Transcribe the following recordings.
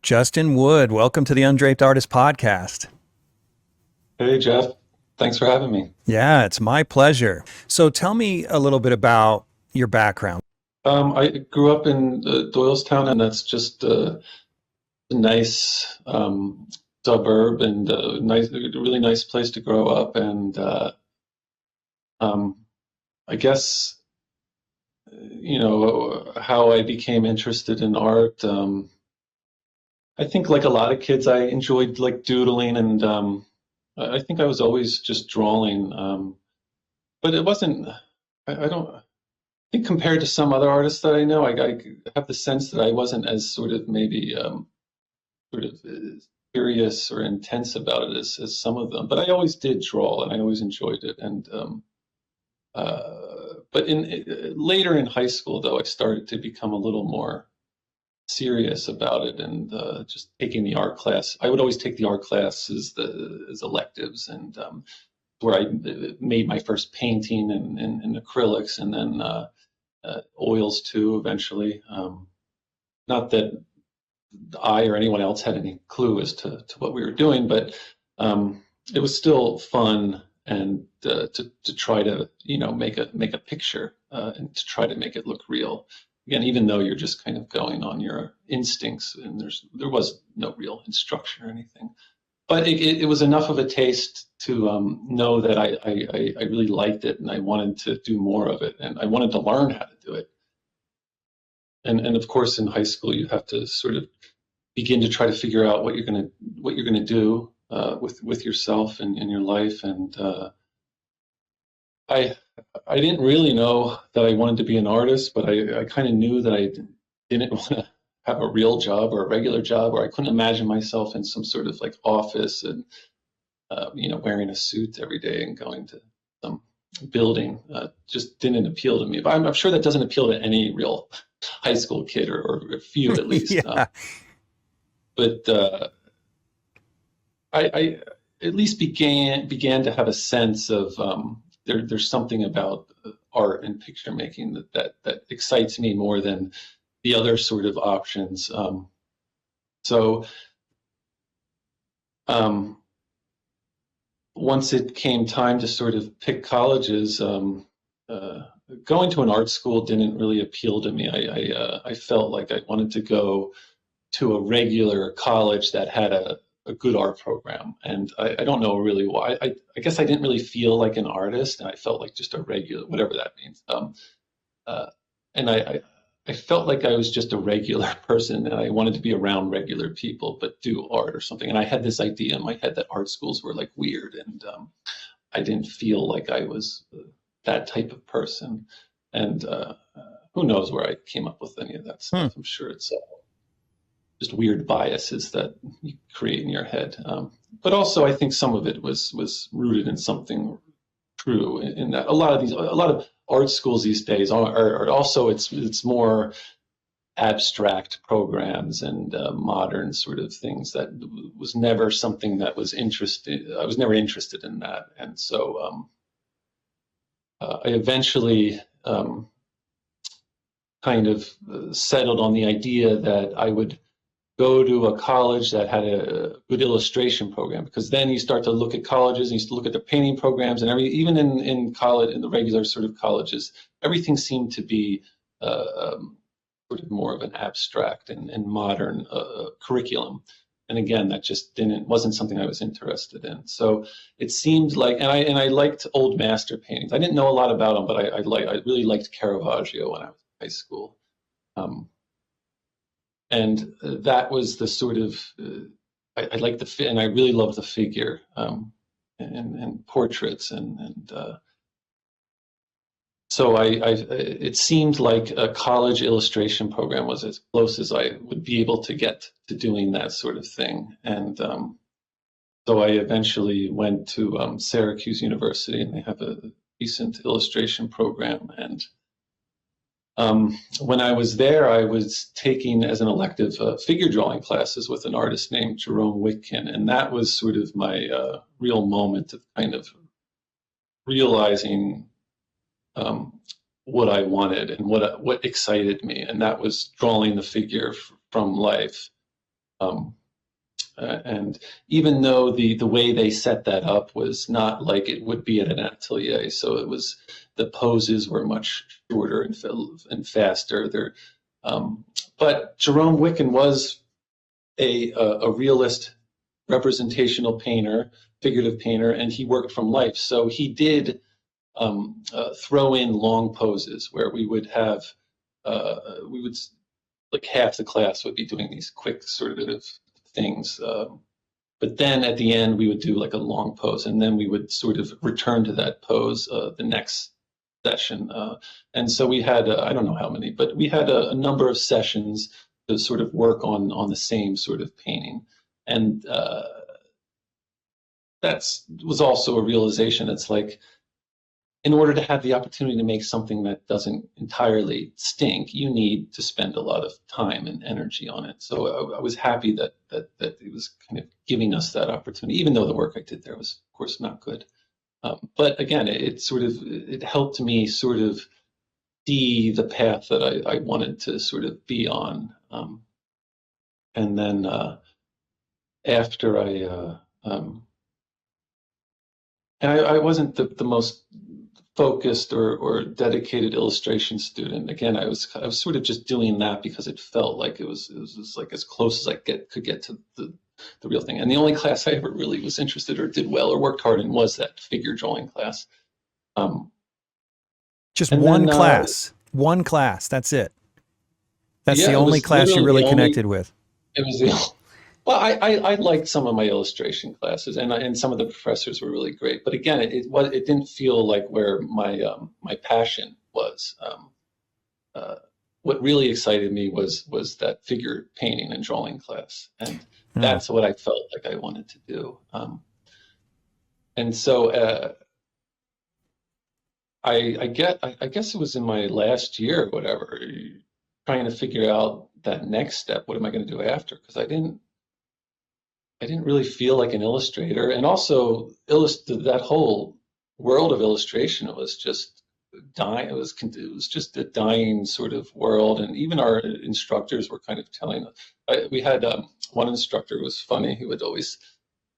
Justin Wood, welcome to the Undraped Artist Podcast. Hey, Jeff. Thanks for having me. Yeah, it's my pleasure. So tell me a little bit about your background. I grew up in Doylestown, and that's just a nice suburb and a really nice place to grow up. And I guess, how I became interested in art. I think, like a lot of kids, I enjoyed like doodling, and I think I was always just drawing. But it wasn't. I don't think, compared to some other artists that I know, I have the sense that I wasn't as sort of maybe serious or intense about it as some of them. But I always did draw, and I always enjoyed it. And but later in high school, though, I started to become a little more serious about it, and just taking the art class. I would always take the art classes as electives, and where I made my first painting in acrylics, and then oils too eventually. Not that I or anyone else had any clue as to what we were doing, but it was still fun, and to try to make a picture, and to try to make it look real. Again, even though you're just kind of going on your instincts, and there was no real instruction or anything, but it was enough of a taste to know that I really liked it, and I wanted to do more of it, and I wanted to learn how to do it. And of course, in high school, you have to sort of begin to try to figure out what you're gonna do with yourself and in your life. And I didn't really know that I wanted to be an artist, but I kind of knew that I didn't want to have a real job or a regular job, or I couldn't imagine myself in some sort of like office and wearing a suit every day and going to some building. Just didn't appeal to me. But I'm sure that doesn't appeal to any real high school kid, or a few at least. Yeah. But I at least began to have a sense of there's something about art and picture making that excites me more than the other sort of options. Once it came time to sort of pick colleges, going to an art school didn't really appeal to me. I felt like I wanted to go to a regular college that had a good art program, and I don't know really why. I guess I didn't really feel like an artist, and I felt like just a regular, whatever that means. And I felt like I was just a regular person, and I wanted to be around regular people, but do art or something. And I had this idea in my head that art schools were like weird, and I didn't feel like I was that type of person. And who knows where I came up with any of that stuff. I'm sure it's just weird biases that you create in your head. But also, I think some of it was rooted in something true, in that a lot of art schools these days are also, it's more abstract programs and modern sort of things. That was never something that was I was never interested in that. And so I eventually kind of settled on the idea that I would go to a college that had a good illustration program, because then you start to look at colleges and you look at the painting programs, and even in college, in the regular sort of colleges, everything seemed to be sort of more of an abstract and modern curriculum. And again, that just wasn't something I was interested in. So it seemed like, and I liked old master paintings. I didn't know a lot about them, but I really liked Caravaggio when I was in high school. And that was the sort of, I like and I really love the figure, and portraits, and so it seemed like a college illustration program was as close as I would be able to get to doing that sort of thing. And so I eventually went to Syracuse University, and they have a decent illustration program. And When I was there, I was taking as an elective figure drawing classes with an artist named Jerome Witkin, and that was sort of my real moment of kind of realizing what I wanted and what excited me, and that was drawing the figure from life. And even though the way they set that up was not like it would be at an atelier, so it was, the poses were much shorter and faster. But Jerome Witkin was a realist representational painter, figurative painter, and he worked from life. So he did throw in long poses where we would have, like half the class would be doing these quick sort of things. But then at the end, we would do like a long pose, and then we would sort of return to that pose the next session. And so we had, I don't know how many, but we had a number of sessions to sort of work on the same sort of painting. And that was also a realization. It's like, in order to have the opportunity to make something that doesn't entirely stink, you need to spend a lot of time and energy on it. So I was happy that it was kind of giving us that opportunity, even though the work I did there was, of course, not good. But again, it helped me sort of see the path that I wanted to sort of be on. And then after I wasn't the most focused or dedicated illustration student. Again, I was sort of just doing that because it felt like it was just like as close as I could get to the real thing. And the only class I ever really was interested or did well or worked hard in was that figure drawing class. Just one class, one class. That's it. That's the only class you really connected with. It was the well, I liked some of my illustration classes, and some of the professors were really great. But again, it didn't feel like where my passion was. What really excited me was that figure painting and drawing class, and that's what I felt like I wanted to do. And so I guess it was in my last year or whatever, trying to figure out that next step. What am I going to do after? Because I didn't really feel like an illustrator, and also that whole world of illustration, it was just dying. It was just a dying sort of world, and even our instructors were kind of telling us. We had one instructor who was funny. He would always,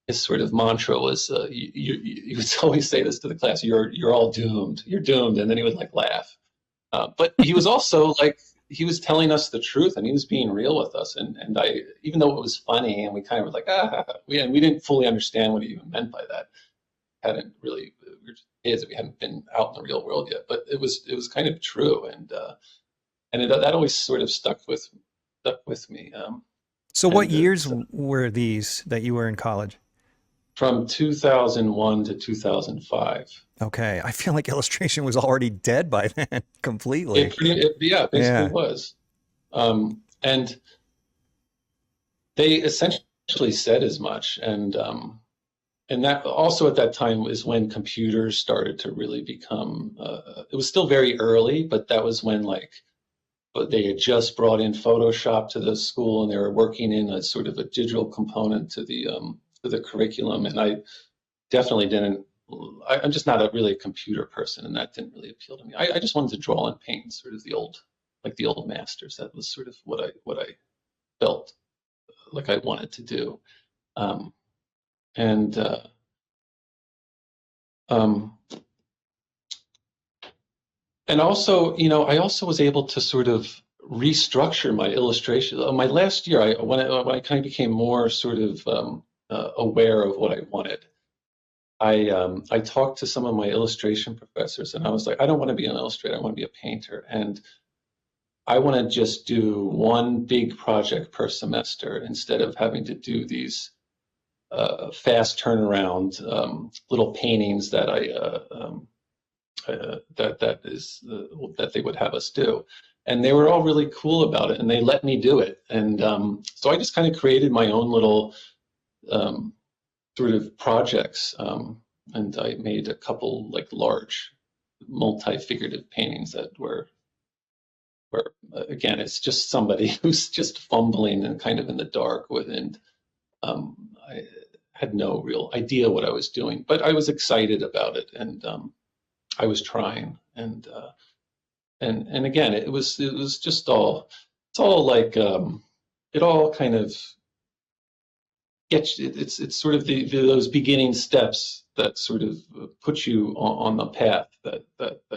his sort of mantra was, he would always say this to the class: "You're all doomed. You're doomed," and then he would like laugh. But he was also like, he was telling us the truth, and he was being real with us. And even though it was funny, and we kind of were like, we didn't fully understand what he even meant by that. We were just kids, we hadn't been out in the real world yet. But it was kind of true, and that always sort of stuck with me. So what years were these that you were in college? From 2001 to 2005. Okay, I feel like illustration was already dead by then, completely. Basically was. And they essentially said as much. And that also at that time is when computers started to really become, it was still very early, but that was when but they had just brought in Photoshop to the school, and they were working in a sort of a digital component to the curriculum. And I definitely didn't, I'm just not really a computer person, and that didn't really appeal to me. I just wanted to draw and paint sort of the old masters. That was sort of what I felt like I wanted to do. And also, I also was able to sort of restructure my illustration. My last year, when I kind of became more sort of aware of what I wanted, I talked to some of my illustration professors, and I was like, I don't want to be an illustrator. I want to be a painter, and I want to just do one big project per semester instead of having to do these fast turnaround little paintings that that they would have us do. And they were all really cool about it, and they let me do it. And so I just kind of created my own little sort of projects, and I made a couple like large multi-figurative paintings that were again, it's just somebody who's just fumbling and kind of in the dark with, and I had no real idea what I was doing, but I was excited about it, and I was trying, and again, it was just all, it's all like it all kind of gets, it's sort of those beginning steps that sort of put you on the path that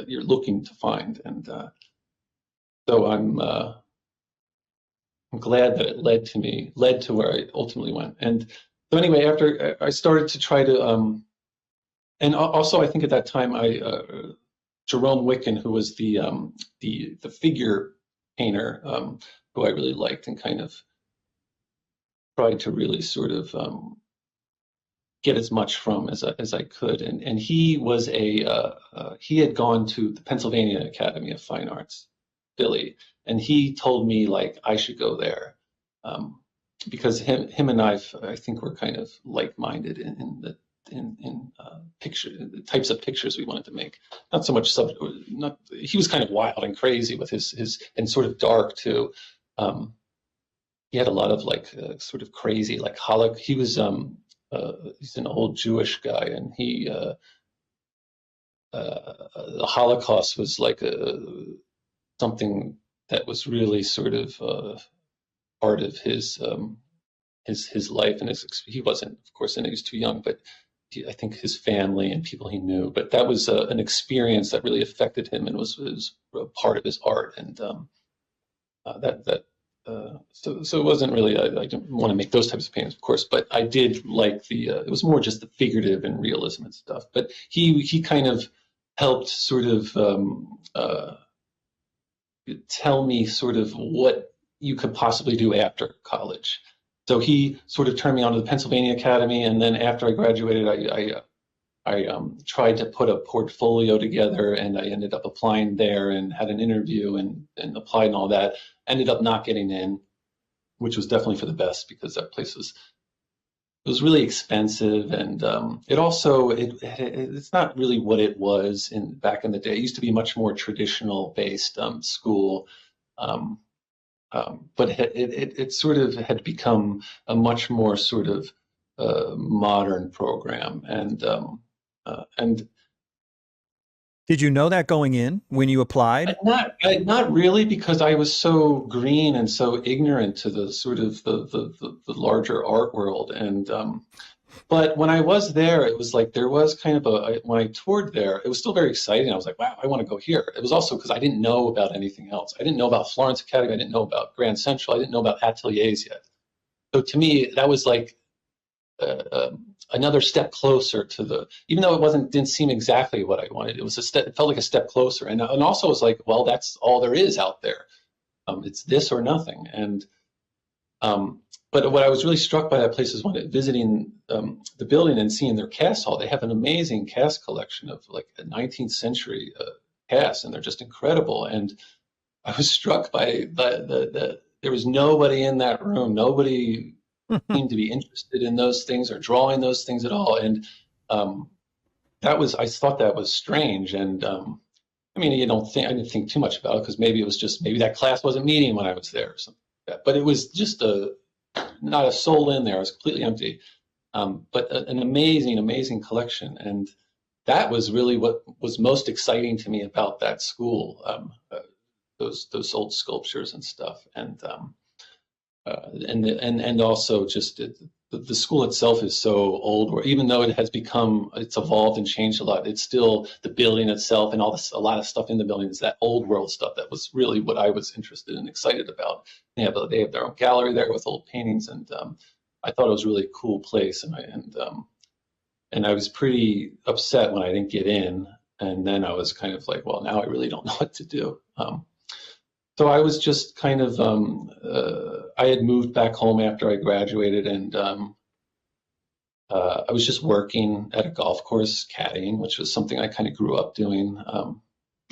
you're looking to find, and so I'm glad that it led to where I ultimately went. And so anyway, after I started to try to and also I think at that time Jerome Witkin, who was the figure painter, who I really liked, and kind of tried to really sort of get as much from as I could. And he was he had gone to the Pennsylvania Academy of Fine Arts, Philly, and he told me like I should go there, because him and I think we're kind of like-minded in the types of pictures we wanted to make. Not so much he was kind of wild and crazy with his and sort of dark too. He had a lot of like sort of crazy, like he was he's an old Jewish guy, and the Holocaust was like something that was really sort of part of his life, and he wasn't, of course, and he was too young, but I think his family and people he knew. But that was an experience that really affected him, and was a part of his art, and so it wasn't really, I didn't want to make those types of paintings, of course, but I did like it was more just the figurative and realism and stuff. But he kind of helped sort of tell me sort of what you could possibly do after college. So he sort of turned me on to the Pennsylvania Academy, and then after I graduated, I tried to put a portfolio together, and I ended up applying there and had an interview and applied and all that. Ended up not getting in, which was definitely for the best, because that place was really expensive, and it also it's not really what it was back in the day. It used to be much more traditional based school. But it sort of had become a much more sort of modern program, and did you know that going in when you applied? Not really, because I was so green and so ignorant to the sort of the larger art world, and but when I was there, it was like there was kind of when I toured there, it was still very exciting. I was like, wow, I want to go here. It was also because I didn't know about anything else. I didn't know about Florence Academy. I didn't know about Grand Central. I didn't know about ateliers yet. So to me, that was like another step closer to even though it didn't seem exactly what I wanted. It was it felt like a step closer. And also it was like, well, that's all there is out there. It's this or nothing. And but what I was really struck by that place is when visiting the building and seeing their cast hall. They have an amazing cast collection of like a 19th century casts, and they're just incredible. And I was struck by there was nobody in that room. Nobody seemed to be interested in those things or drawing those things at all. And I thought that was strange. And I mean, I didn't think too much about it, because maybe that class wasn't meeting when I was there or something like that. But it was just not a soul in there. It was completely empty. But an amazing, amazing collection. And that was really what was most exciting to me about that school, those old sculptures and stuff. And also just the school itself is so old, where even though it's evolved and changed a lot, it's still the building itself and a lot of stuff in the building is that old world stuff that was really what I was interested and excited about. They have their own gallery there with old paintings, and I thought it was a really cool place. And I was pretty upset when I didn't get in, and then I was kind of like, well, now I really don't know what to do. So I was just kind of, I had moved back home after I graduated, and I was just working at a golf course caddying, which was something I kind of grew up doing,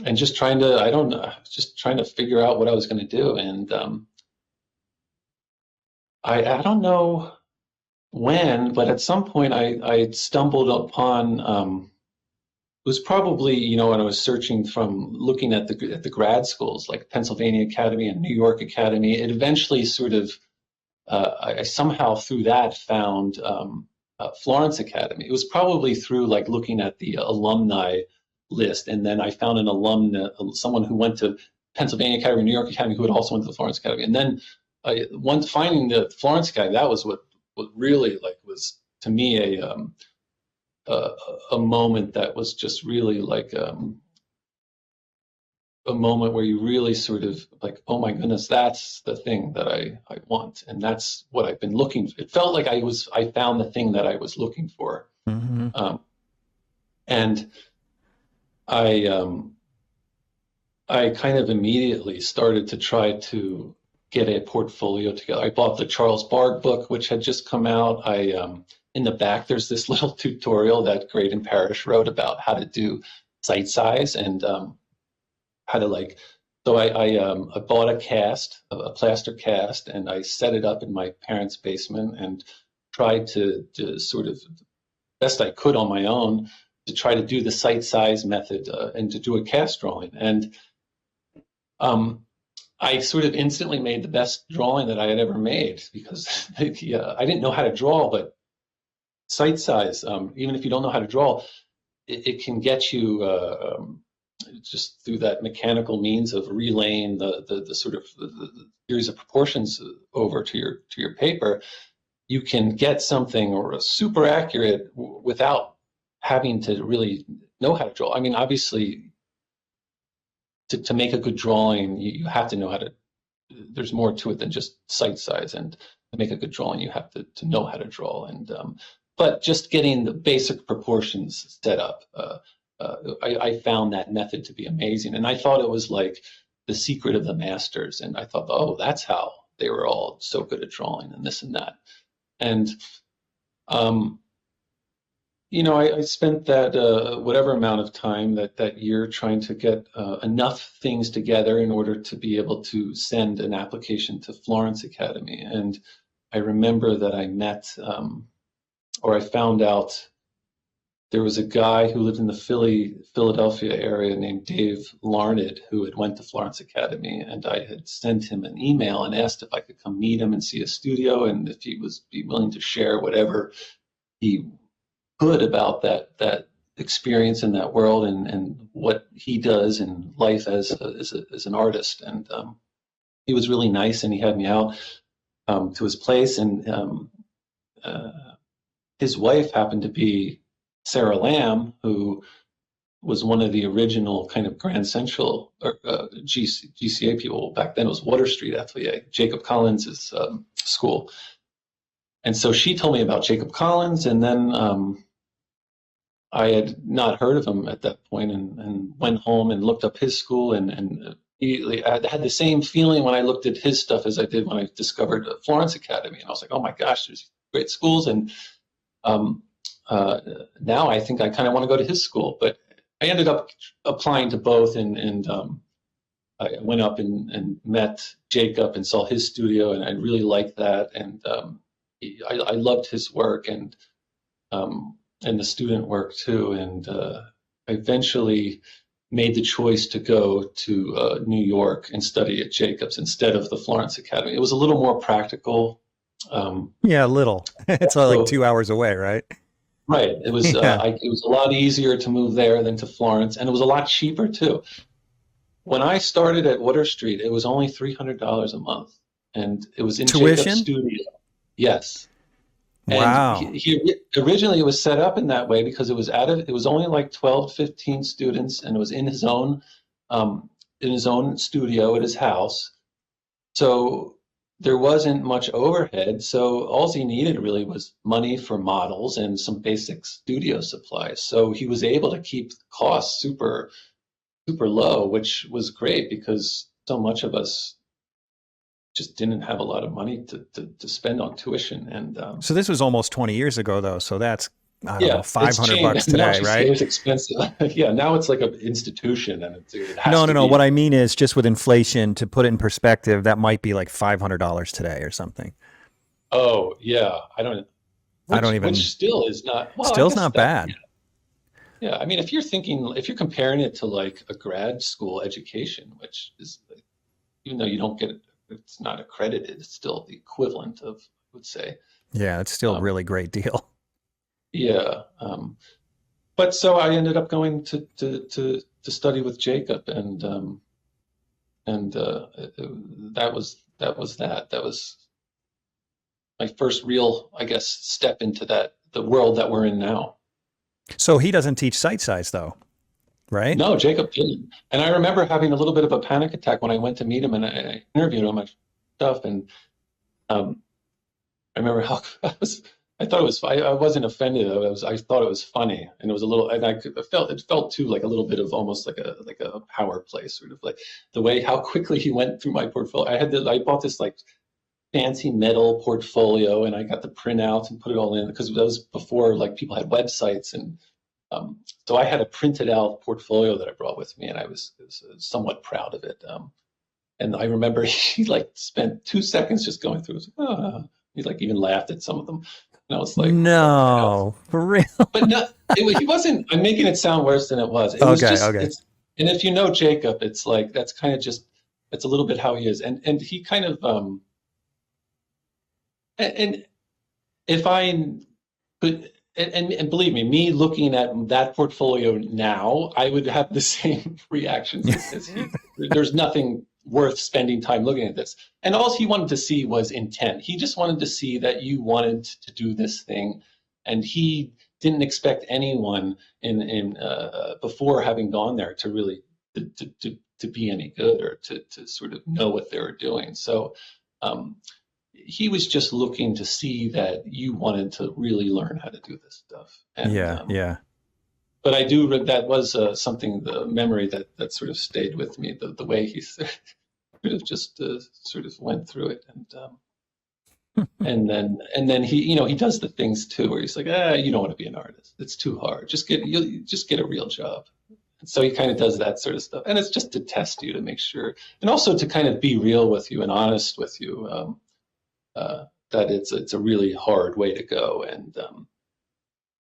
and just trying to figure out what I was going to do. And I don't know when, but at some point I stumbled upon was probably, you know, when I was searching from looking at the grad schools like Pennsylvania Academy and New York Academy, it eventually sort of, I somehow through that found Florence Academy. It was probably through like looking at the alumni list, and then I found an alumna, someone who went to Pennsylvania Academy, New York Academy, who had also went to the Florence Academy, and then once finding the Florence Academy, that was what really like was to me a moment that was just really like a moment where you really sort of like, oh my goodness, that's the thing that I want, and that's what I've been looking for. It felt like I found the thing that I was looking for. Mm-hmm. And I kind of immediately started to try to get a portfolio together. I bought the Charles Barg book, which had just come out. In the back, there's this little tutorial that Graydon Parrish wrote about how to do site size and how to like. So I bought a cast, a plaster cast, and I set it up in my parents' basement and tried to sort of best I could on my own to try to do the site size method and to do a cast drawing. And I sort of instantly made the best drawing that I had ever made because I didn't know how to draw, but site size, even if you don't know how to draw, it can get you just through that mechanical means of relaying the sort of the series of proportions over to your paper. You can get something or super accurate without having to really know how to draw. I mean, obviously, to make a good drawing, you have to know how to. There's more to it than just site size, and to make a good drawing, you have to know how to draw. And but just getting the basic proportions set up, I found that method to be amazing, and I thought it was like the secret of the masters. And I thought, oh, that's how they were all so good at drawing and this and that. And you know, I spent that whatever amount of time that year trying to get enough things together in order to be able to send an application to Florence Academy. And I remember that I met, or I found out there was a guy who lived in the Philadelphia area named Dave Larned who had went to Florence Academy, and I had sent him an email and asked if I could come meet him and see a studio, and if he was be willing to share whatever he could about that experience in that world and what he does in life as an artist. And he was really nice, and he had me out to his place, and his wife happened to be Sarah Lamb, who was one of the original kind of Grand Central or GCA people. Back then it was Water Street Atelier, Jacob Collins's school. And so she told me about Jacob Collins, and then I had not heard of him at that point, and went home and looked up his school, and I had the same feeling when I looked at his stuff as I did when I discovered Florence Academy. And I was like, oh my gosh, there's great schools. And now I think I kind of want to go to his school. But I ended up applying to both, and I went up and met Jacob and saw his studio, and I really liked that. And I loved his work, and the student work too. And I eventually made the choice to go to New York and study at Jacobs instead of the Florence Academy. It was a little more practical. Yeah, a little. It's like 2 hours away, right? Right. It was. Yeah. It was a lot easier to move there than to Florence, and it was a lot cheaper too. When I started at Water Street, it was only $300 a month, and it was in Tuition? Jacob's studio. Yes. Wow. And he originally it was set up in that way because it was only like 12 to 15 students, and it was in his own studio at his house. So there wasn't much overhead. So all he needed really was money for models and some basic studio supplies. So he was able to keep the costs super, super low, which was great because so much of us just didn't have a lot of money to spend on tuition. And So this was almost 20 years ago, though. So that's, I don't know, it's $500 changed. today, Now it's right? It's expensive. Yeah, now it's like an institution, and it has No. to be. What I mean is just with inflation, to put it in perspective, that might be like $500 today or something. Oh yeah, I don't even. Which Which still is not. Well, I Still's guess not that- bad. Yeah, I mean, if you're comparing it to like a grad school education, which is, like, even though you don't get it, it's not accredited, it's still the equivalent of, I would say. Yeah, it's still a Um, really great deal. yeah. But so I ended up going to study with Jacob, and that was my first real, I guess, step into the world that we're in now. So he doesn't teach sight size though, right? No, Jacob didn't. And I remember having a little bit of a panic attack when I went to meet him, and I interviewed him and stuff. And um, I remember how I thought it was, I wasn't offended. I thought it was funny, and it was a little, and it felt too like a little bit of almost like a power play, sort of like the way how quickly he went through my portfolio. I bought this like fancy metal portfolio, and I got the printouts and put it all in, because that was before like people had websites. And so I had a printed out portfolio that I brought with me, and I was somewhat proud of it. And I remember he like spent 2 seconds just going through it. He like even laughed at some of them. And I was like, no, for real. but no, he wasn't. I'm making it sound worse than it was. It was Okay, just, okay. and if you know Jacob, it's like, that's kind of just, it's a little bit how he is. And he kind of, and if I could, and believe me looking at that portfolio now, I would have the same reactions as he. There's nothing worth spending time looking at this. And all he wanted to see was intent. He just wanted to see that you wanted to do this thing, and he didn't expect anyone in before having gone there to really to be any good, or to sort of know what they were doing. So he was just looking to see that you wanted to really learn how to do this stuff. And, Yeah. But I do, that was something, the memory that sort of stayed with me, the way he sort of just sort of went through it. And then he does the things too, where he's like, you don't want to be an artist. It's too hard. Just get a real job. And so he kind of does that sort of stuff. And it's just to test you, to make sure, and also to kind of be real with you and honest with you, that it's a really hard way to go. And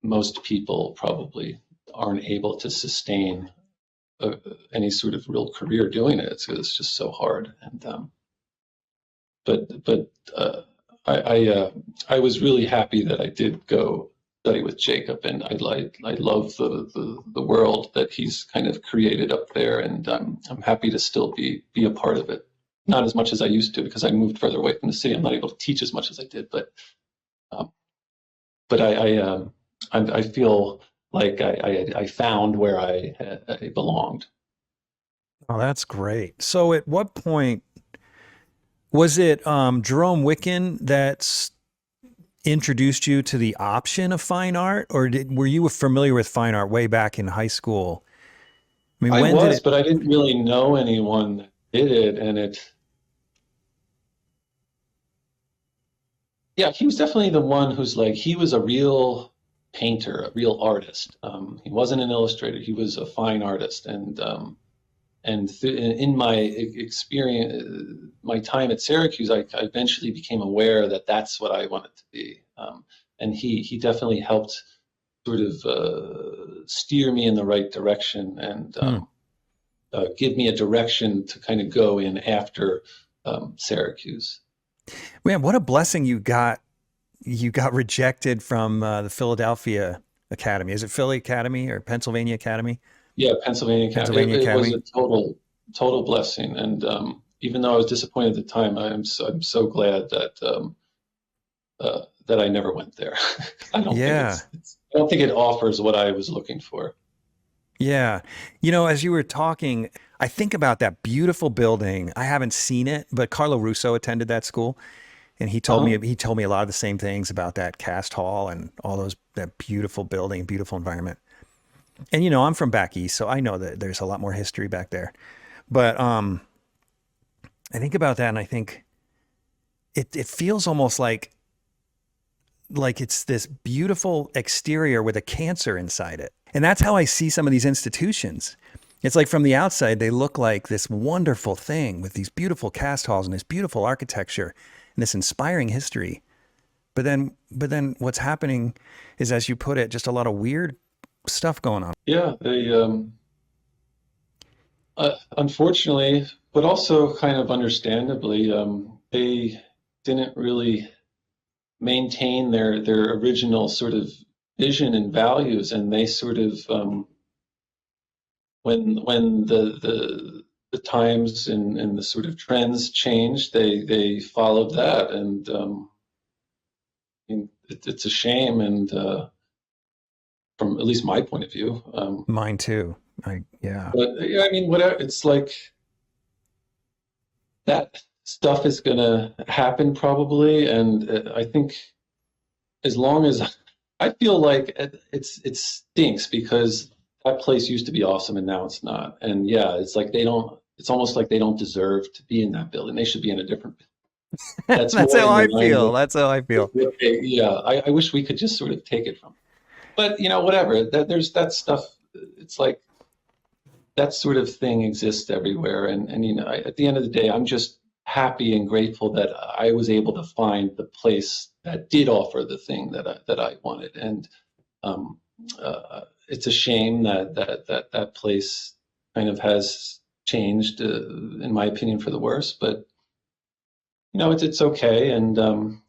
most people probably aren't able to sustain any sort of real career doing it. It's just so hard. And but I was really happy that I did go study with Jacob, and I love the world that he's kind of created up there, and I'm happy to still be a part of it. Not as much as I used to, because I moved further away from the city. I'm not able to teach as much as I did, but I feel like I found where I belonged. Oh, that's great. So at what point was it Jerome Witkin that's introduced you to the option of fine art, or were you familiar with fine art way back in high school? I mean, but I didn't really know anyone that did it, and yeah, he was definitely the one who's like, he was a real painter, a real artist. He wasn't an illustrator; he was a fine artist. And in my experience, my time at Syracuse, I eventually became aware that that's what I wanted to be. And he definitely helped sort of steer me in the right direction, and give me a direction to kind of go in after Syracuse. Man, what a blessing you got. You got rejected from the Philadelphia Academy. Is it Philly Academy or Pennsylvania Academy? Yeah, Pennsylvania Academy. It was a total blessing. And even though I was disappointed at the time, I'm so glad that that I never went there. I don't think it offers what I was looking for. Yeah. As you were talking, I think about that beautiful building. I haven't seen it, but Carlo Russo attended that school, and he told me a lot of the same things about that cast hall and all that beautiful building, beautiful environment. And I'm from back east, so I know that there's a lot more history back there. But I think about that, and I think it feels almost like it's this beautiful exterior with a cancer inside it. And that's how I see some of these institutions. It's like from the outside, they look like this wonderful thing with these beautiful cast halls and this beautiful architecture and this inspiring history. But then what's happening is, as you put it, just a lot of weird stuff going on. Yeah, they unfortunately, but also kind of understandably, they didn't really maintain their original sort of vision and values, and they sort of when the times and the sort of trends changed, they followed that, and I mean, it's a shame, and from at least my point of view. Mine too. Yeah. But yeah, I mean, whatever. It's like that stuff is gonna happen probably, and I think as long as I feel like it stinks because that place used to be awesome and now it's not. And yeah, it's like they don't. It's almost like they don't deserve to be in that building. They should be in a different. That's That's more how in the I lines feel. of That's how I feel. yeah. I wish we could just sort of take it from. But you know, whatever. There's that stuff. It's like that sort of thing exists everywhere. And you know, at the end of the day, I'm just happy and grateful that I was able to find the place that did offer the thing that I wanted. And um, it's a shame that place kind of has changed, in my opinion, for the worse. But you know, it's okay, and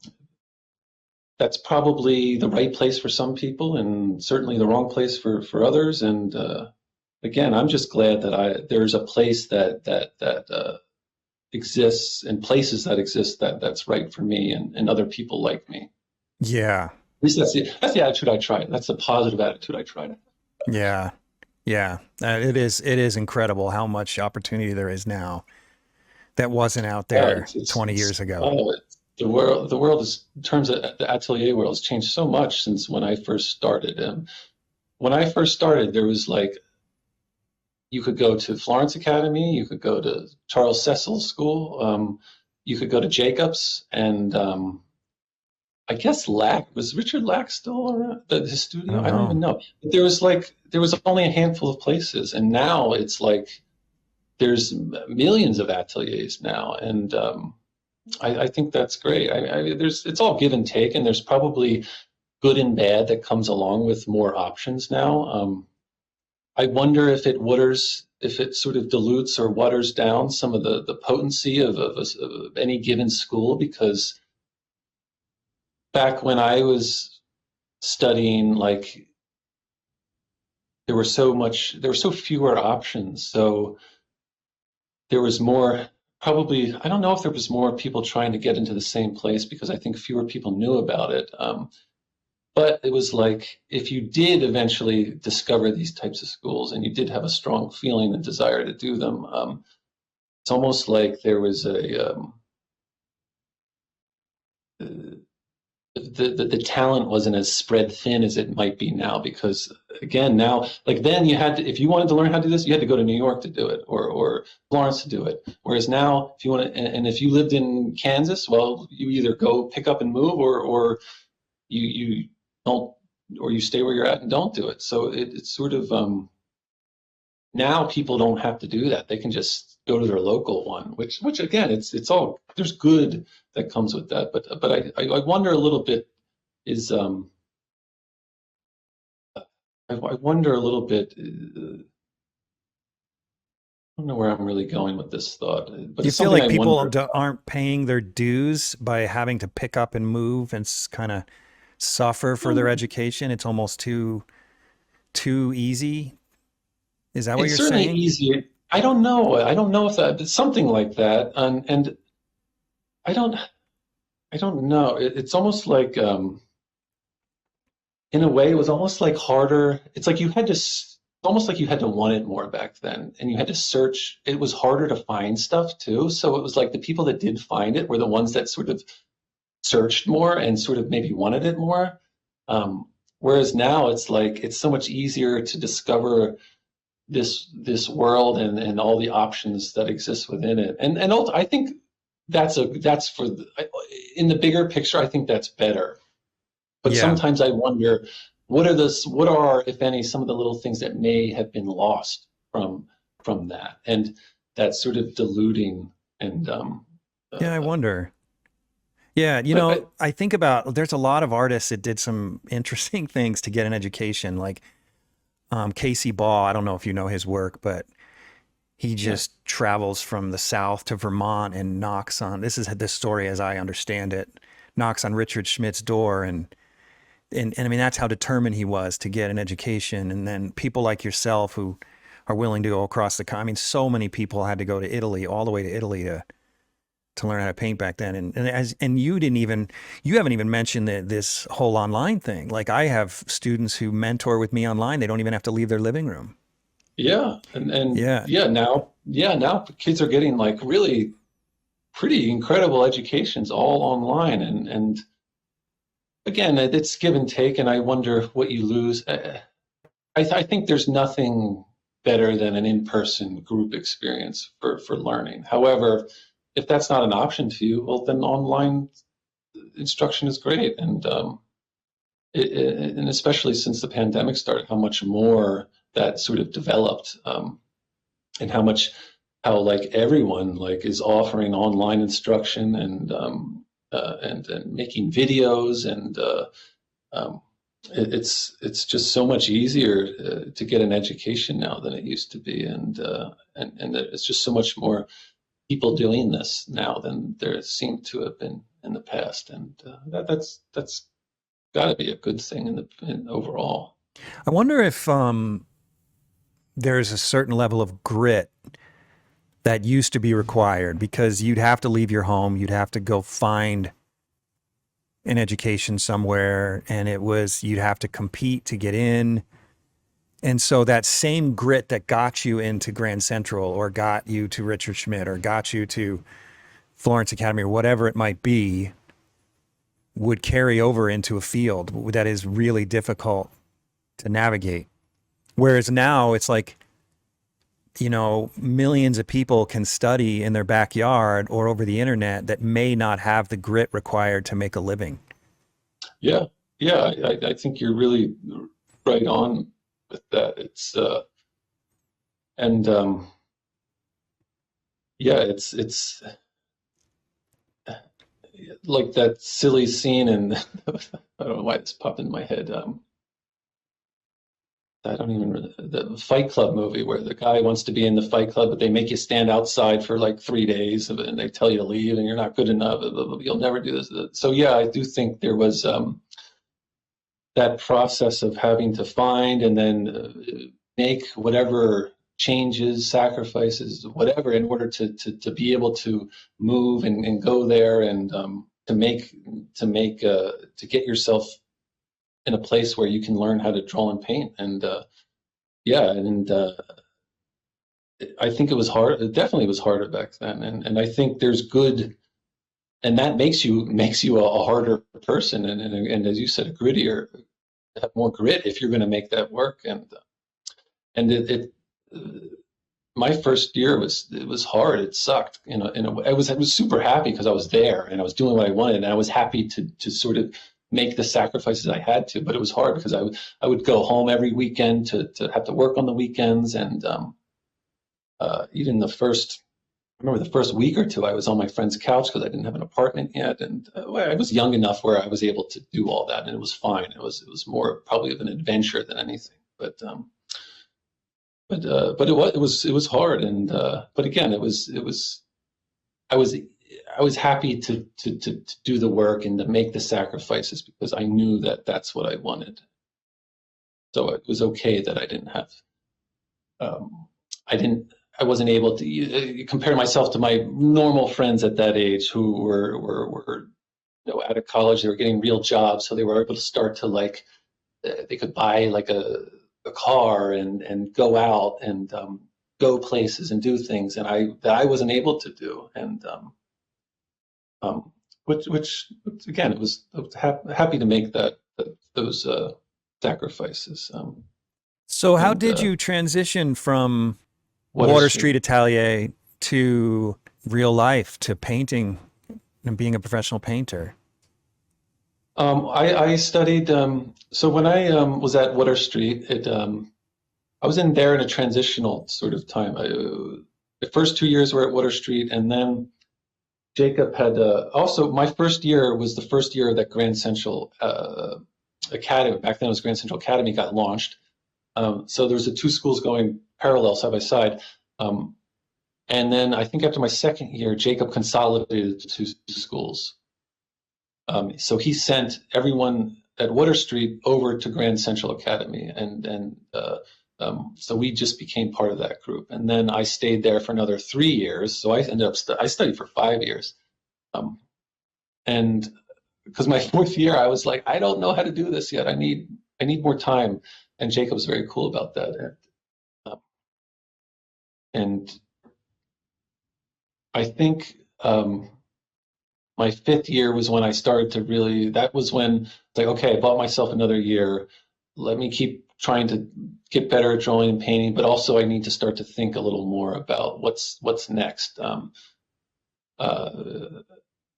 that's probably the right place for some people, and certainly the wrong place for others. And again, I'm just glad that there's a place that exists and places that exist that's right for me and other people like me. Yeah. At least that's the attitude I try. That's the positive attitude I try to. Yeah. Yeah. It is incredible how much opportunity there is now that wasn't out Yeah, there 20 years ago. oh, the world is in terms of the atelier world has changed so much since when I first started. And when I first started, there was like you could go to Florence Academy, you could go to Charles Cecil's school, you could go to Jacobs, and I guess Lack was Richard Lack still around his I studio? don't I don't even know. know. But there was only a handful of places, and now it's like there's millions of ateliers now, and I think that's great. It's all give and take, and there's probably good and bad that comes along with more options now. I wonder if it sort of dilutes or waters down some of the potency of any given school, because back when I was studying, like there were so fewer options. So there was more, probably, I don't know if there was more people trying to get into the same place because I think fewer people knew about it. But it was like if you did eventually discover these types of schools and you did have a strong feeling and desire to do them, it's almost like there was the talent wasn't as spread thin as it might be now, because again now, like then you had to, if you wanted to learn how to do this, you had to go to New York to do it, or Florence to do it. Whereas now, if you want to, and if you lived in Kansas, well, you either go pick up and move, or you don't, or you stay where you're at and don't do it. So it's sort of now people don't have to do that. They can just go to their local one, which again, it's all, there's good that comes with that. But I wonder a little bit is I wonder a little bit. I don't know where I'm really going with this thought, but Do you it's feel something like I people wonder. aren't paying their dues by having to pick up and move and kind of suffer for their education? It's almost too easy. Is that what It's you're certainly saying? easier. I don't know. I don't know if that, but something like that. And I don't. I don't know. It's almost like in a way, it was almost like harder. It's like you had to, almost like you had to want it more back then, and you had to search. It was harder to find stuff too. So it was like the people that did find it were the ones that sort of searched more and sort of maybe wanted it more. Whereas now it's like it's so much easier to discover this world and all the options that exist within it. And I think that's for in the bigger picture. I think that's better, but Yeah. sometimes I wonder what are, if any, some of the little things that may have been lost from that, and that's sort of diluting. And Yeah, I uh, wonder. Yeah, but I think about there's a lot of artists that did some interesting things to get an education. Like Casey Ball. I don't know if you know his work, but he Yeah. just travels from the South to Vermont and knocks on, this is the story as I understand it, knocks on Richard Schmidt's door. And I mean, that's how determined he was to get an education. And then people like yourself who are willing to go across the I mean, so many people had to go to Italy, all the way to Italy to learn how to paint back then. And you haven't even mentioned this whole online thing. Like I have students who mentor with me online. They don't even have to leave their living room. Yeah. And Yeah. now kids are getting like really pretty incredible educations all online. And again, it's give and take, and I wonder what you lose. I think there's nothing better than an in-person group experience for learning. However, if that's not an option to you, well, then online instruction is great. And especially since the pandemic started, how much more that sort of developed, and how like everyone like is offering online instruction and making videos um, it's just so much easier to get an education now than it used to be, and it's just so much more people doing this now than there seemed to have been in the past, and that's got to be a good thing in overall. I wonder if there's a certain level of grit that used to be required because you'd have to leave your home, you'd have to go find an education somewhere, and you'd have to compete to get in. And so that same grit that got you into Grand Central or got you to Richard Schmidt or got you to Florence Academy or whatever it might be would carry over into a field that is really difficult to navigate. Whereas now it's like, millions of people can study in their backyard or over the internet that may not have the grit required to make a living. Yeah, yeah, I think you're really right on with that. It's and yeah, it's like that silly scene, and I don't know why this popped in my head. I don't even the Fight Club movie where the guy wants to be in the Fight Club, but they make you stand outside for like 3 days, and they tell you to leave, and you're not good enough. You'll never do this. So yeah, I do think there was that process of having to find and then make whatever changes, sacrifices, whatever, in order to be able to move and go there, and to get yourself in a place where you can learn how to draw and paint. And yeah, and I think it was hard. It definitely was harder back then. And I think there's good, and that makes you a harder person, and as you said, a grittier, have more grit if you're going to make that work. And my first year it was hard. It sucked. I was super happy because I was there and I was doing what I wanted, and I was happy to sort of make the sacrifices I had to. But it was hard because I would go home every weekend to have to work on the weekends, and even I remember the first week or two, I was on my friend's couch because I didn't have an apartment yet, and I was young enough where I was able to do all that, and it was fine. It was more probably of an adventure than anything, but it was hard, and but again, I was happy to do the work and to make the sacrifices because I knew that that's what I wanted. So it was okay that I didn't have I wasn't able to compare myself to my normal friends at that age who were out of college. They were getting real jobs, so they were able to start to they could buy like a car and go out and go places and do things, and I wasn't able to do. And which again, I was happy to make those sacrifices. So how And did you transition from Water Water Street. Street Atelier to real life, to painting and being a professional painter? I studied. So when I was at Water Street, I was in there in a transitional sort of time. The first 2 years were at Water Street, and then Jacob had also. My first year was the first year that Grand Central Academy. Back then, it was Grand Central Academy got launched. So there's the two schools going parallel side by side. And then I think after my second year, Jacob consolidated the two schools. So he sent everyone at Water Street over to Grand Central Academy, and so we just became part of that group. And then I stayed there for another 3 years. So I ended up I studied for 5 years, and because my fourth year, I was like, I don't know how to do this yet. I need more time. And Jacob's very cool about that. And I think my fifth year was when I started to really, that was when it's like, okay, I bought myself another year. Let me keep trying to get better at drawing and painting, but also I need to start to think a little more about what's next.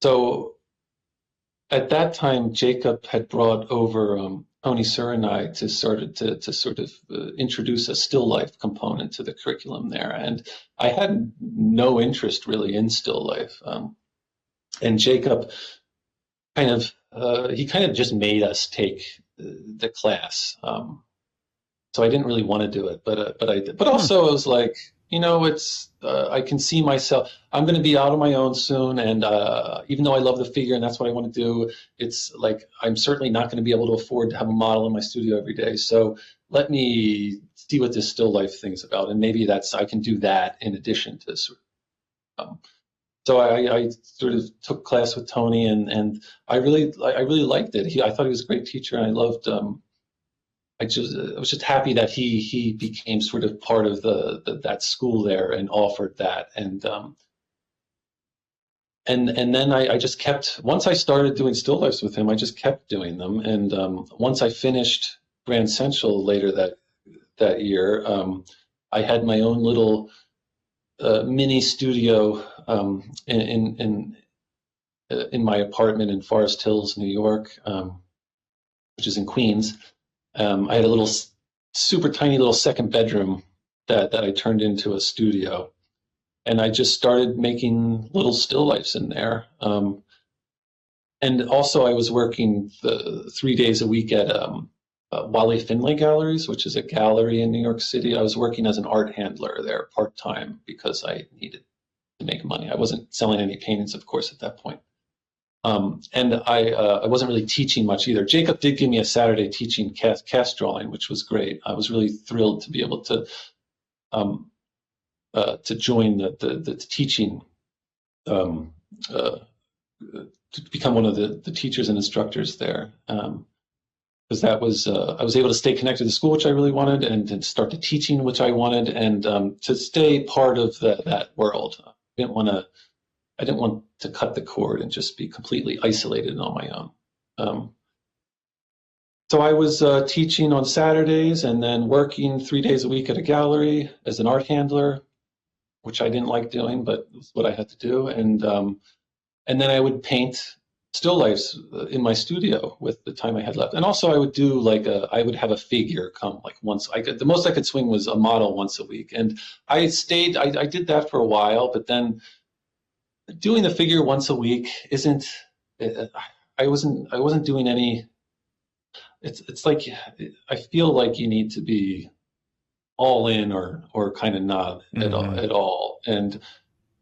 So at that time, Jacob had brought over Tony Sur and I to sort of introduce a still life component to the curriculum there, and I had no interest really in still life. And Jacob kind of just made us take the class. So I didn't really want to do it, but I did. But also I was like, it's I can see myself. I'm going to be out on my own soon, and even though I love the figure and that's what I want to do, it's like I'm certainly not going to be able to afford to have a model in my studio every day. So let me see what this still life thing's about, and maybe I can do that in addition to so I sort of took class with Tony, and I really liked it. I thought he was a great teacher, and I loved. I was just happy that he became sort of part of that school there and offered that, and then I just kept. Once I started doing still lifes with him, I just kept doing them, and once I finished Grand Central later that year, I had my own little mini studio in my apartment in Forest Hills, New York, which is in Queens. I had a little super tiny little second bedroom that I turned into a studio, and I just started making little still lifes in there. And also I was working 3 days a week at Wally Finlay Galleries, which is a gallery in New York City. I was working as an art handler there part-time because I needed to make money. I wasn't selling any paintings, of course, at that point. And I wasn't really teaching much either. Jacob did give me a Saturday teaching cast drawing, which was great. I was really thrilled to be able to join the teaching, to become one of the teachers and instructors there. Because that was I was able to stay connected to the school, which I really wanted, and start the teaching, which I wanted, and to stay part of that world. I didn't want to cut the cord and just be completely isolated and on my own. So I was teaching on Saturdays and then working 3 days a week at a gallery as an art handler, which I didn't like doing, but it was what I had to do. And then I would paint still lifes in my studio with the time I had left. And also I would do I would have a figure come like once. The most I could swing was a model once a week. And I did that for a while, but then doing the figure once a week I wasn't doing any. It's like I feel like you need to be all in or kind of not at all. And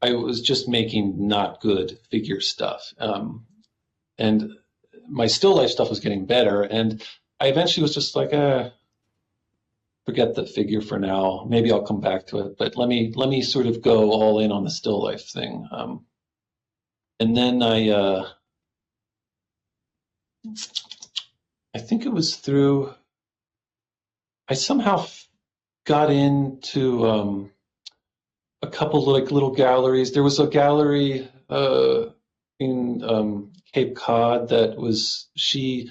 I was just making not good figure stuff. And my still life stuff was getting better, and I eventually was just like, forget the figure for now. Maybe I'll come back to it, but let me sort of go all in on the still life thing. And then I think it was through, I somehow got into a couple little galleries. There was a gallery in Cape Cod that was, she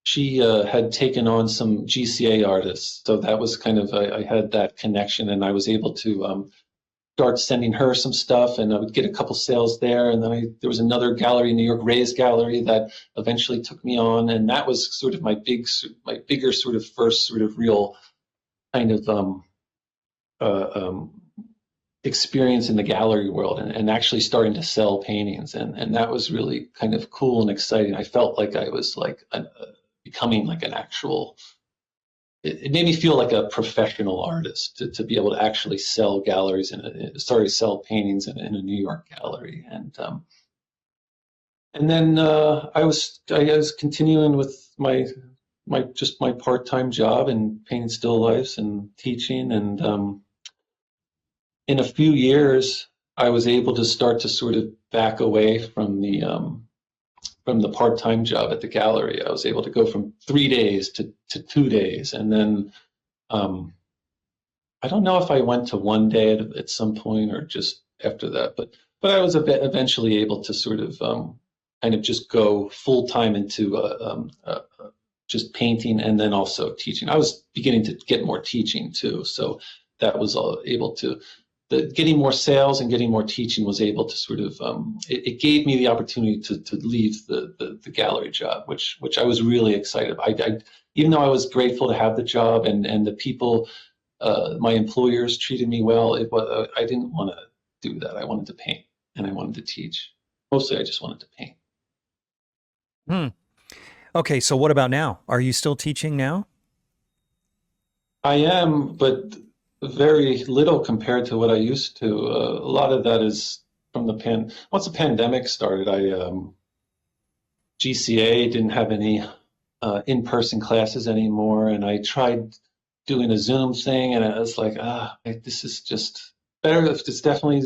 had taken on some GCA artists. So that was kind of, I had that connection, and I was able to start sending her some stuff, and I would get a couple sales there. And then there was another gallery in New York, Ray's Gallery, that eventually took me on. And that was sort of my bigger sort of first sort of real kind of experience in the gallery world, and actually starting to sell paintings. And that was really kind of cool and exciting. I felt like I was like becoming like an actual it made me feel like a professional artist to be able to actually sell galleries sell paintings in a New York gallery. And then I was continuing with my part-time job and painting still lifes and teaching. And in a few years, I was able to start to sort of back away from the part-time job at the gallery. I was able to go from 3 days to 2 days, and then I don't know if I went to 1 day at some point or just after that, but I was eventually able to sort of kind of just go full time into just painting and then also teaching. I was beginning to get more teaching too, so that was able to. Getting more sales and getting more teaching was able to sort of it gave me the opportunity to leave the gallery job, which I was really excited about. Even though I was grateful to have the job and the people, my employers treated me well, I didn't want to do that. I wanted to paint and I wanted to teach. Mostly, I just wanted to paint. Hmm. Okay, so what about now? Are you still teaching now? I am, but very little compared to what I used to. A lot of that is from once the pandemic started, GCA didn't have any in-person classes anymore, and I tried doing a Zoom thing, and I was like, this is just better. It's definitely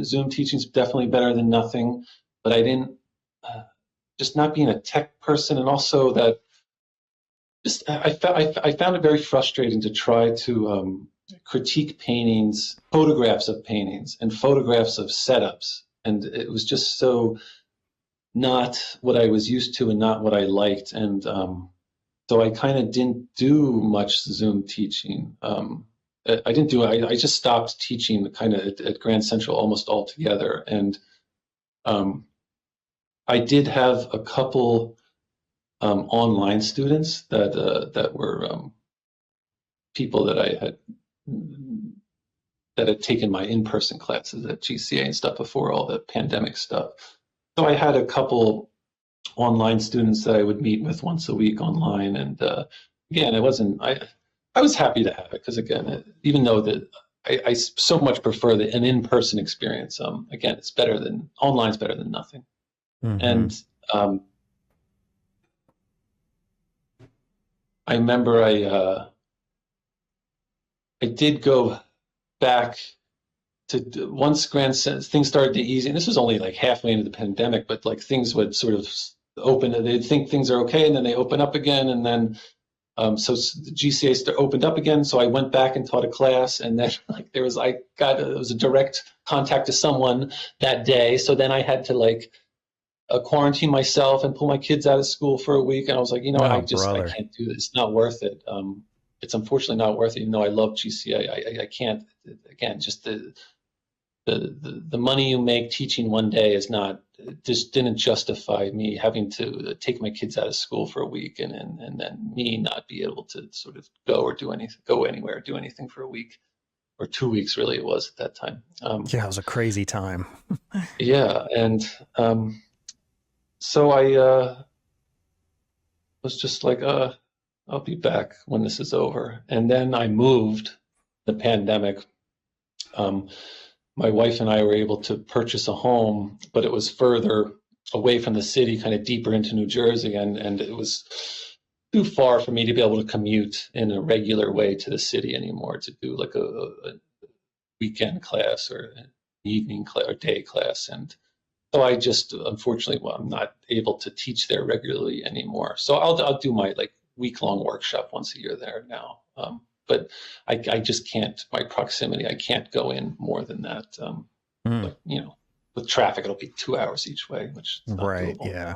Zoom teaching is definitely better than nothing, but I didn't just not being a tech person, and also that just I found it very frustrating to try to critique paintings, photographs of paintings, and photographs of setups, and it was just so not what I was used to and not what I liked, and so I kind of didn't do much Zoom teaching. I just stopped teaching kind of at Grand Central almost altogether, and I did have a couple online students that were people that had taken my in-person classes at GCA and stuff before all the pandemic stuff. So I had a couple online students that I would meet with once a week online, and again, I was happy to have it because again, even though that I so much prefer an in-person experience. Again, online's better than nothing. Mm-hmm. And I remember I did go back to once things started to ease, and this was only like halfway into the pandemic, but like things would sort of open, they'd think things are okay, and then they open up again, and then so the GCA opened up again, so I went back and taught a class, and then like it was a direct contact to someone that day, so then I had to quarantine myself and pull my kids out of school for a week, and I was like, I can't do this. It's not worth it. It's unfortunately not worth it, even though I love GCA. I can't. Again, just the money you make teaching one day just didn't justify me having to take my kids out of school for a week and then me not be able to sort of go anywhere, do anything for a week or 2 weeks, really it was at that time. Yeah, it was a crazy time. Yeah, and so I was just like, I'll be back when this is over. And then I moved, the pandemic. My wife and I were able to purchase a home, but it was further away from the city, kind of deeper into New Jersey, and it was too far for me to be able to commute in a regular way to the city anymore to do like a weekend class or an evening class or day class. And so I just, unfortunately, I'm not able to teach there regularly anymore. So I'll do my week-long workshop once a year there now. But I just can't, my proximity, I can't go in more than that. With traffic, it'll be 2 hours each way, which is not right. doable. Yeah.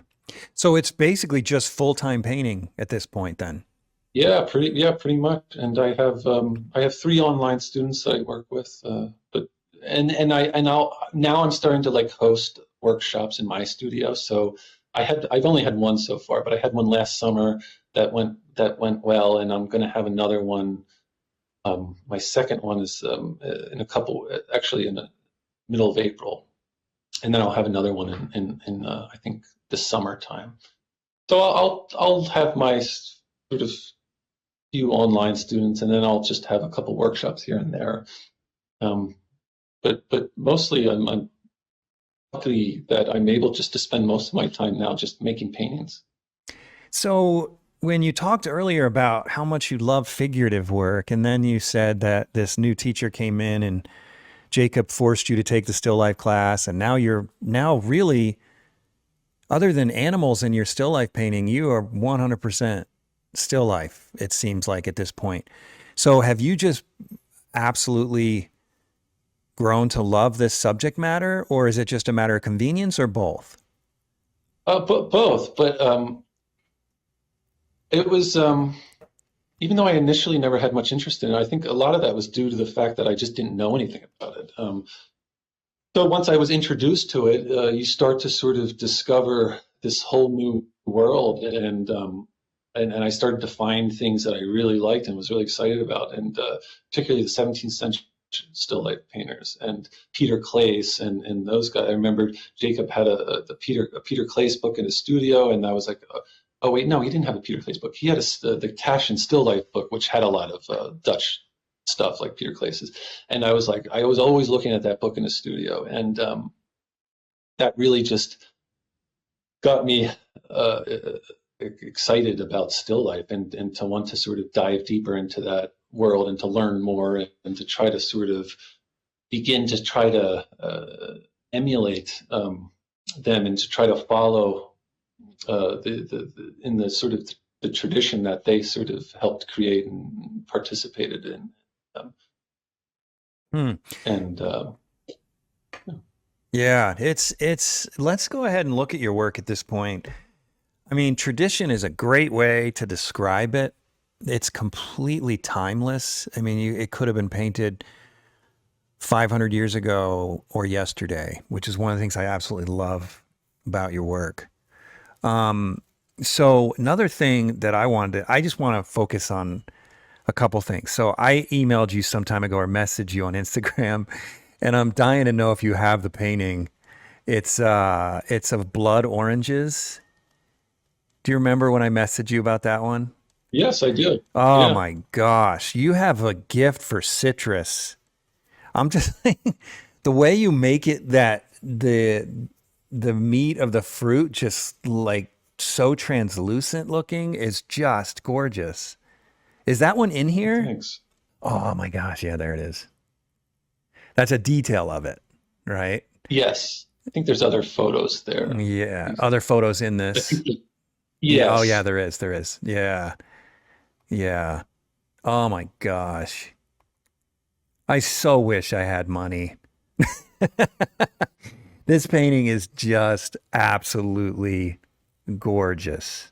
So it's basically just full-time painting at this point then. Yeah, pretty much. And I have 3 online students that I work with, now I'm starting to host workshops in my studio. So I've only had one so far, but I had one last summer that went well, and I'm going to have another one. My second one is actually in the middle of April, and then I'll have another one in I think the summertime. So I'll have my sort of few online students, and then I'll just have a couple workshops here and there. Um, but mostly I'm lucky that I'm able just to spend most of my time now just making paintings. So when you talked earlier about how much you love figurative work, and then you said that this new teacher came in and Jacob forced you to take the still life class, and now you're now really, other than animals in your still life painting, you are 100% still life, it seems like at this point. So have you just absolutely grown to love this subject matter, or is it just a matter of convenience, or both? But both, but it was even though I initially never had much interest in it, I think a lot of that was due to the fact that I just didn't know anything about it. So once I was introduced to it, you start to sort of discover this whole new world, and I started to find things that I really liked and was really excited about, and particularly the 17th century still life painters and Peter Claes and those guys. I remember Jacob had a Peter Claes book in his studio, and I was like, oh wait, no, he didn't have a Peter Claes book. He had the Cash and Still Life book, which had a lot of Dutch stuff like Peter Claes's. And I was like, I was always looking at that book in the studio, and that really just got me excited about still life, and to want to sort of dive deeper into that world and to learn more, and to try to sort of begin to try to emulate them, and to try to follow in the sort of the tradition that they sort of helped create and participated in. Hmm. And Yeah, let's go ahead and look at your work at this point. I mean, tradition is a great way to describe it. It's completely timeless. I mean, it could have been painted 500 years ago or yesterday, which is one of the things I absolutely love about your work. So another thing that I just want to focus on a couple things. So I emailed you some time ago or messaged you on Instagram, and I'm dying to know if you have the painting. It's of blood oranges. Do you remember when I messaged you about that one? yes, I do. Oh Yeah, my gosh, you have a gift for citrus. I'm just saying, the way you make it, that the meat of the fruit just like so translucent looking is just gorgeous. Is that one in here? thanks. Oh my gosh, yeah, there it is. That's a detail of it, right? Yes, I think there's other photos there. Yeah. Other photos in I this. think that- Yeah. Oh yeah, yes. there is. There is. Yeah. Yeah. Oh my gosh. I so wish I had money. This painting is just absolutely gorgeous.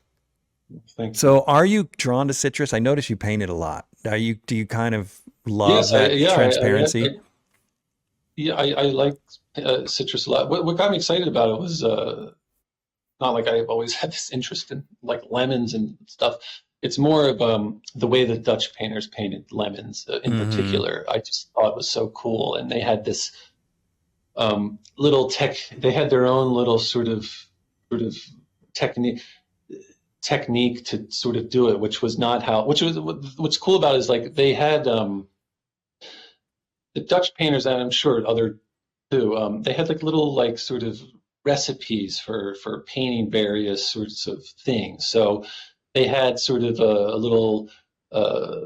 Thank you. So are you drawn to citrus? I notice you paint it a lot. Do you kind of love Yes, I that yeah, transparency? yeah, I like citrus a lot. What got me excited about it was not like I've always had this interest in like lemons and stuff. It's more of the way the Dutch painters painted lemons in Hmm. particular. I just thought it was so cool, and they had this little tech. They had their own little sort of technique technique to sort of do it, which was not how. Which was what's cool about it is like they had the Dutch painters, and I'm sure other too. They had like little like sort of recipes for painting various sorts of things. So they had sort of a little uh,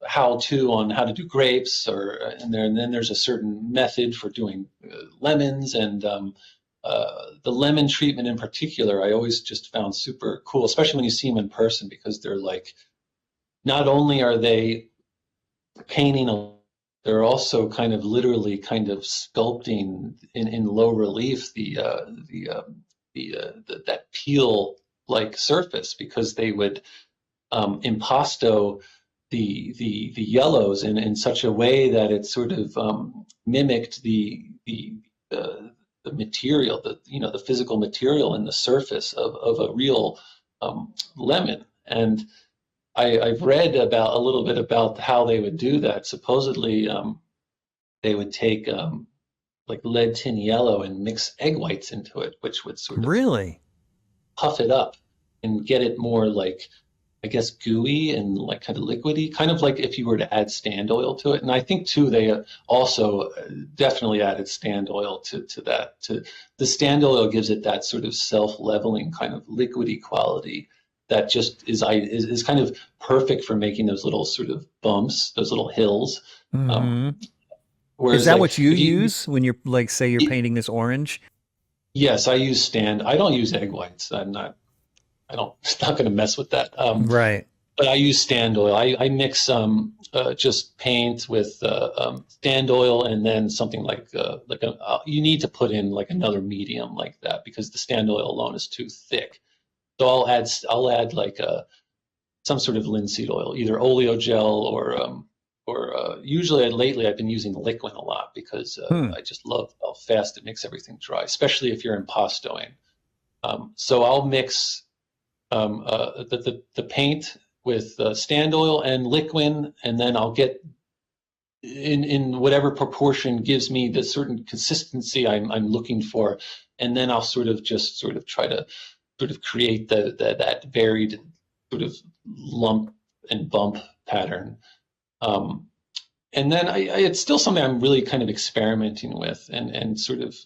how-to on how to do grapes, or and then there's a certain method for doing lemons, and the lemon treatment in particular, I always just found super cool, especially when you see them in person, because they're like not only are they painting they're also kind of literally kind of sculpting in low relief that peel like surface, because they would impasto the yellows in such a way that it sort of mimicked the material, the physical material in the surface of a real lemon. And I've read about a little bit about how they would do that. Supposedly, they would take like lead tin yellow and mix egg whites into it, which would sort of Really? puff it up and get it more like I guess, gooey and like kind of liquidy, kind of like if you were to add stand oil to it. And I think too, they also definitely added stand oil to that. To the stand oil gives it that sort of self-leveling kind of liquidy quality that just is kind of perfect for making those little sort of bumps, those little hills. Hmm. Is Whereas that like what you if you, use when you're like, say you're painting this orange? yes, I use stand. I don't use egg whites. I don't, not going to mess with that. Right. But I use stand oil. I mix just paint with stand oil, and then something like you need to put in like another medium like that because the stand oil alone is too thick. So I'll add like some sort of linseed oil, either oleo gel or usually lately I've been using liquid a lot because Hmm. I just love how fast it makes everything dry, especially if you're impastoing. So I'll mix the paint with stand oil and liquid, and then I'll get in whatever proportion gives me the certain consistency I'm looking for, and then I'll sort of try to sort of create that varied sort of lump and bump pattern. And then it's still something I'm really kind of experimenting with, and sort of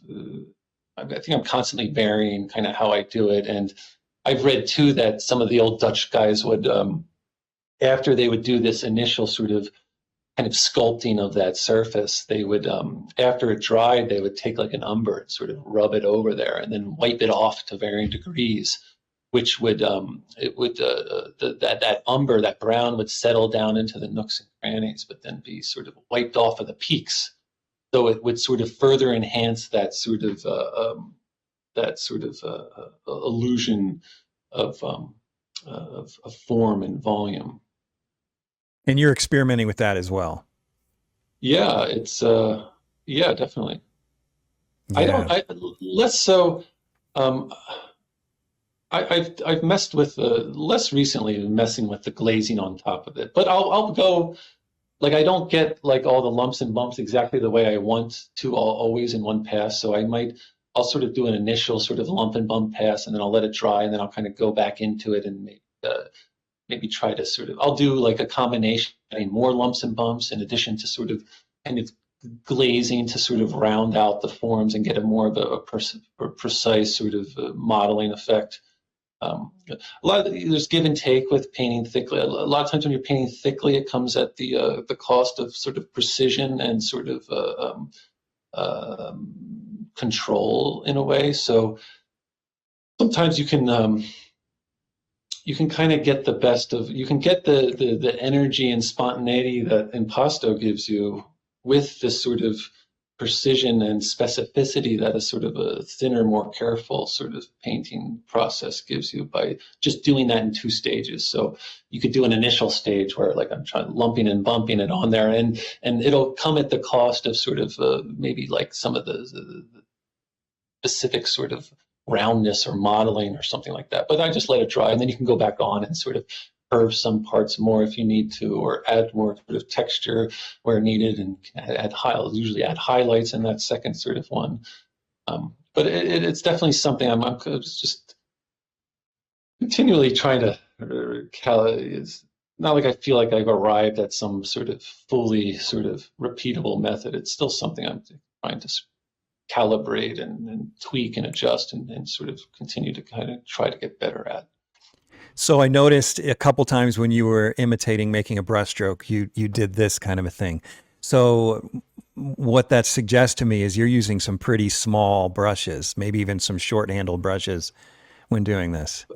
I think I'm constantly varying kind of how I do it. And I've read too that some of the old Dutch guys would, after they would do this initial sort of kind of sculpting of that surface, they would, after it dried, they would take like an umber and sort of rub it over there and then wipe it off to varying degrees, which would, that umber, that brown would settle down into the nooks and crannies, but then be sort of wiped off of the peaks. So it would sort of further enhance that sort of illusion of, of form and volume. And you're experimenting with that as well. Yeah, it's yeah, definitely. I don't Yeah. I less so um I've messed with less recently messing with the glazing on top of it. But I'll go like I don't get like all the lumps and bumps exactly the way I want to always in one pass. So I'll sort of do an initial sort of lump and bump pass, and then I'll let it dry, and then I'll kind of go back into it and maybe try to sort of I'll do like a combination, adding more lumps and bumps in addition to sort of kind of glazing to sort of round out the forms and get a more of a precise sort of modeling effect. A lot of there's give and take with painting thickly. A lot of times when you're painting thickly, it comes at the cost of sort of precision and sort of control in a way. So sometimes you can kind of get the best of you can get the energy and spontaneity that impasto gives you with this sort of precision and specificity that a sort of a thinner, more careful sort of painting process gives you by just doing that in two stages. So you could do an initial stage where like I'm trying lumping and bumping it on there, and it'll come at the cost of sort of maybe like some of the specific sort of roundness or modeling or something like that. But I just let it dry, and then you can go back on and sort of curve some parts more if you need to, or add more sort of texture where needed, and usually add highlights in that second sort of one. But it's definitely something I'm just continually trying to it's not like I feel like I've arrived at some sort of fully sort of repeatable method. It's still something I'm trying to calibrate and tweak and adjust and sort of continue to kind of try to get better at. So I noticed a couple times when you were imitating making a brushstroke, you did this kind of a thing. So what that suggests to me is you're using some pretty small brushes, maybe even some short-handled brushes when doing this.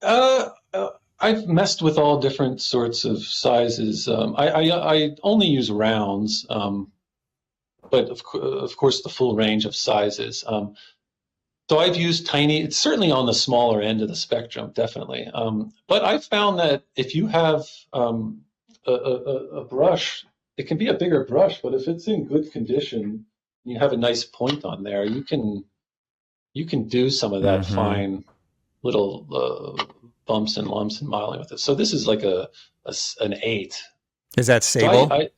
Uh, I've messed with all different sorts of sizes. I only use rounds, but of course the full range of sizes. So I've used tiny, it's certainly on the smaller end of the spectrum, definitely. But I've found that if you have a brush, it can be a bigger brush, but if it's in good condition, you have a nice point on there, you can do some of that Hmm. fine little bumps and lumps and modeling with it. So this is like an 8. Is that So sable?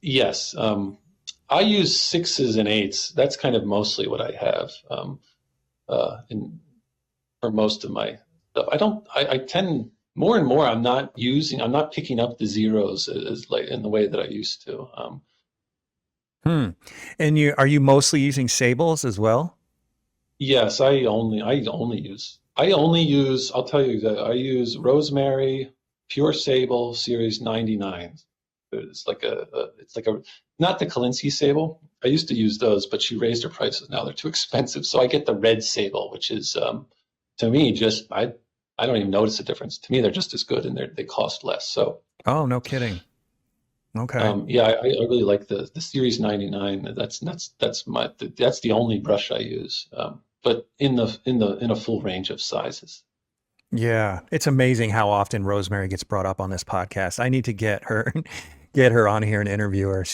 yes, I use 6s and 8s. That's kind of mostly what I have. In for most of my stuff. I tend more and more, I'm not picking up the zeros as like in the way that I used to. Hmm. And are you mostly using sables as well? Yes, I only use, I'll tell you that I use Rosemary, Pure Sable Series 99. It's like a, not the Kalinsky sable. I used to use those, but she raised her prices. Now they're too expensive. So I get the red sable, which is, to me, I don't even notice a difference. To me, they're just as good and they cost less. So, Oh, no kidding. Okay. yeah, I really like the Series 99. That's the only brush I use. But in a full range of sizes. Yeah, it's amazing how often Rosemary gets brought up on this podcast. I need to get her get her on here and interview her.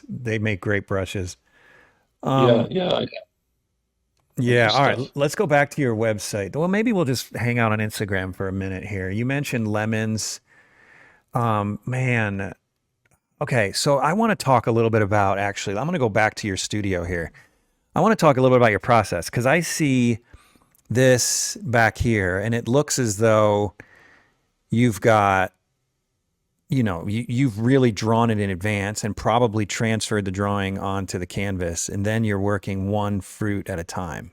They make great brushes. Yeah, Um, yeah, I like her yeah, all right, stuff. let's go back to your website. Well, maybe we'll just hang out on Instagram for a minute here. You mentioned lemons. Man, okay, so I want to talk a little bit about actually, I'm going to go back to your studio here. I want to talk a little bit about your process because I see this back here and it looks as though you've got, you've really drawn it in advance and probably transferred the drawing onto the canvas, and then you're working one fruit at a time.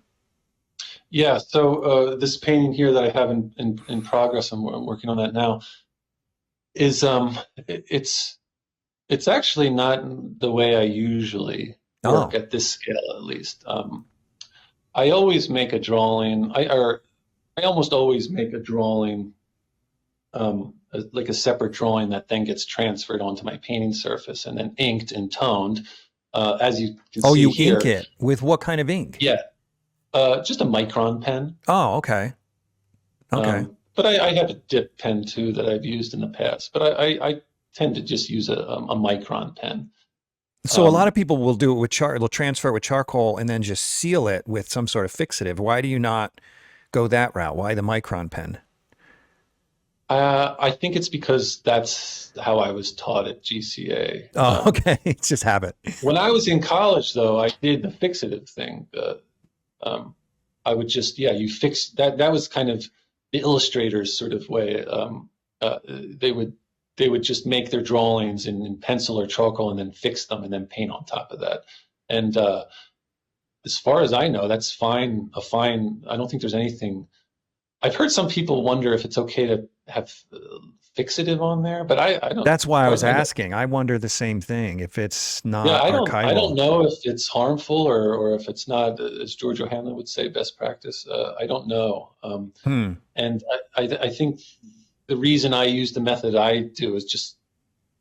Yeah, so this painting here that I have in progress, I'm working on that now, is it's actually not the way I usually work Oh, at this scale, at least. I always make a drawing. I almost always make a drawing, like a separate drawing that then gets transferred onto my painting surface and then inked and toned. As you can oh, see you ink here, it with what kind of ink? yeah, just a micron pen. Oh, okay. Okay. But I have a dip pen too that I've used in the past. But I tend to just use a micron pen. So a lot of Um, people will do it with they'll transfer it with charcoal and then just seal it with some sort of fixative. Why do you not go that route? Why the micron pen? I think it's because that's how I was taught at GCA. Oh, okay. It's just habit. When I was in college, though, I did the fixative thing. Um, I would just, yeah, you fix that. That was kind of the illustrators sort of way. Uh, they would they would just make their drawings in pencil or charcoal and then fix them and then paint on top of that. And as far as I know, that's fine. I don't think there's anything. I've heard some people wonder if it's okay to have fixative on there, but I don't. That's As why I far was as I know, asking. I wonder the same thing if it's yeah, not I don't archival. know if it's harmful or if it's not, as George O'Hanlon would say, best practice. I don't know. Hmm. And I think the reason I use the method I do is just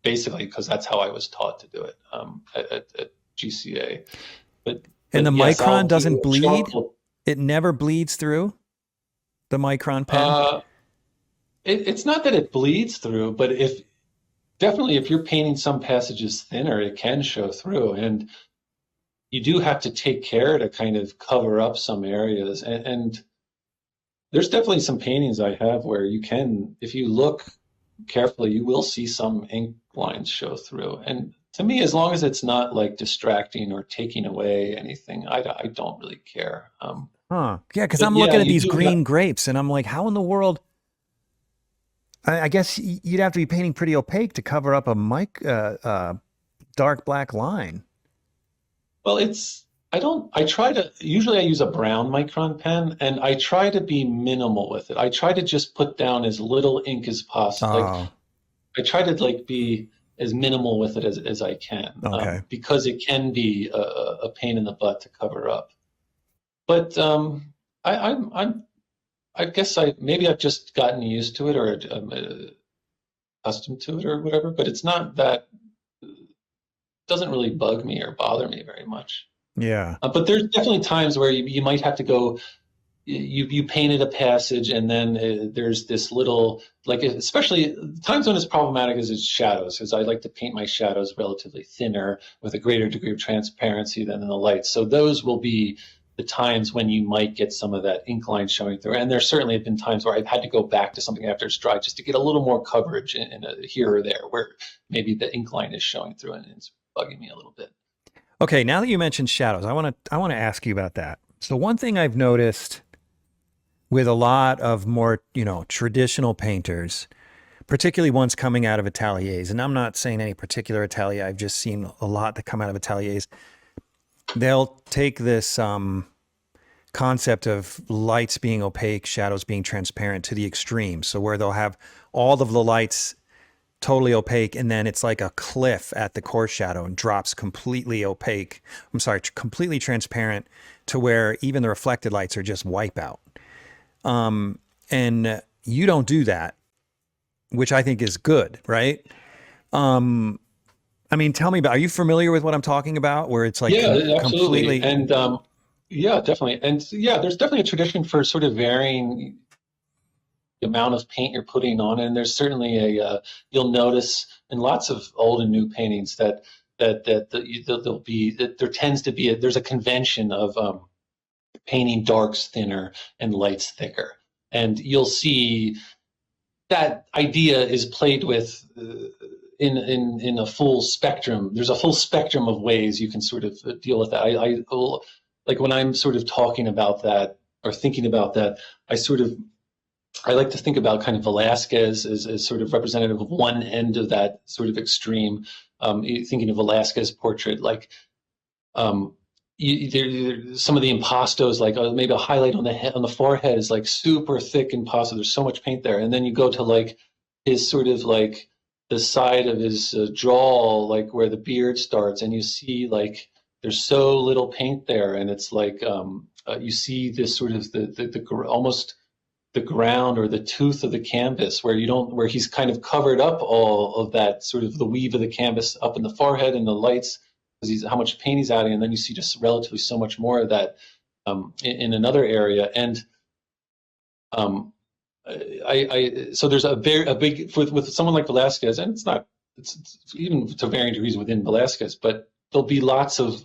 basically because that's how I was taught to do it at GCA. But And the yes, micron I'll do doesn't a bleed? charcoal. It never bleeds through the micron pen? Uh, it's not that it bleeds through, but if definitely if you're painting some passages thinner, it can show through, and you do have to take care to kind of cover up some areas. And there's definitely some paintings I have where you can, if you look carefully, you will see some ink lines show through. And to me, as long as it's not like distracting or taking away anything, I don't really care. Huh. Yeah, because But I'm yeah, looking at you these do have. green grapes and I'm like, how in the world? I guess you'd have to be painting pretty opaque to cover up a dark black line. Well, I try to, usually I use a brown micron pen and I try to be minimal with it. I try to just put down as little ink as possible. Like Oh, I try to like be as minimal with it as I can, okay. because it can be a pain in the butt to cover up. But I guess maybe I've just gotten used to it or I'm accustomed to it or whatever. But it's not that doesn't really bug me or bother me very much. Yeah. But there's definitely times where you might have to go. You painted a passage and then there's this little, like, especially times when it's problematic is its shadows, because I like to paint my shadows relatively thinner with a greater degree of transparency than in the lights. So those will be the times when you might get some of that ink line showing through. And there certainly have been times where I've had to go back to something after it's dry just to get a little more coverage in here or there where maybe the ink line is showing through and it's bugging me a little bit. Okay, now that you mentioned shadows, I want to ask you about that. So one thing I've noticed with a lot of more, traditional painters, particularly ones coming out of ateliers. And I'm not saying any particular atelier. I've just seen a lot that come out of ateliers. They'll take this concept of lights being opaque, shadows being transparent to the extreme. So where they'll have all of the lights totally opaque, and then it's like a cliff at the core shadow and drops completely opaque. I'm sorry, completely transparent to where even the reflected lights are just wipe out. And you don't do that, which I think is good, right? I mean, tell me about, are you familiar with what I'm talking about? Where it's like Yeah, absolutely. completely, And yeah, definitely. And yeah, there's definitely a tradition for sort of varying the amount of paint you're putting on. And there's certainly you'll notice in lots of old and new paintings that there'll be, that there tends to be, there's a convention of painting darks thinner and lights thicker. And you'll see that idea is played with in a full spectrum. There's a full spectrum of ways you can sort of deal with that. I like when I'm sort of talking about that or thinking about that, I like to think about kind of Velázquez as sort of representative of one end of that sort of extreme. Thinking of Velázquez portrait, like some of the impastos, like maybe a highlight on the head, on the forehead is like super thick impasto. There's so much paint there, and then you go to like his sort of like the side of his jaw, like where the beard starts, and you see like there's so little paint there, and it's like you see this sort of the almost the ground or the tooth of the canvas where he's kind of covered up all of that sort of the weave of the canvas up in the forehead and the lights because he's how much paint he's adding, and then you see just relatively so much more of that in another area. And so there's a big with someone like Velázquez, and it's even to varying degrees within Velázquez, but there'll be lots of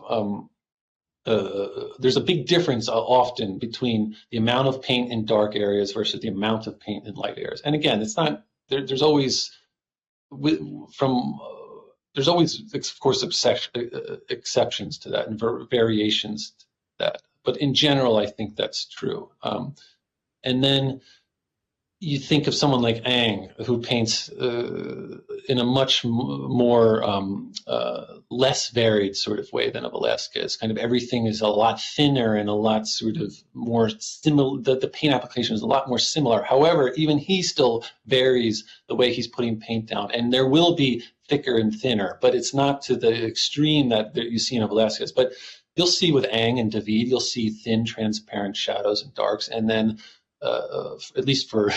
there's a big difference often between the amount of paint in dark areas versus the amount of paint in light areas. And again, it's not there's always there's always, of course, exceptions to that and variations to that. But in general, I think that's true. And then you think of someone like Ang, who paints in a much more less varied sort of way than a Velázquez. Kind of everything is a lot thinner and a lot sort of more similar. The paint application is a lot more similar. However, even he still varies the way he's putting paint down. And there will be thicker and thinner, but it's not to the extreme that you see in a Velázquez. But you'll see with Ang and David, you'll see thin, transparent shadows and darks, and then at least for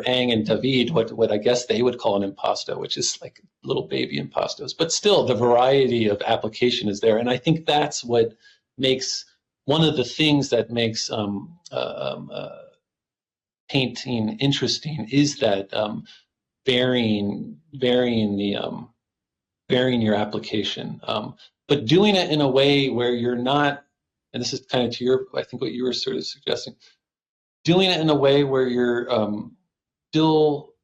Ang and David, what I guess they would call an impasto, which is like little baby impastos. But still, the variety of application is there, and I think that's what makes one of the things that makes painting interesting is that varying your application, but doing it in a way where you're not, and this is kind of to I think what you were sort of suggesting, doing it in a way where you're still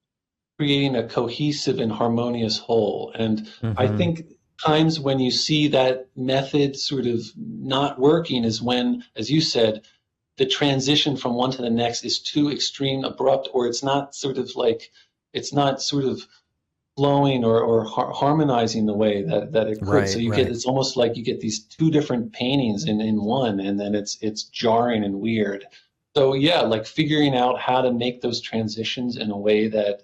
creating a cohesive and harmonious whole. And I think times when you see that method sort of not working is when, as you said, the transition from one to the next is too extreme, abrupt, or it's not sort of flowing or harmonizing the way that it could. Right, so you get, it's almost like you get these two different paintings in one, and then it's jarring and weird. So yeah, like figuring out how to make those transitions in a way that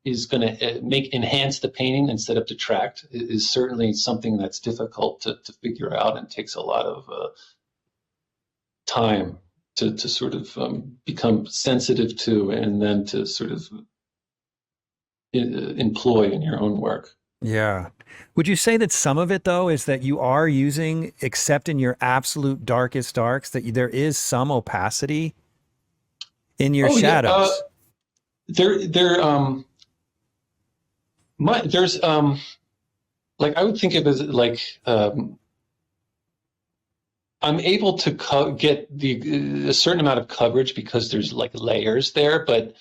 is going to enhance the painting instead of detract is certainly something that's difficult to figure out and takes a lot of time to sort of become sensitive to, and then to sort of employ in your own work. Yeah. Would you say that some of it, though, is that you are using, except in your absolute darkest darks, that there is some opacity in your shadows? Yeah. There's like I would think of it as like I'm able to get a certain amount of coverage because there's like layers there, but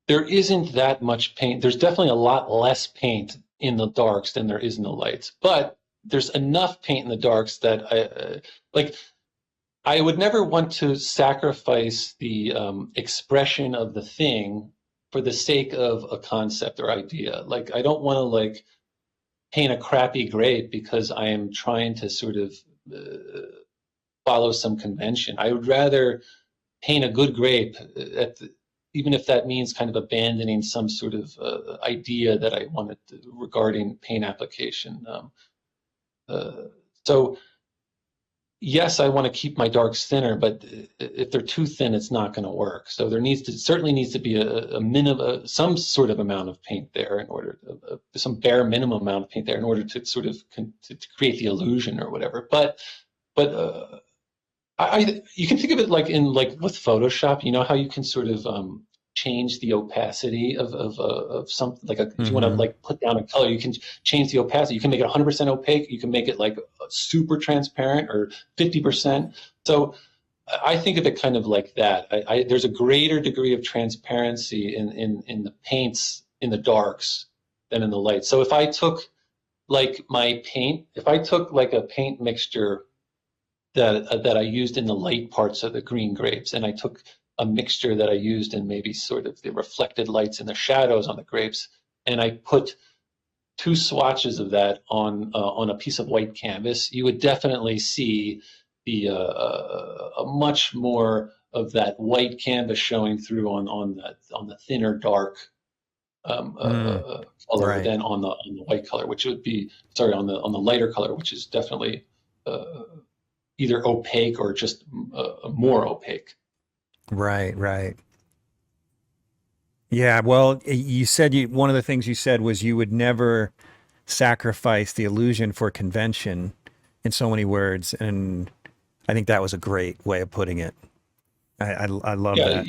there isn't that much paint. There's definitely a lot less paint in the darks than there is in the lights. But there's enough paint in the darks that like I would never want to sacrifice the expression of the thing for the sake of a concept or idea. Like I don't want to like paint a crappy grape because I am trying to sort of follow some convention. I would rather paint a good grape even if that means kind of abandoning some sort of idea that I wanted regarding paint application. So yes, I want to keep my darks thinner, but if they're too thin, it's not going to work. So there certainly needs to be a minimum, some sort of amount of paint there in order some bare minimum amount of paint there in order to sort of to create the illusion or whatever. But you can think of it like with Photoshop. You know how you can sort of change the opacity of something like if you want to like put down a color, you can change the opacity. You can make it 100% opaque. You can make it like super transparent or 50%. So I think of it kind of like that. There's a greater degree of transparency in the paints in the darks than in the light. So if I took like if I took like a paint mixture that I used in the light parts of the green grapes, and I took a mixture that I used in maybe sort of the reflected lights and the shadows on the grapes, and I put 2 swatches of that on a piece of white canvas, you would definitely see a much more of that white canvas showing through on the thinner dark color right. than on the white color, which would be on the lighter color, which is definitely either opaque or just more opaque. Right. Yeah, well, you said one of the things you said was you would never sacrifice the illusion for convention in so many words, and I think that was a great way of putting it. I love that.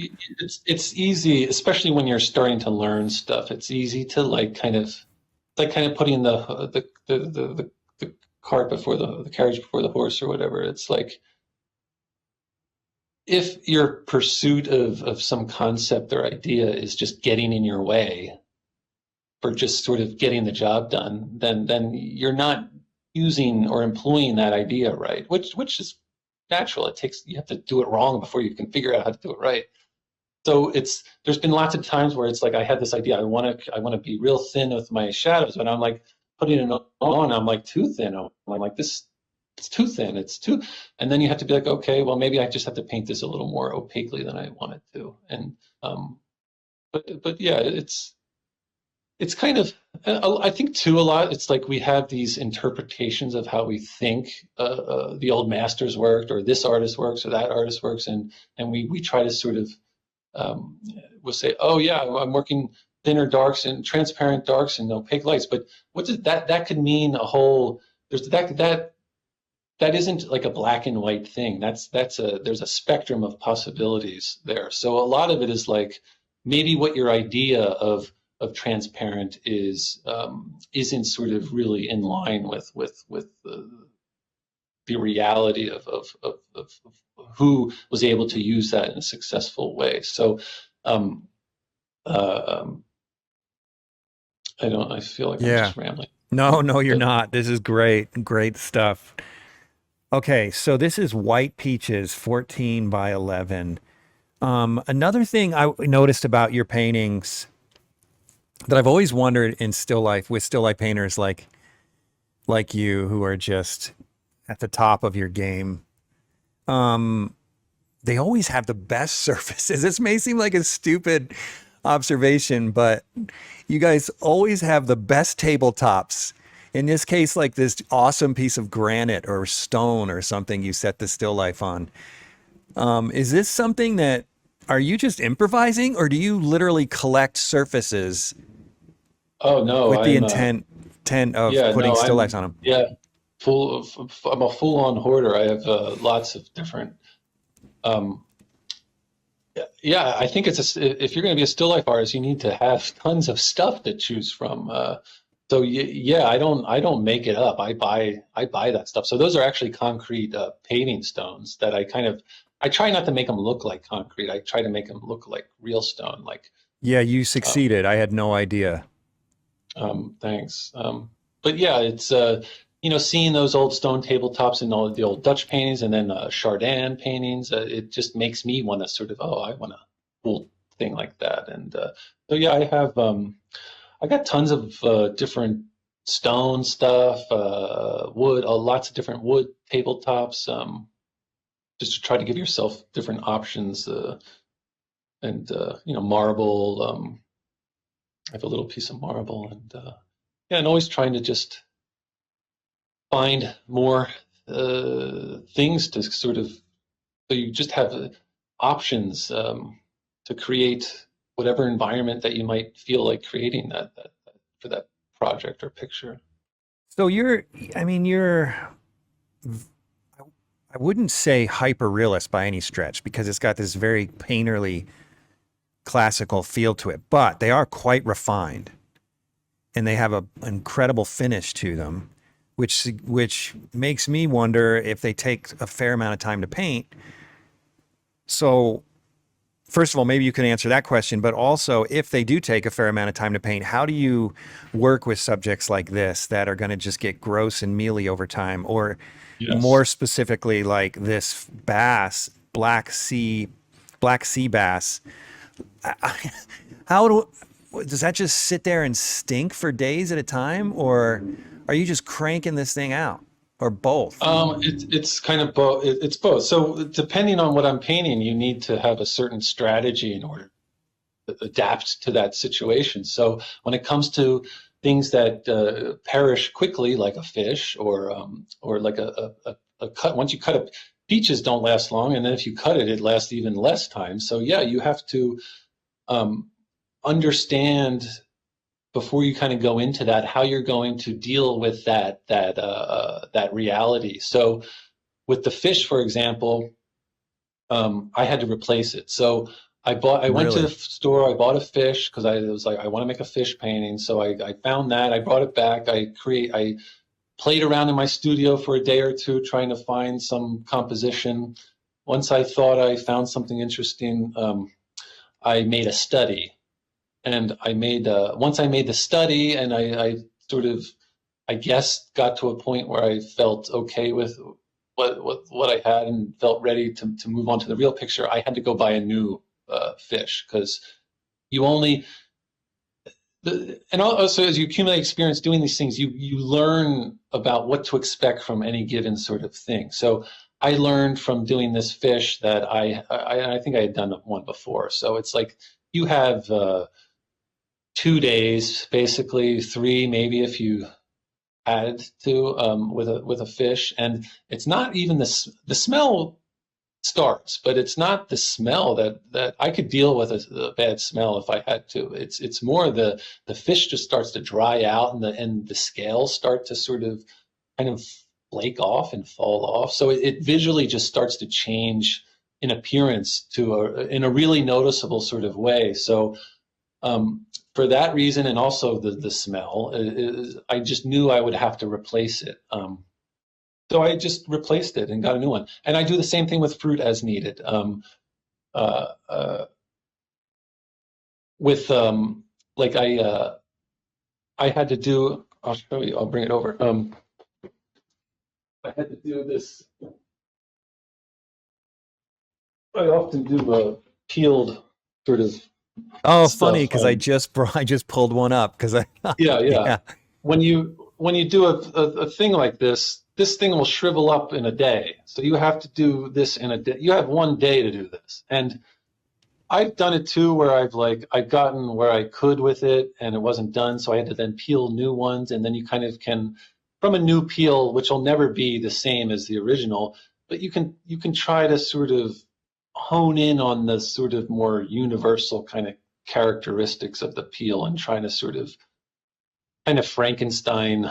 It's easy, especially when you're starting to learn stuff. It's easy to like kind of putting the cart before the carriage before the horse or whatever. It's like if your pursuit of some concept or idea is just getting in your way for just sort of getting the job done, then you're not using or employing that idea right, which is natural. You have to do it wrong before you can figure out how to do it right. So there's been lots of times where it's like I had this idea, I want to be real thin with my shadows, but I'm like putting it on, I'm like too thin. I'm like this. It's too thin. And then you have to be like, okay, well, maybe I just have to paint this a little more opaquely than I wanted to. And but yeah, it's kind of, I think too a lot. It's like we have these interpretations of how we think the old masters worked, or this artist works, or that artist works, and we try to sort of we'll say, oh yeah, I'm working thinner darks and transparent darks and opaque lights. But what does that could mean? A whole there's that isn't like a black and white thing. There's a spectrum of possibilities there. So a lot of it is like maybe what your idea of transparent isn't sort of really in line with the reality of who was able to use that in a successful way. So I feel like I'm just rambling. No, you're not. This is great stuff. Okay, so this is White Peaches, 14 by 11. Another thing I noticed about your paintings that I've always wondered in still life with still life painters like you who are just at the top of your game, they always have the best surfaces. This may seem like a stupid observation, but you guys always have the best tabletops. In this case, like this awesome piece of granite or stone or something you set the still life on. Is this something are you just improvising, or do you literally collect surfaces? Oh no, with the intent of putting still lifes on them. Yeah, I'm a full-on hoarder. I have lots of different. Yeah, I think if you're going to be a still life artist, you need to have tons of stuff to choose from. So yeah, I don't make it up. I buy that stuff. So those are actually concrete paving stones that I try not to make them look like concrete. I try to make them look like real stone. Yeah, you succeeded. I had no idea. Thanks. But yeah, seeing those old stone tabletops and all the old Dutch paintings and then Chardin paintings, it just makes me want to sort of, oh, I want a cool thing like that. And so yeah, I got tons of different stone stuff, wood, lots of different wood tabletops, just to try to give yourself different options. And marble. I have a little piece of marble, and yeah, and always trying to just find more things to sort of, so you just have options to create whatever environment that you might feel like creating that for that project or picture. So I wouldn't say hyper realist by any stretch because it's got this very painterly classical feel to it, but they are quite refined and they have an incredible finish to them, which makes me wonder if they take a fair amount of time to paint. So first of all, maybe you can answer that question, but also if they do take a fair amount of time to paint, how do you work with subjects like this that are going to just get gross and mealy over time? Or Yes. more specifically, like this bass, black sea bass. Does that just sit there and stink for days at a time, or are you just cranking this thing out, or both? It's kind of both. It's both. So depending on what I'm painting, you need to have a certain strategy in order to adapt to that situation. So when it comes to things that perish quickly, like a fish, or like a cut. Once you cut up, peaches don't last long, and then if you cut it, it lasts even less time. So yeah, you have to understand before you kind of go into that how you're going to deal with that reality. So with the fish, for example, I had to replace it. So I went to the store, I bought a fish because I was like, I want to make a fish painting. So I found that, I brought it back, I played around in my studio for a day or two trying to find some composition. Once I thought I found something interesting, I made a study. And once I made the study and I sort of, I guess, got to a point where I felt okay with what I had and felt ready to move on to the real picture, I had to go buy a new fish, because you only, and also as you accumulate experience doing these things, you learn about what to expect from any given sort of thing. So I learned from doing this fish that I think I had done one before. So it's like you have 2 days, basically 3, maybe if you add to with a fish, and it's not even the smell starts, but it's not the smell that I could deal with a bad smell if I had to. It's more the fish just starts to dry out, and the scales start to sort of kind of flake off and fall off. So it visually just starts to change in appearance in a really noticeable sort of way. So for that reason, and also the smell, I just knew I would have to replace it. So I just replaced it and got a new one. And I do the same thing with fruit as needed. Like I had to do, I'll show you, I'll bring it over. I had to do this. I often do a peeled sort of Oh, stuff. funny, because I just pulled one up because yeah. yeah. When you do a thing like this thing will shrivel up in a day. So you have to do this in a day. You have 1 day to do this. And I've done it too, where I've gotten where I could with it and it wasn't done. So I had to then peel new ones. And then you kind of can, from a new peel, which will never be the same as the original, but you can try to sort of hone in on the sort of more universal kind of characteristics of the peel and trying to sort of kind of Frankenstein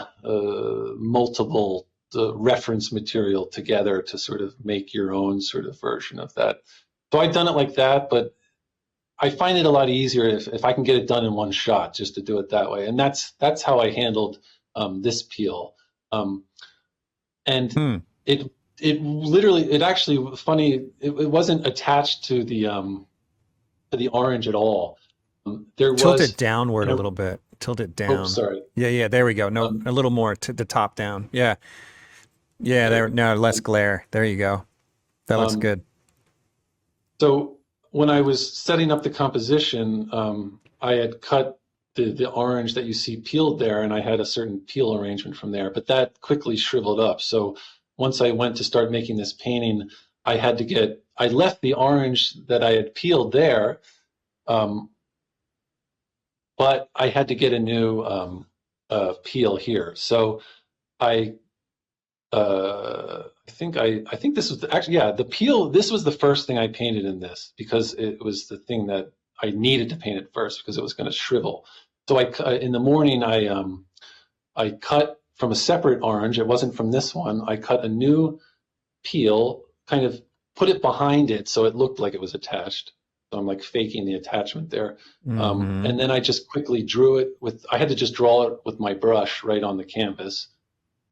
multiple reference material together to sort of make your own sort of version of that. So I've done it like that, but I find it a lot easier if I can get it done in one shot, just to do it that way. And that's how I handled this peel. And it literally, it actually, funny, it wasn't attached to the orange at all. There Tilt was it downward a little bit Tilt it Oh, down. sorry. Yeah, there we go. No, Um, a little more to the top down. Yeah, there, there. no, less glare. There you go. That looks Um, good. so when I was setting up the composition, I had cut the orange that you see peeled there, and I had a certain peel arrangement from there, but that quickly shriveled up. So once I went to start making this painting, I left the orange that I had peeled there, um, but I had to get a new peel here. So I I think this was actually, yeah, the peel. This was the first thing I painted in this because it was the thing that I needed to paint it first because it was going to shrivel. So in the morning I cut from a separate orange. It wasn't from this one. I cut a new peel, kind of put it behind it so it looked like it was attached. So I'm like faking the attachment there. Hmm. And then I just quickly drew it I had to just draw it with my brush right on the canvas,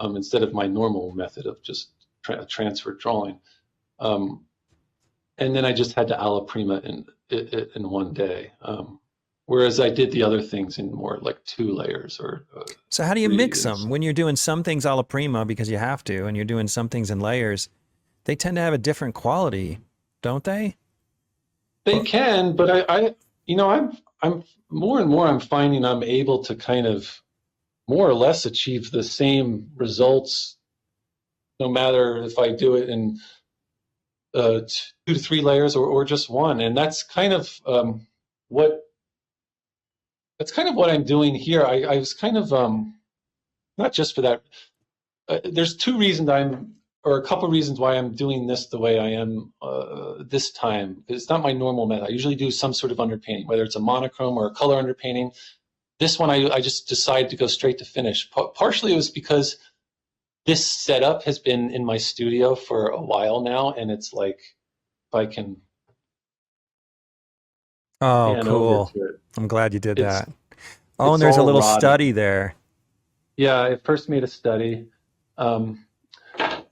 instead of my normal method of just transfer drawing. Um, and then I just had to alla prima in one day. Whereas I did the other things in more like 2 layers or So how do you three. mix them when you're doing some things alla prima because you have to, and you're doing some things in layers? They tend to have a different quality, don't they? They Or, can, but I'm more and more I'm finding I'm able to kind of more or less achieve the same results no matter if I do it in 2 to 3 layers or just one. And what that's kind of what I'm doing here. I was kind of not just for that. There's a couple of reasons why I'm doing this the way I am this time. It's not my normal method. I usually do some sort of underpainting, whether it's a monochrome or a color underpainting. This one, I just decided to go straight to finish. Partially it was because this setup has been in my studio for a while now, and it's like if I can oh, pan over cool. to it, I'm glad you did it's that. Oh, and it's there's a all little rotted. study there. Yeah, I first made a study, um,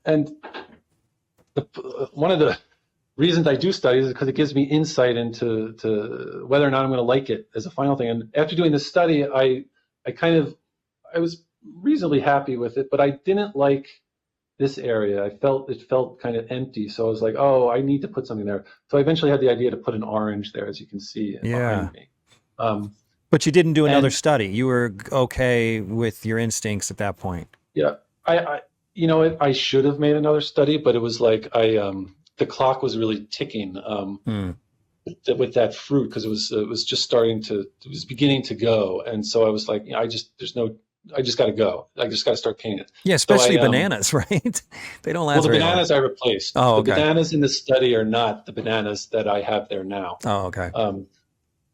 and one of the reasons I do studies is because it gives me insight into whether or not I'm going to like it as a final thing. And after doing this study, I was reasonably happy with it, but I didn't like this area. It felt kind of empty. So I was like, oh, I need to put something there. So I eventually had the idea to put an orange there, as you can see Yeah. behind me. Um, But you didn't do another and study. You were okay with your instincts at that point. yeah, I I should have made another study, but it was like the clock was really ticking Hmm. with that fruit because it was just it was beginning to go, and so I was like, I just got to go. I just got to start painting it. Yeah, So especially bananas, right? They don't well, last the very long. bananas I replaced. Oh, The okay. bananas in the study are not the bananas that I have there now. Oh, okay. Um,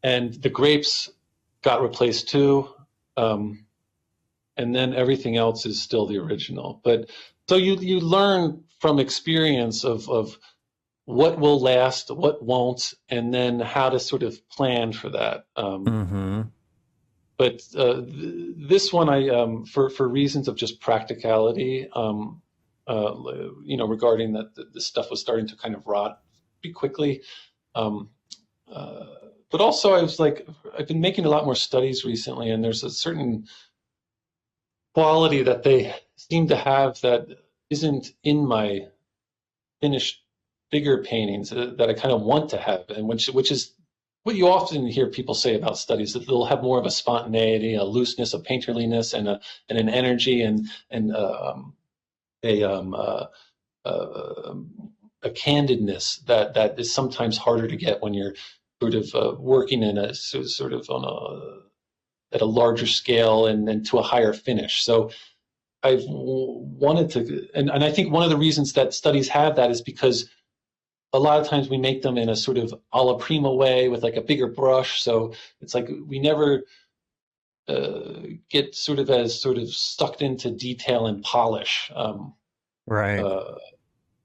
and the grapes got replaced too. Um, and then everything else is still the original. But so you learn from experience of what will last, what won't, and then how to sort of plan for that. Mm-hmm. But this one, for reasons of just practicality, regarding that the stuff was starting to kind of rot pretty quickly. Um, uh, but also, I was like, I've been making a lot more studies recently, and there's a certain quality that they seem to have that isn't in my finished figure paintings that I kind of want to have, and which is what you often hear people say about studies, that they'll have more of a spontaneity, a looseness, a painterliness, and an energy and a uh, a candidness that is sometimes harder to get when you're sort of working in a sort of on at a larger scale and to a higher finish. So I've wanted to, and I think one of the reasons that studies have that is because a lot of times we make them in a sort of alla prima way with like a bigger brush. So it's like we never get sort of sucked into detail and polish. Right. Uh,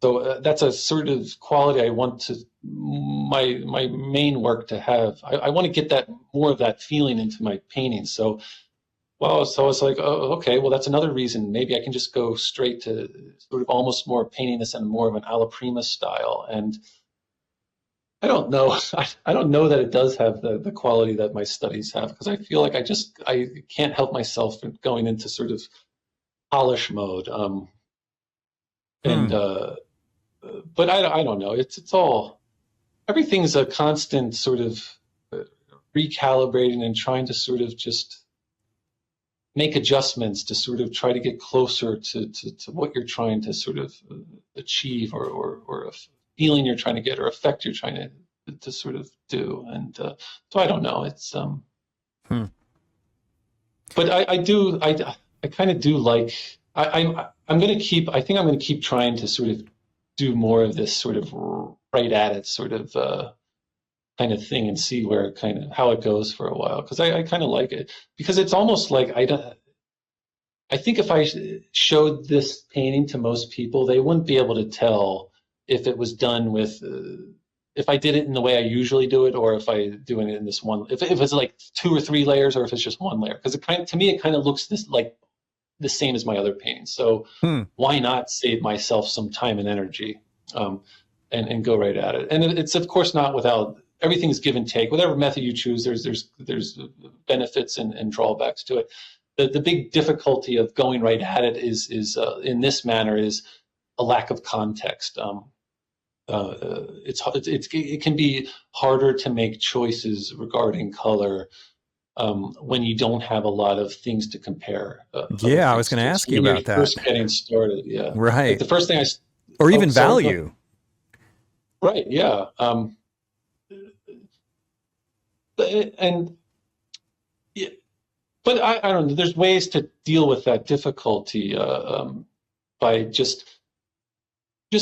so that's a sort of quality I want to my main work to have. I want to get that more of that feeling into my paintings. So I was like, oh, okay, well, that's another reason. Maybe I can just go straight to sort of almost more painting this in more of an alla prima style. And I don't know. I don't know that it does have the quality that my studies have, because I feel like I can't help myself from going into sort of polish mode. And Hmm. but I don't know. It's all, everything's a constant sort of uh, recalibrating and trying to sort of just make adjustments to sort of try to get closer to what you're trying to sort of achieve, or a feeling you're trying to get, or effect you're trying to sort of do. And so I don't know. It's Hmm. but I kind of do like, I'm going to keep, I think I'm going to keep trying to sort of do more of this sort of right at it sort of kind of thing, and see where it kind of, how it goes for a while, because I kind of like it, because it's almost like I think if I showed this painting to most people, they wouldn't be able to tell if it was done with, if I did it in the way I usually do it, or if I doing it in this one, if it's like 2 or 3 layers, or if it's just 1 layer. Because it kind of, to me, it kind of looks this like the same as my other paintings. So Hmm. why not save myself some time and energy, and go right at it? And it's of course not without, everything's give and take. Whatever method you choose, there's benefits and drawbacks to it. The big difficulty of going right at it is in this manner is a lack of context. It can be harder to make choices regarding color when you don't have a lot of things to compare other Yeah, I was things going to to. ask So you when you're about that. first getting started, yeah, like Right. the first thing Or oh, even sorry, go ahead. value. Right, yeah, and yeah, but I don't know. There's ways to deal with that difficulty by just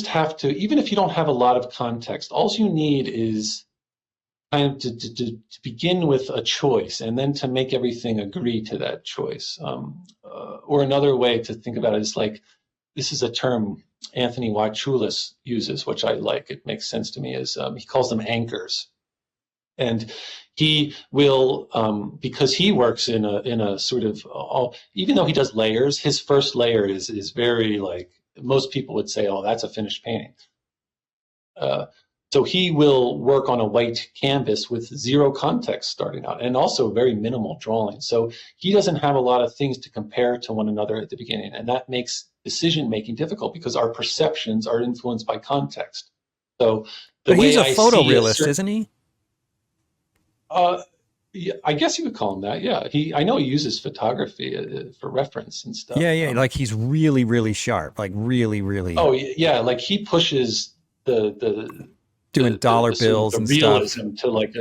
have to, even if you don't have a lot of context, all you need is kind of to begin with a choice, and then to make everything agree to that choice. Or another way to think about it is like, this is a term Anthony Wachulis uses, which I like. It makes sense to me. Is he calls them anchors, and he will, because he works in a sort of even though he does layers, his first layer is very like, most people would say, oh, that's a finished painting. Uh, so he will work on a white canvas with zero context starting out, and also very minimal drawing. So he doesn't have a lot of things to compare to one another at the beginning, and that makes decision making difficult, because our perceptions are influenced by context. So the But he's way a I see a photorealist, certain, isn't he? uh, yeah, I guess you could call him that. Yeah, I know he uses photography for reference and Yeah, stuff. yeah. Like he's really, really sharp. Like really, really Oh yeah, like he pushes doing dollar the sort of bills the and stuff. realism to like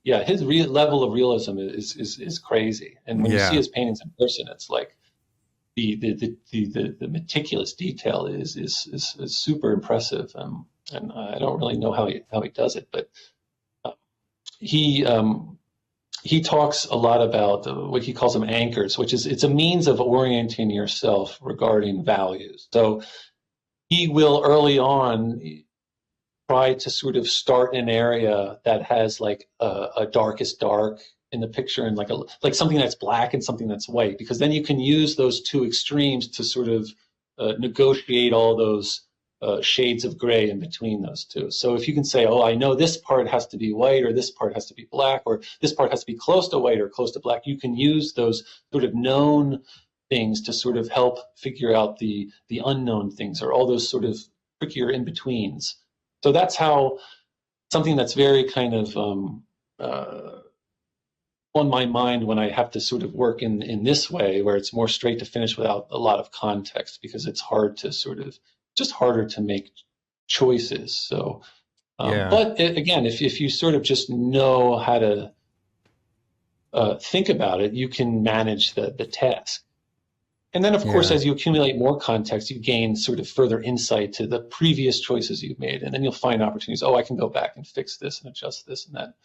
yeah, his level of realism is crazy. And when you see Yeah. his paintings in person, it's like the meticulous detail is super impressive. And I don't really know how he does it, but uh, he um, he talks a lot about what he calls them anchors, which is, it's a means of orienting yourself regarding values. So he will early on try to sort of start in an area that has like a darkest dark in the picture, and like something that's black and something that's white, because then you can use those two extremes to sort of negotiate all those shades of gray in between those two. So if you can say, oh, I know this part has to be white, or this part has to be black, or this part has to be close to white or close to black, you can use those sort of known things to sort of help figure out the unknown things, or all those sort of trickier in betweens. So that's how something that's very kind of uh, on my mind when I have to sort of work in this way, where it's more straight to finish without a lot of context, because it's hard to sort of, just harder to make choices. So, Yeah. but again, if you sort of just know how to think about it, you can manage the task. And then, of course, Yeah. as you accumulate more context, you gain sort of further insight to the previous choices you've made. And then you'll find opportunities. Oh, I can go back and fix this and adjust this and that,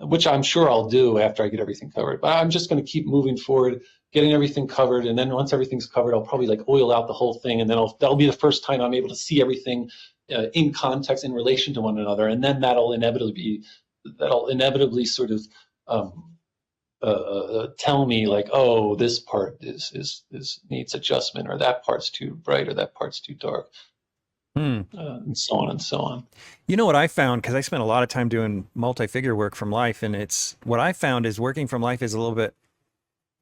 which I'm sure I'll do after I get everything covered. But I'm just going to keep moving forward, getting everything covered. And then once everything's covered, I'll probably like oil out the whole thing. And then that'll be the first time I'm able to see everything in context in relation to one another. And then that'll inevitably sort of um, tell me like, oh, this part is needs adjustment, or that part's too bright, or that part's too dark. Hmm. and so on and so on. You know what I found, because I spent a lot of time doing multi-figure work from life, and it's what I found is working from life is a little bit,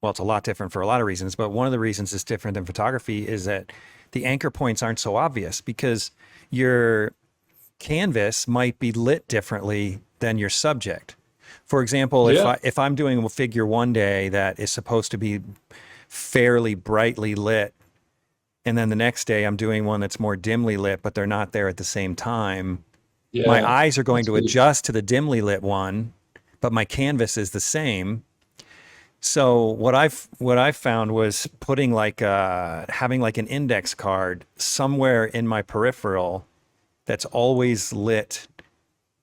well, it's a lot different for a lot of reasons, but one of the reasons it's different than photography is that the anchor points aren't so obvious because your canvas might be lit differently than your subject. For example, Yeah, if I'm doing a figure one day that is supposed to be fairly brightly lit, and then the next day I'm doing one that's more dimly lit, but they're not there at the same time, my yeah, eyes are going that's to good. adjust to the dimly lit one, but my canvas is the same. So what I've found was putting like having like an index card somewhere in my peripheral that's always lit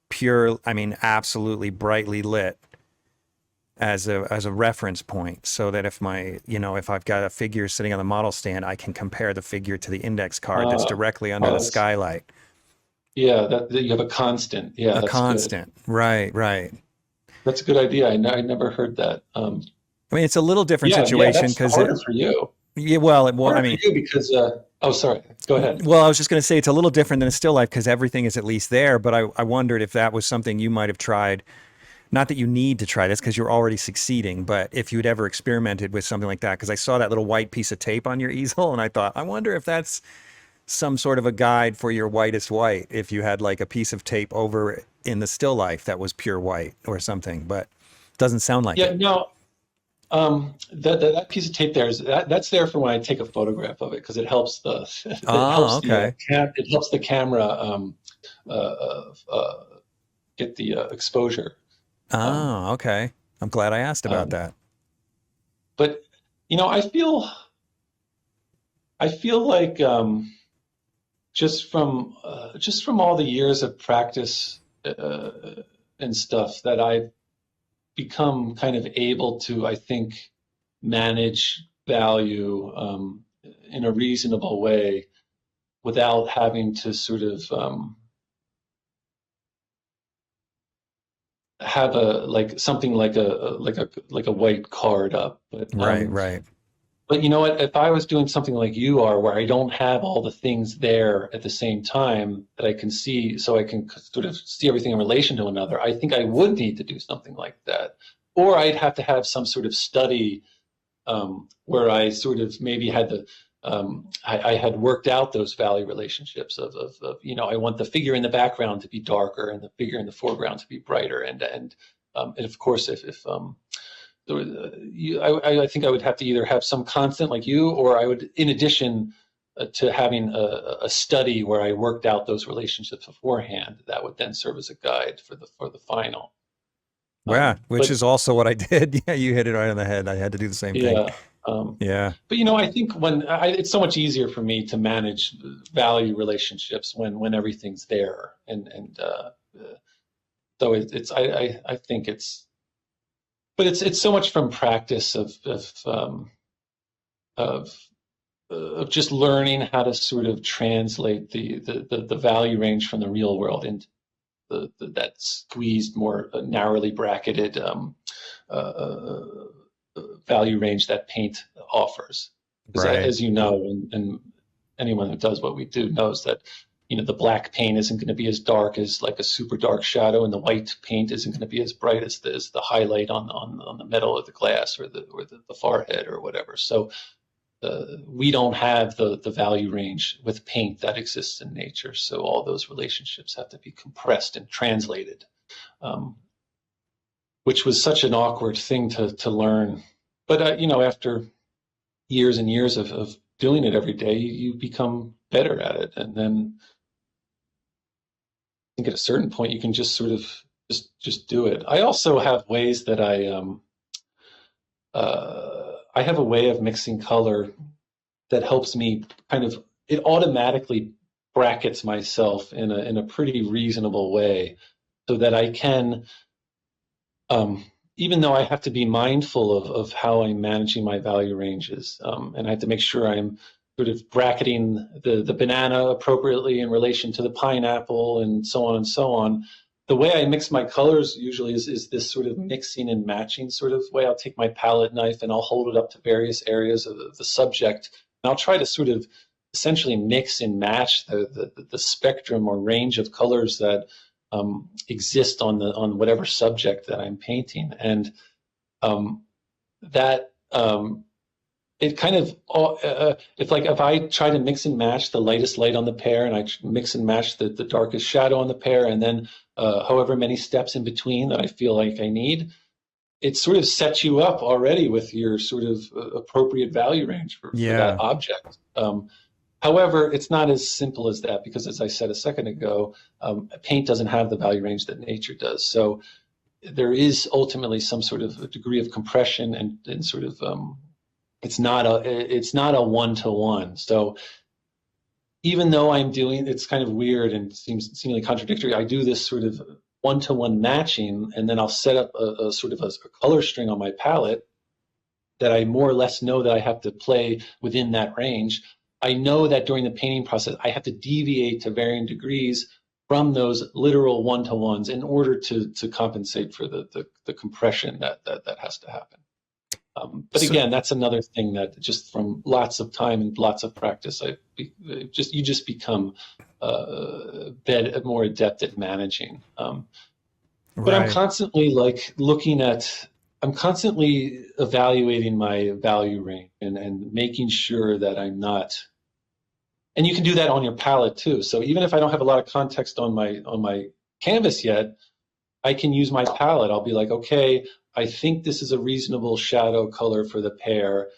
pure, I mean absolutely brightly lit as a reference point, so that if my, if I've got a figure sitting on the model stand, I can compare the figure to the index card that's Uh, directly under oh, the that's skylight. yeah. That you have a constant. Yeah, A that's good. constant. Right, right. That's a good idea. I never heard that. I mean, it's a little different Yeah, yeah. situation That's because harder for you. I Harder for mean, you because. Oh, sorry. Go ahead. well, I was just going to say it's a little different than a still life because everything is at least there. But I wondered if that was something you might have tried. Not that you need to try this because you're already succeeding, but if you'd ever experimented with something like that, because I saw that little white piece of tape on your easel and I thought, I wonder if that's some sort of a guide for your whitest white. If you had like a piece of tape over in the still life that was pure white or something, but it doesn't sound like Yeah. it. No. That piece of tape there is that's there for when I take a photograph of it because it helps the it Oh, helps the okay. it helps the camera uh, uh, uh, get the exposure. Um, Oh, okay. I'm glad I asked about um, that. but I feel like just from all the years of practice and stuff that I've become kind of able to, I think, manage value in a reasonable way without having to sort of have a like something like a white card up. Right, right. But you know what? If I was doing something like you are, where I don't have all the things there at the same time that I can see, so I can sort of see everything in relation to another, I think I would need to do something like that. Or I'd have to have some sort of study where I sort of maybe had I had worked out those value relationships I want the figure in the background to be darker and the figure in the foreground to be brighter, and of course if I think I would have to either have some constant like you, or I would, in addition to having a study where I worked out those relationships beforehand, that would then serve as a guide for the final. Yeah, which But is also what I did. Yeah, you hit it right on the head. I had to do the same thing. yeah, Yeah. but I think it's so much easier for me to manage value relationships when everything's there, so I think but it's so much from practice of of just learning how to sort of translate the value range from the real world into that squeezed, more narrowly bracketed uh, uh, value range that paint offers. Because Right. as you know, and anyone who does what we do knows that the black paint isn't going to be as dark as like a super dark shadow, and the white paint isn't going to be as bright as the highlight on the metal of the glass or the forehead or whatever. So we don't have the value range with paint that exists in nature. So all those relationships have to be compressed and translated, um, which was such an awkward thing to learn. But after years and years of doing it every day, you become better at it, and then I think at a certain point you can just sort of just do it. I also have ways that I have a way of mixing color that helps me kind of, it automatically brackets myself in a pretty reasonable way, so that I can, even though I have to be mindful of how I'm managing my value ranges, and I have to make sure I'm sort of bracketing the banana appropriately in relation to the pineapple and so on and so on. The way I mix my colors usually is this sort of mixing and matching sort of way. I'll take my palette knife and I'll hold it up to various areas of the subject, and I'll try to sort of essentially mix and match the spectrum or range of colors that exist on whatever subject that I'm painting. And that it kind of it's like if I try to mix and match the lightest light on the pear, and I mix and match the darkest shadow on the pear, and then however many steps in between that I feel like I need, it sort of sets you up already with your sort of appropriate value range for that object. However, it's not as simple as that, because as I said a second ago, paint doesn't have the value range that nature does. So there is ultimately some sort of a degree of compression and sort of it's not a one-to-one. So even though I'm doing, it's kind of weird and seemingly contradictory, I do this sort of one-to-one matching, and then I'll set up a sort of a color string on my palette that I more or less know that I have to play within that range. I know that during the painting process, I have to deviate to varying degrees from those literal one-to-ones in order to compensate for the compression that has to happen. But again, that's another thing that just from lots of time and lots of practice, you just become more adept at managing. But I'm constantly I'm constantly evaluating my value range and making sure that I'm not. And you can do that on your palette too. So even if I don't have a lot of context on my canvas yet, I can use my palette. I'll be like, okay, I think this is a reasonable shadow color for the pear.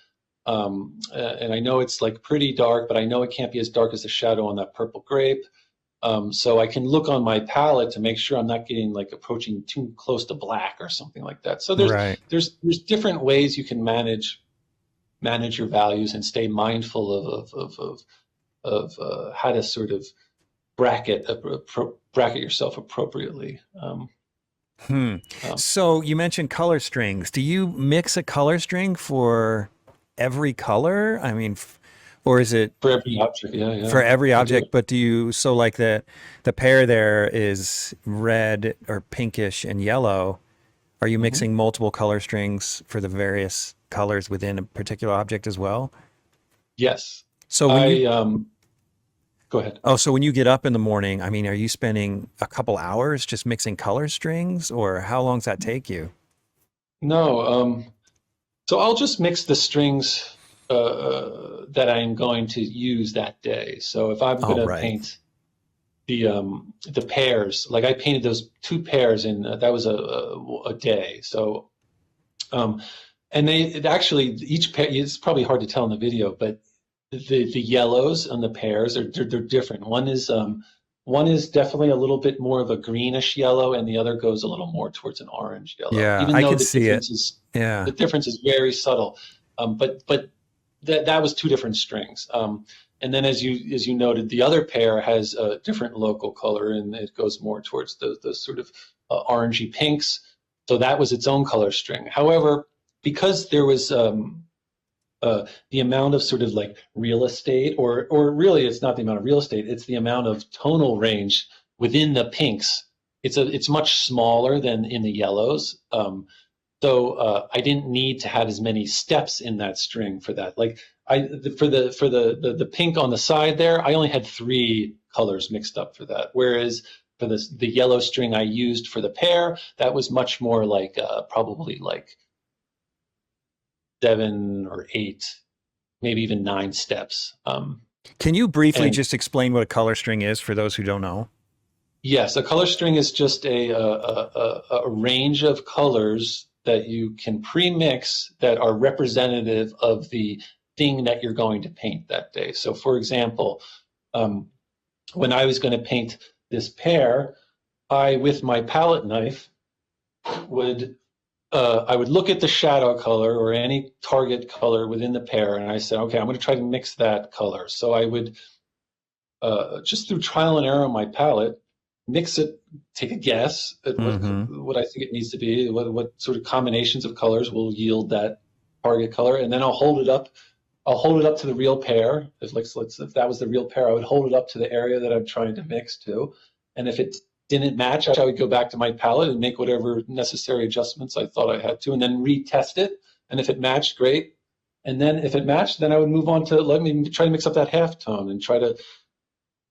And I know it's like pretty dark, but I know it can't be as dark as the shadow on that purple grape. So I can look on my palette to make sure I'm not getting like approaching too close to black or something like that. So there's different ways you can manage your values and stay mindful of how to sort of bracket yourself appropriately. So you mentioned color strings. Do you mix a color string for every color? I mean, or is it for every object? Yeah. For every object, but so like the pear there is red or pinkish and yellow. Are you mixing multiple color strings for the various colors within a particular object as well? Yes. So go ahead. Oh, so when you get up in the morning, I mean, are you spending a couple hours just mixing color strings, or how long does that take you? No. So I'll just mix the strings that I'm going to use that day. So if I'm going to paint the pears, like I painted those 2 pears in that was a day. So and it actually each pair, it's probably hard to tell in the video, but the yellows on the pears they're different. One is definitely a little bit more of a greenish yellow, and the other goes a little more towards an orange yellow. Yeah, even I though can the see it. The difference is very subtle. But that was 2 different strings. And then as you noted, the other pair has a different local color, and it goes more towards the sort of orangey pinks. So that was its own color string. However, because there was the amount of sort of like real estate, or really it's not the amount of real estate, it's the amount of tonal range within the pinks. It's much smaller than in the yellows. So I didn't need to have as many steps in that string for that. Like for the pink on the side there, I only had 3 colors mixed up for that. Whereas for the yellow string I used for the pear, that was much more like probably like 7 or 8, maybe even 9 steps. Can you briefly just explain what a color string is for those who don't know? Yes, a color string is just a range of colors that you can pre-mix that are representative of the thing that you're going to paint that day. So for example, when I was going to paint this pear, with my palette knife, I would look at the shadow color or any target color within the pear, and I said, okay, I'm going to try to mix that color. So I would, just through trial and error on my palette, mix it, take a guess at what I think it needs to be, what sort of combinations of colors will yield that target color, and then I'll hold it up. I'll hold it up to the real pear. If that was the real pear, I would hold it up to the area that I'm trying to mix to, and if it didn't match, I would go back to my palette and make whatever necessary adjustments I thought I had to, and then retest it. And if it matched, great. And then if it matched, then I would move on to let me try to mix up that halftone and try to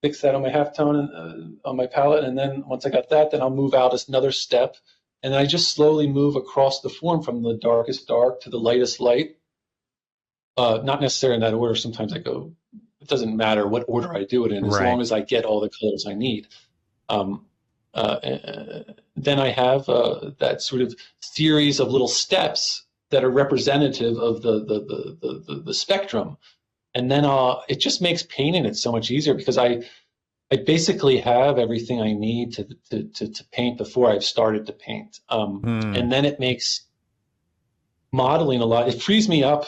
fix that on my halftone on my palette. And then once I got that, then I'll move out another step. And then I just slowly move across the form from the darkest dark to the lightest light. Not necessarily in that order. Sometimes I go, it doesn't matter what order I do it in, as long as I get all the colors I need. Then I have that sort of series of little steps that are representative of the spectrum. And then it just makes painting it so much easier, because I basically have everything I need to paint before I've started to paint. And then it makes modeling a lot. It frees me up.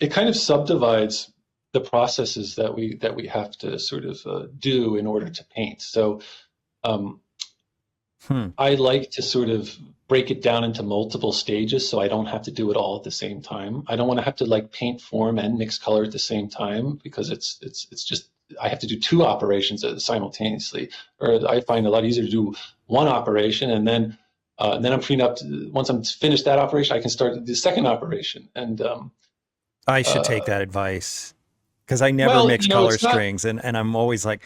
It kind of subdivides the processes that we have to sort of do in order to paint. So I like to sort of break it down into multiple stages, so I don't have to do it all at the same time. I don't want to have to like paint form and mix color at the same time, because it's just, I have to do two operations simultaneously. Or I find it a lot easier to do one operation, and then I'm freeing up. Once I'm finished that operation, I can start the second operation. And I should take that advice, because I never mix color strings, and I'm always like,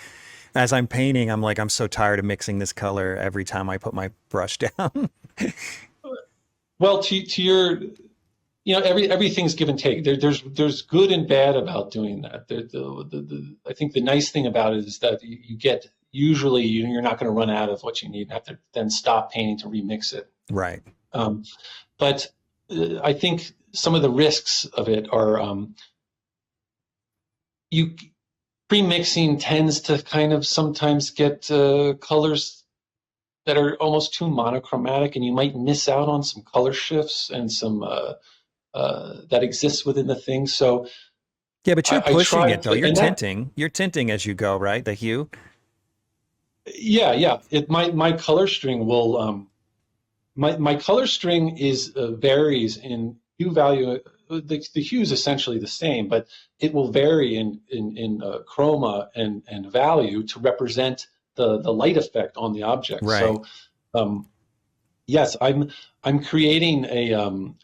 as I'm painting, I'm like, I'm so tired of mixing this color every time I put my brush down. Well, to your, everything's give and take. There's good and bad about doing that. I think the nice thing about it is that you get, usually you're not going to run out of what you need and have to then stop painting to remix it. Right. But I think some of the risks of it are pre-mixing tends to kind of sometimes get colors that are almost too monochromatic, and you might miss out on some color shifts and some that exists within the thing. So yeah, but you're pushing it though. You're tinting. You're tinting as you go, right? The hue. Yeah. My color string will my color string is varies in hue value. The hue is essentially the same, but it will vary in chroma and value to represent the light effect on the object. Right. So yes, I'm creating a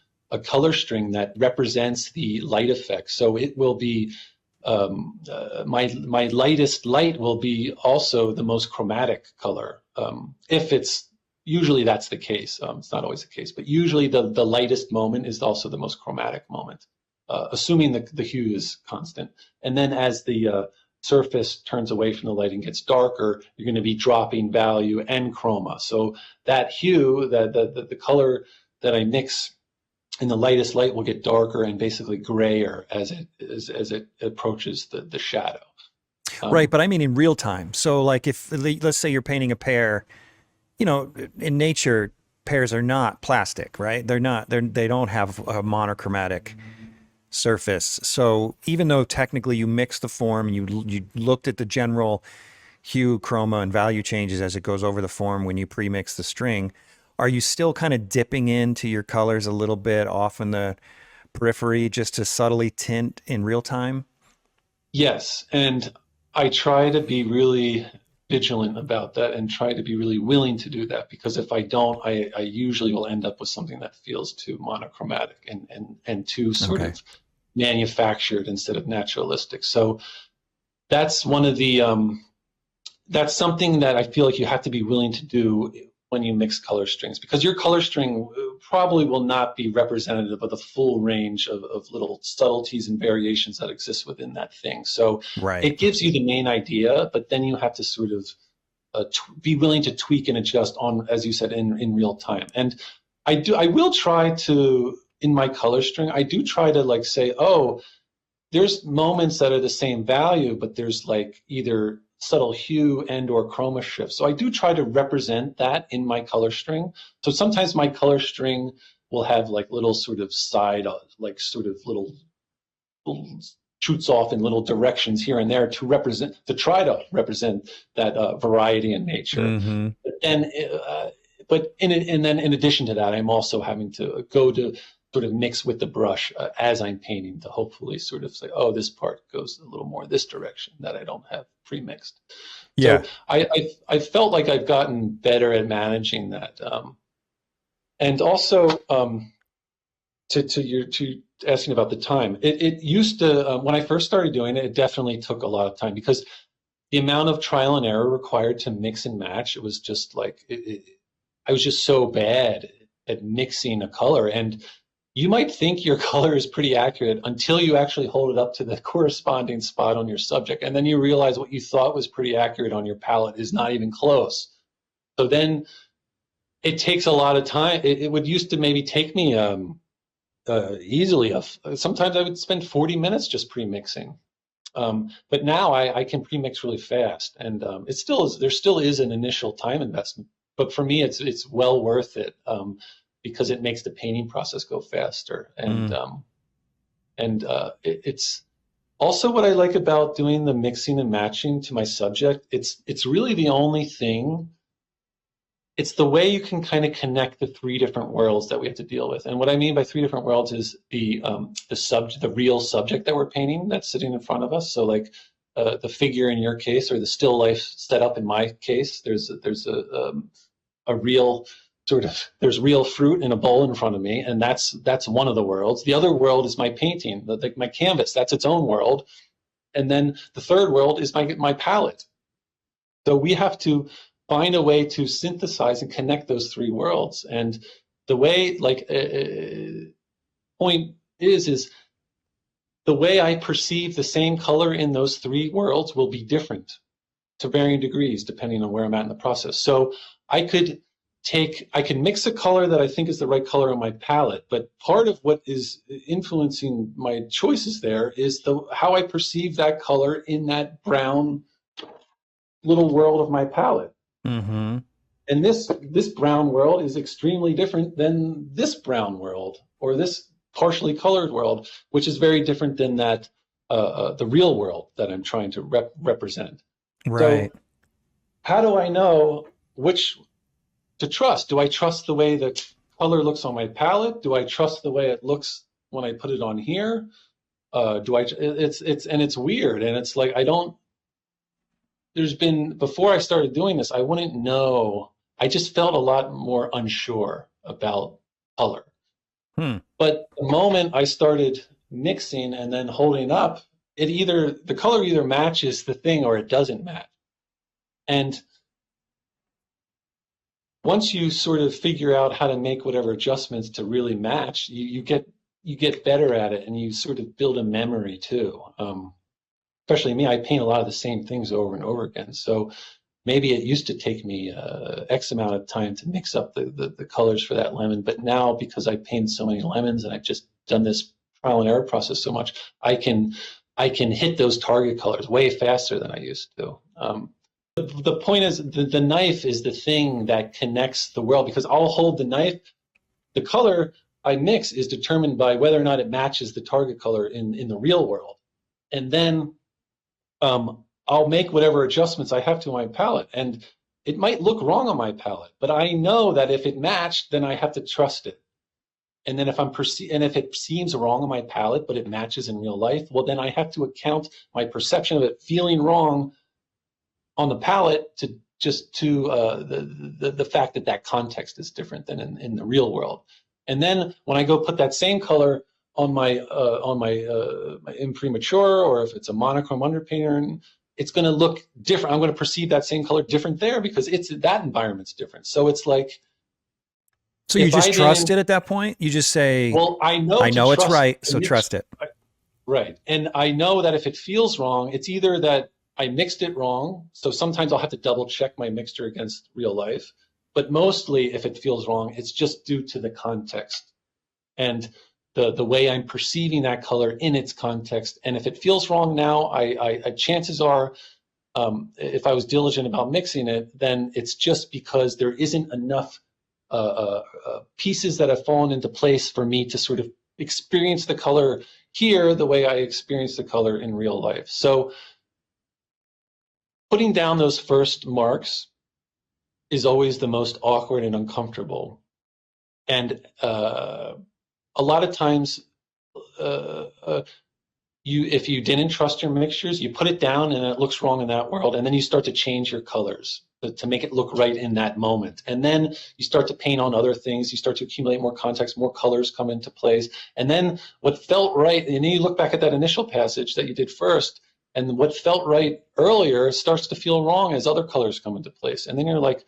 color string that represents the light effect. So it will be my lightest light will be also the most chromatic color. If it's usually that's the case. It's not always the case, but usually the lightest moment is also the most chromatic moment, assuming the hue is constant. And then as the surface turns away from the light and gets darker, you're going to be dropping value and chroma. So that hue, the color that I mix in the lightest light will get darker and basically grayer as it approaches the shadow. Right, but I mean in real time. So like if, let's say you're painting a pear, in nature, pears are not plastic, right? They don't have a monochromatic surface. So even though technically you mix the form, you looked at the general hue, chroma, and value changes as it goes over the form when you pre-mix the string, are you still kind of dipping into your colors a little bit off in the periphery just to subtly tint in real time? Yes, and I try to be really vigilant about that and try to be really willing to do that, because if I don't, I usually will end up with something that feels too monochromatic and too sort of manufactured instead of naturalistic. So that's one of the that's something that I feel like you have to be willing to do when you mix color strings, because your color string probably will not be representative of the full range of little subtleties and variations that exist within that thing. So it gives you the main idea, but then you have to sort of be willing to tweak and adjust on, as you said, in real time. And I will try to, in my color string, I do try to like say, oh, there's moments that are the same value, but there's like either subtle hue and or chroma shift. So I do try to represent that in my color string. So sometimes my color string will have like little sort of side, like sort of little shoots off in little directions here and there to try to represent that variety in nature. Mm-hmm. And then in addition to that, I'm also having to go to sort of mix with the brush as I'm painting to hopefully sort of say, oh, this part goes a little more this direction that I don't have pre-mixed. Yeah. So I felt like I've gotten better at managing that. And also asking about the time. It used to, when I first started doing it, it definitely took a lot of time because the amount of trial and error required to mix and match, it was just like, I was just so bad at mixing a color. And you might think your color is pretty accurate until you actually hold it up to the corresponding spot on your subject. And then you realize what you thought was pretty accurate on your palette is not even close. So then it takes a lot of time. It would used to maybe take me easily, sometimes I would spend 40 minutes just pre-mixing. But now I can pre-mix really fast, and it still is. There still is an initial time investment, but for me, it's well worth it because it makes the painting process go faster. And it's also what I like about doing the mixing and matching to my subject. It's really the only thing. It's the way you can kind of connect the three different worlds that we have to deal with. And what I mean by three different worlds is the real subject that we're painting that's sitting in front of us. So like the figure in your case, or the still life set up in my case, there's a real sort of, there's real fruit in a bowl in front of me, and that's one of the worlds. The other world is my painting, like my canvas, that's its own world. And then the third world is my palette. So we have to find a way to synthesize and connect those three worlds. And the way, like, point is the way I perceive the same color in those three worlds will be different to varying degrees depending on where I'm at in the process. So I could mix a color that I think is the right color on my palette, but part of what is influencing my choices there is how I perceive that color in that brown little world of my palette. Mm-hmm. And this brown world is extremely different than this brown world, or this partially colored world, which is very different than that the real world that I'm trying to represent. Right. So how do I know which to trust? Do I trust the way the color looks on my palette? Do I trust the way it looks when I put it on here? It's weird, and it's like before I started doing this, I wouldn't know. I just felt a lot more unsure about color. But the moment I started mixing and then holding up, the color either matches the thing or it doesn't match. And once you sort of figure out how to make whatever adjustments to really match, you get better at it, and you sort of build a memory too. Especially me, I paint a lot of the same things over and over again. So maybe it used to take me X amount of time to mix up the colors for that lemon. But now, because I paint so many lemons and I've just done this trial and error process so much, I can hit those target colors way faster than I used to. The point is, the knife is the thing that connects the world, because I'll hold the knife. The color I mix is determined by whether or not it matches the target color in the real world. And then I'll make whatever adjustments I have to my palette, and it might look wrong on my palette, but I know that if it matched, then I have to trust it. And then if it seems wrong on my palette, but it matches in real life, well, then I have to account my perception of it feeling wrong on the palette to the fact that context is different than in the real world. And then when I go put that same color on my imprimatur, or if it's a monochrome underpainter, it's going to look different. I'm going to perceive that same color different there because that environment's different. So it's like, so you just trust it at that point? You just say, well, I know it's right, so trust it. Right. And I know that if it feels wrong, it's either that I mixed it wrong. So sometimes I'll have to double check my mixture against real life. But mostly if it feels wrong, it's just due to the context and the way I'm perceiving that color in its context. And if it feels wrong now, chances are, if I was diligent about mixing it, then it's just because there isn't enough pieces that have fallen into place for me to sort of experience the color here the way I experience the color in real life. So putting down those first marks is always the most awkward and uncomfortable. And a lot of times if you didn't trust your mixtures, you put it down and it looks wrong in that world, and then you start to change your colors to make it look right in that moment. And then you start to paint on other things, you start to accumulate more context, more colors come into place, and then what felt right, and then you look back at that initial passage that you did first, and what felt right earlier starts to feel wrong as other colors come into place. And then you're like,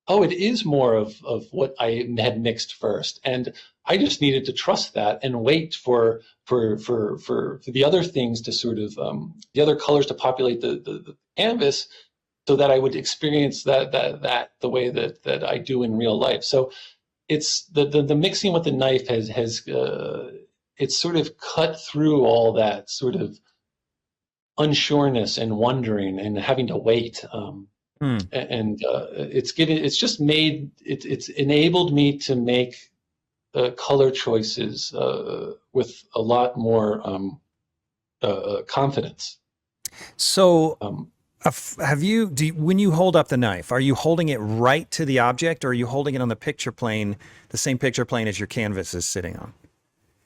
oh, it is more of what I had mixed first. And I just needed to trust that and wait for the other things to sort of, the other colors to populate the canvas, so that I would experience that the way that I do in real life. So it's the mixing with the knife has it's sort of cut through all that sort of unsureness and wondering and having to wait. It's enabled me to make color choices with a lot more confidence. So when you hold up the knife, are you holding it right to the object, or are you holding it on the picture plane, the same picture plane as your canvas is sitting on?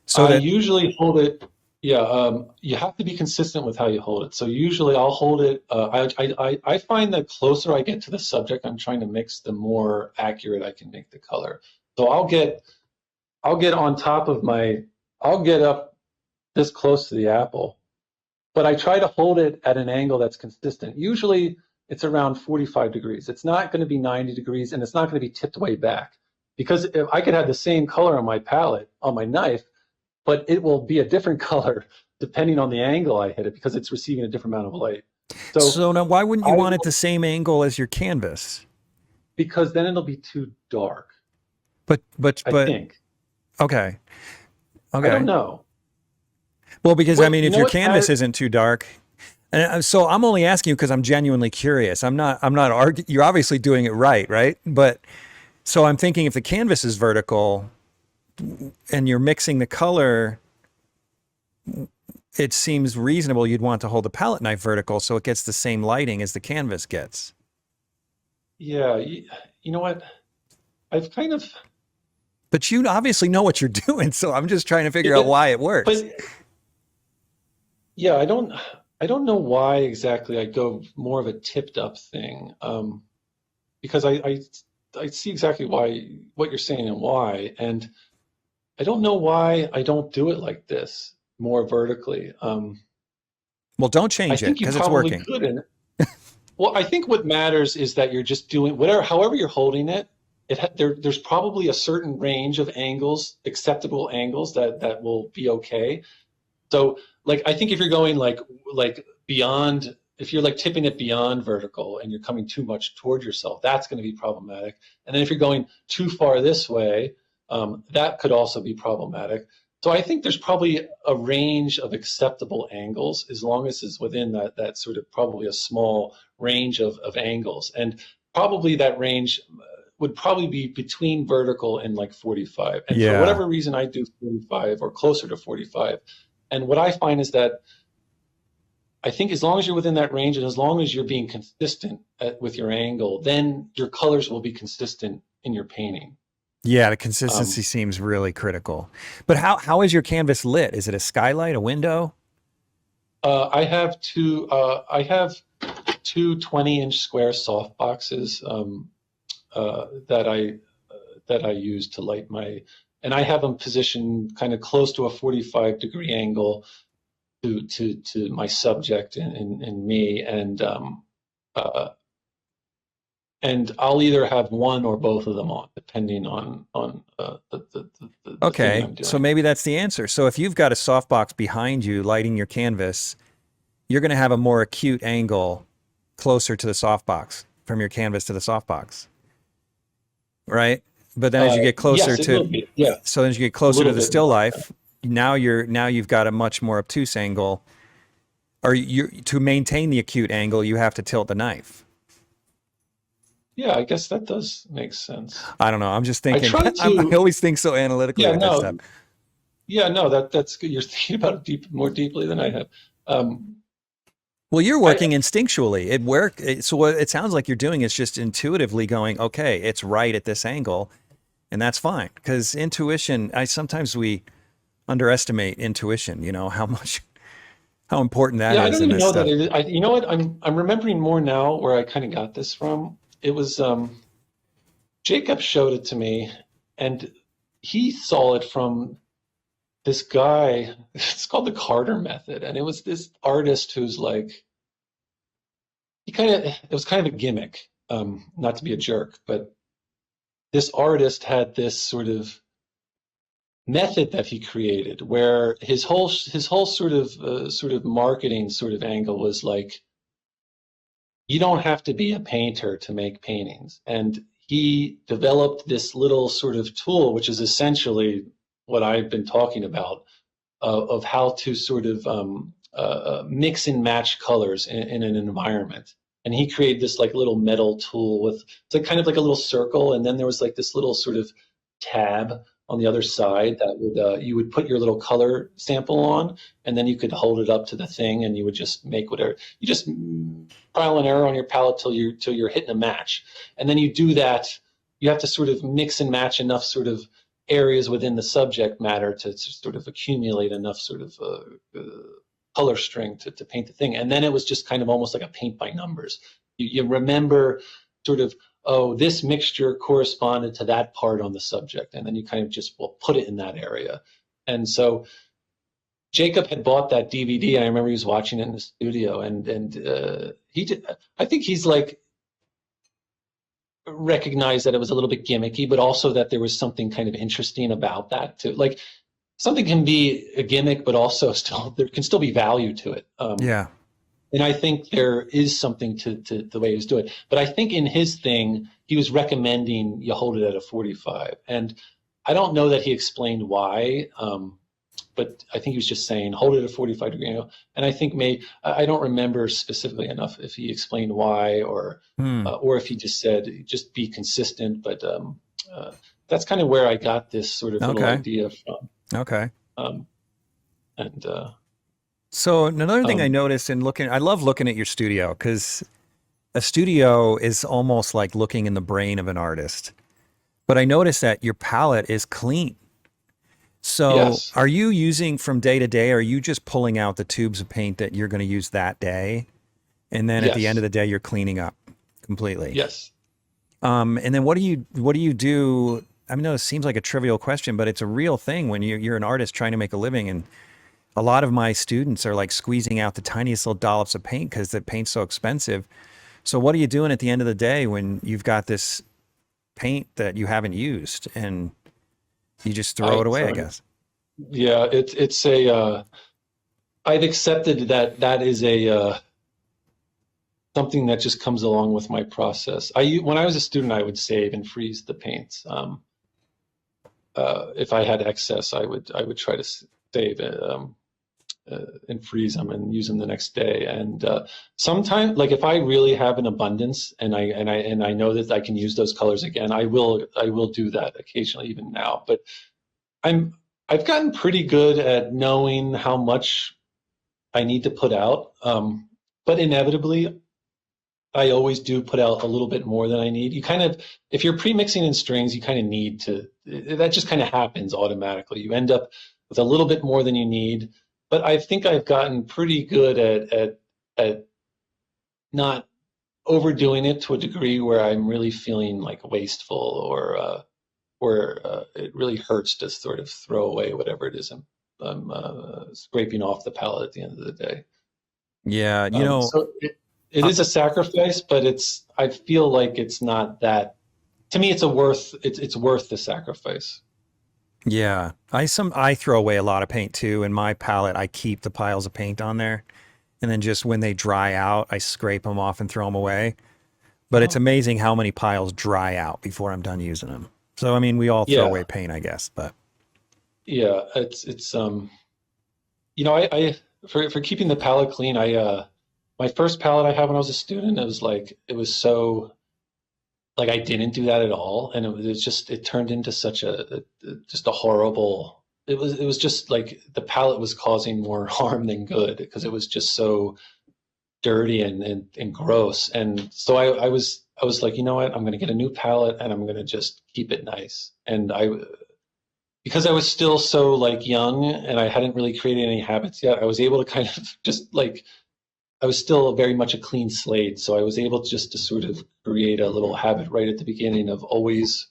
So I usually hold it. Yeah, you have to be consistent with how you hold it. So usually I'll hold it. I find that closer I get to the subject I'm trying to mix, the more accurate I can make the color. So I'll get on top of I'll get up this close to the apple, but I try to hold it at an angle that's consistent. Usually it's around 45 degrees. It's not going to be 90 degrees, and it's not going to be tipped way back, because if I could have the same color on my palette, on my knife, but it will be a different color depending on the angle I hit it, because it's receiving a different amount of light. So now, why wouldn't you want it the same angle as your canvas? Because then it'll be too dark. But I think. Okay. I don't know. Well, because I mean, if your canvas isn't too dark, and so I'm only asking you because I'm genuinely curious. I'm not arguing. You're obviously doing it right? But so I'm thinking, if the canvas is vertical and you're mixing the color, it seems reasonable you'd want to hold the palette knife vertical so it gets the same lighting as the canvas gets. Yeah, you know what? I've kind of... But you obviously know what you're doing, so I'm just trying to figure out why it works. But yeah, I don't know why exactly I go more of a tipped up thing, because I see exactly what you're saying and why, and I don't know why I don't do it like this, more vertically. Well, don't change it, because it's working. Well, I think what matters is that you're just doing however you're holding it. There's probably a certain range of angles, acceptable angles that will be okay. So, like, I think if you're going like beyond, if you're like tipping it beyond vertical and you're coming too much toward yourself, that's going to be problematic. And then if you're going too far this way, that could also be problematic. So I think there's probably a range of acceptable angles, as long as it's within that sort of probably a small range of angles. And probably that range would probably be between vertical and like 45. And for whatever reason, I do 45 or closer to 45. And what I find is that I think as long as you're within that range, and as long as you're being consistent with your angle, then your colors will be consistent in your painting. Yeah, the consistency seems really critical. But how is your canvas lit? Is it a skylight, a window? I have two 20-inch square soft boxes that I use to light my, and I have them positioned kind of close to a 45-degree angle to my subject and me, and I'll either have one or both of them on, depending on the okay, thing I'm doing. So maybe that's the answer. So if you've got a softbox behind you lighting your canvas, you're going to have a more acute angle closer to the softbox, from your canvas to the softbox, right? But then as you get closer so as you get closer to the still life, now you've got a much more obtuse angle. Or to maintain the acute angle, you have to tilt the knife. Yeah, I guess that does make sense. I don't know. I'm just thinking. I always think so analytically. Yeah, with that stuff. Yeah, no, that's good. You're thinking about it more deeply than I have. Well, you're working instinctually. So what it sounds like you're doing is just intuitively going, okay, it's right at this angle, and that's fine. Because intuition, sometimes we underestimate intuition. You know how much how important that Yeah, I is don't in even this know that stuff. it is. You know what? I'm remembering more now where I kind of got this from. It was Jacob showed it to me, and he saw it from this guy. It's called the Carter method, and it was this artist who's like it was kind of a gimmick. Not to be a jerk, but this artist had this sort of method that he created where his whole sort of marketing sort of angle was like, you don't have to be a painter to make paintings. And he developed this little sort of tool, which is essentially what I've been talking about, of how to sort of mix and match colors in an environment. And he created this like little metal tool with, it's like kind of like a little circle, and then there was like this little sort of tab on the other side that would you would put your little color sample on, and then you could hold it up to the thing, and you would just make whatever. You just trial and error on your palette till you're hitting a match, and then you do that. You have to sort of mix and match enough sort of areas within the subject matter to sort of accumulate enough sort of color string to paint the thing. And then it was just kind of almost like a paint by numbers. You remember sort of, oh, this mixture corresponded to that part on the subject, and then you kind of just put it in that area. And so Jacob had bought that DVD, and I remember he was watching it in the studio, and he did. I think he's like recognized that it was a little bit gimmicky, but also that there was something kind of interesting about that too. Like something can be a gimmick, but also still there can still be value to it. Yeah. And I think there is something to the way he was doing it. But I think in his thing, he was recommending you hold it at a 45. And I don't know that he explained why, but I think he was just saying hold it at a 45 degree angle. And I think I don't remember specifically enough if he explained why or if he just said just be consistent. But that's kind of where I got this sort of little Okay. idea from. Okay. Um, and So another thing I um, noticed in looking, I love looking at your studio because a studio is almost like looking in the brain of an artist. But I noticed that your palette is clean. So yes, are you using from day to day? Are you just pulling out the tubes of paint that you're going to use that day? And then at the end of yes, the day, you're cleaning up completely. yes. And then what do you do? I mean, no, it seems like a trivial question, but it's a real thing when you're an artist trying to make a living. And a lot of my students are like squeezing out the tiniest little dollops of paint because the paint's so expensive. So what are you doing at the end of the day when you've got this paint that you haven't used and you just throw I it away, I guess? Yeah, it's a I've accepted that that is a something that just comes along with my process. When I was a student, I would save and freeze the paints. If I had excess, I would try to save it, and freeze them and use them the next day. And sometimes, like if I really have an abundance and I know that I can use those colors again, I will do that occasionally, even now. But I'm I've gotten pretty good at knowing how much I need to put out. But inevitably, I always do put out a little bit more than I need. You kind of, if you're pre-mixing in strings, you kind of need to, that just kind of happens automatically. You end up with a little bit more than you need. But I think I've gotten pretty good at not overdoing it to a degree where I'm really feeling like wasteful or where it really hurts to sort of throw away whatever it is I'm scraping off the palette at the end of the day. Yeah, So it uh, is a sacrifice, but I feel like it's not that. To me, it's worth the sacrifice. yeah. I throw away a lot of paint too. In my palette, I keep the piles of paint on there, and then just when they dry out, I scrape them off and throw them away. But it's Oh, amazing how many piles dry out before I'm done using them. So I mean, we all throw away yeah, paint, I guess, but yeah. It's I for keeping the palette clean, my first palette I had when I was a student, it was so like I didn't do that at all, and it turned into such just a horrible. It was just like the palette was causing more harm than good because it was just so dirty and gross. And so I was like, you know what, I'm going to get a new palette and I'm going to just keep it nice. And because I was still so like young and I hadn't really created any habits yet, I was able to kind of just like I was still very much a clean slate, so I was able just to sort of create a little habit right at the beginning of always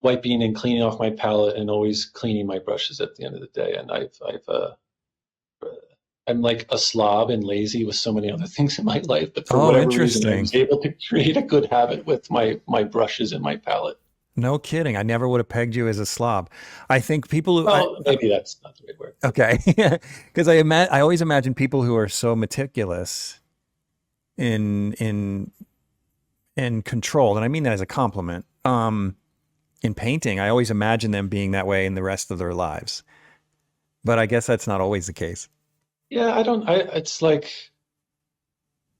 wiping and cleaning off my palette and always cleaning my brushes at the end of the day. And I'm like a slob and lazy with so many other things in my life, but for Oh, whatever reason, I interesting. was able to create a good habit with my brushes and my palette. No kidding. I never would have pegged you as a slob. I think people who Well, maybe that's not the right word. okay, because I always imagine people who are so meticulous in in control, and I mean that as a compliment. In painting, I always imagine them being that way in the rest of their lives, but I guess that's not always the case. Yeah, I don't. It's like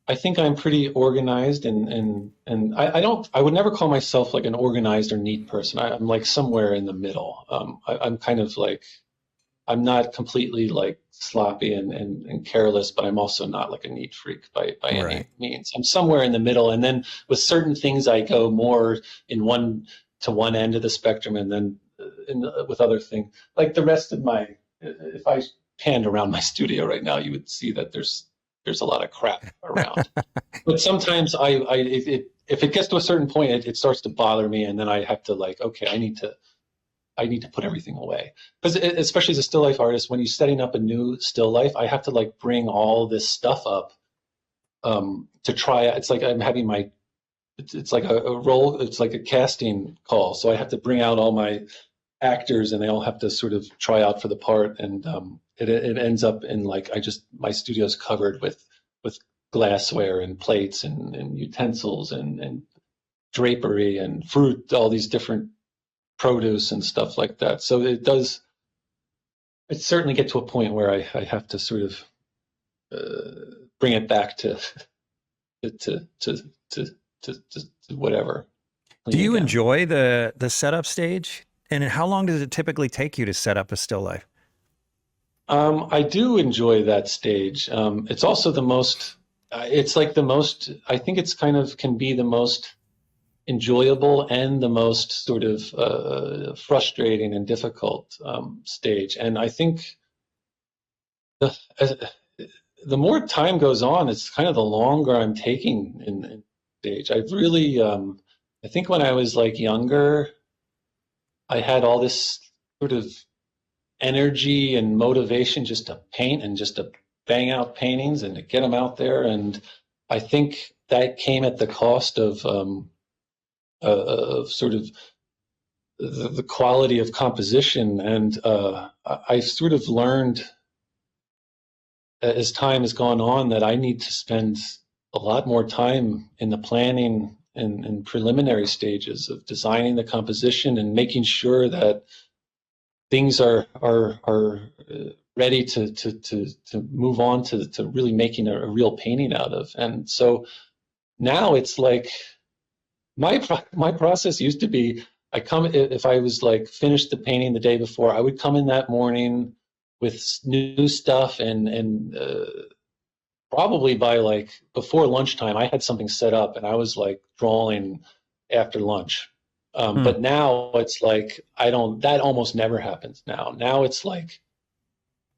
I think I'm pretty organized and I don't. I would never call myself like an organized or neat person. I'm like somewhere in the middle. I'm kind of like I'm not completely like sloppy and careless, but I'm also not like a neat freak by Right. any means. I'm somewhere in the middle, and then with certain things, I go more in one end of the spectrum, and then with other things, like the rest of my. If I panned around my studio right now, you would see that there's a lot of crap around. But sometimes if it gets to a certain point, it starts to bother me, and then I have to like, okay, I need to put everything away. Because especially as a still life artist, when you're setting up a new still life, I have to like bring all this stuff up to try. It's like I'm having it's like a role, it's like a casting call. So I have to bring out all my actors and they all have to sort of try out for the part. And it ends up in like, my studio's covered with glassware and plates and utensils and drapery and fruit, all these different produce and stuff like that. So it certainly get to a point where I have to sort of bring it back to, to, to, to, to whatever, Do clean you again. enjoy the setup stage? And how long does it typically take you to set up a still life? I do enjoy that stage. It's also the most, it's like the most, I think it's kind of can be the most enjoyable and the most sort of frustrating and difficult stage. And I think the, as, the more time goes on, it's kind of the longer I'm taking in stage. I've really, I think when I was like younger, I had all this sort of energy and motivation just to paint and just to bang out paintings and to get them out there. And I think that came at the cost of sort of the quality of composition. And I sort of learned as time has gone on that I need to spend a lot more time in the planning and preliminary stages of designing the composition and making sure that things are ready to move on to really making a real painting out of. And so now it's like my process used to be I come if I was like finished the painting the day before, I would come in that morning with new stuff and probably by like before lunchtime, I had something set up and I was like drawing after lunch. Hmm. But now it's like I don't. That almost never happens now. Now it's like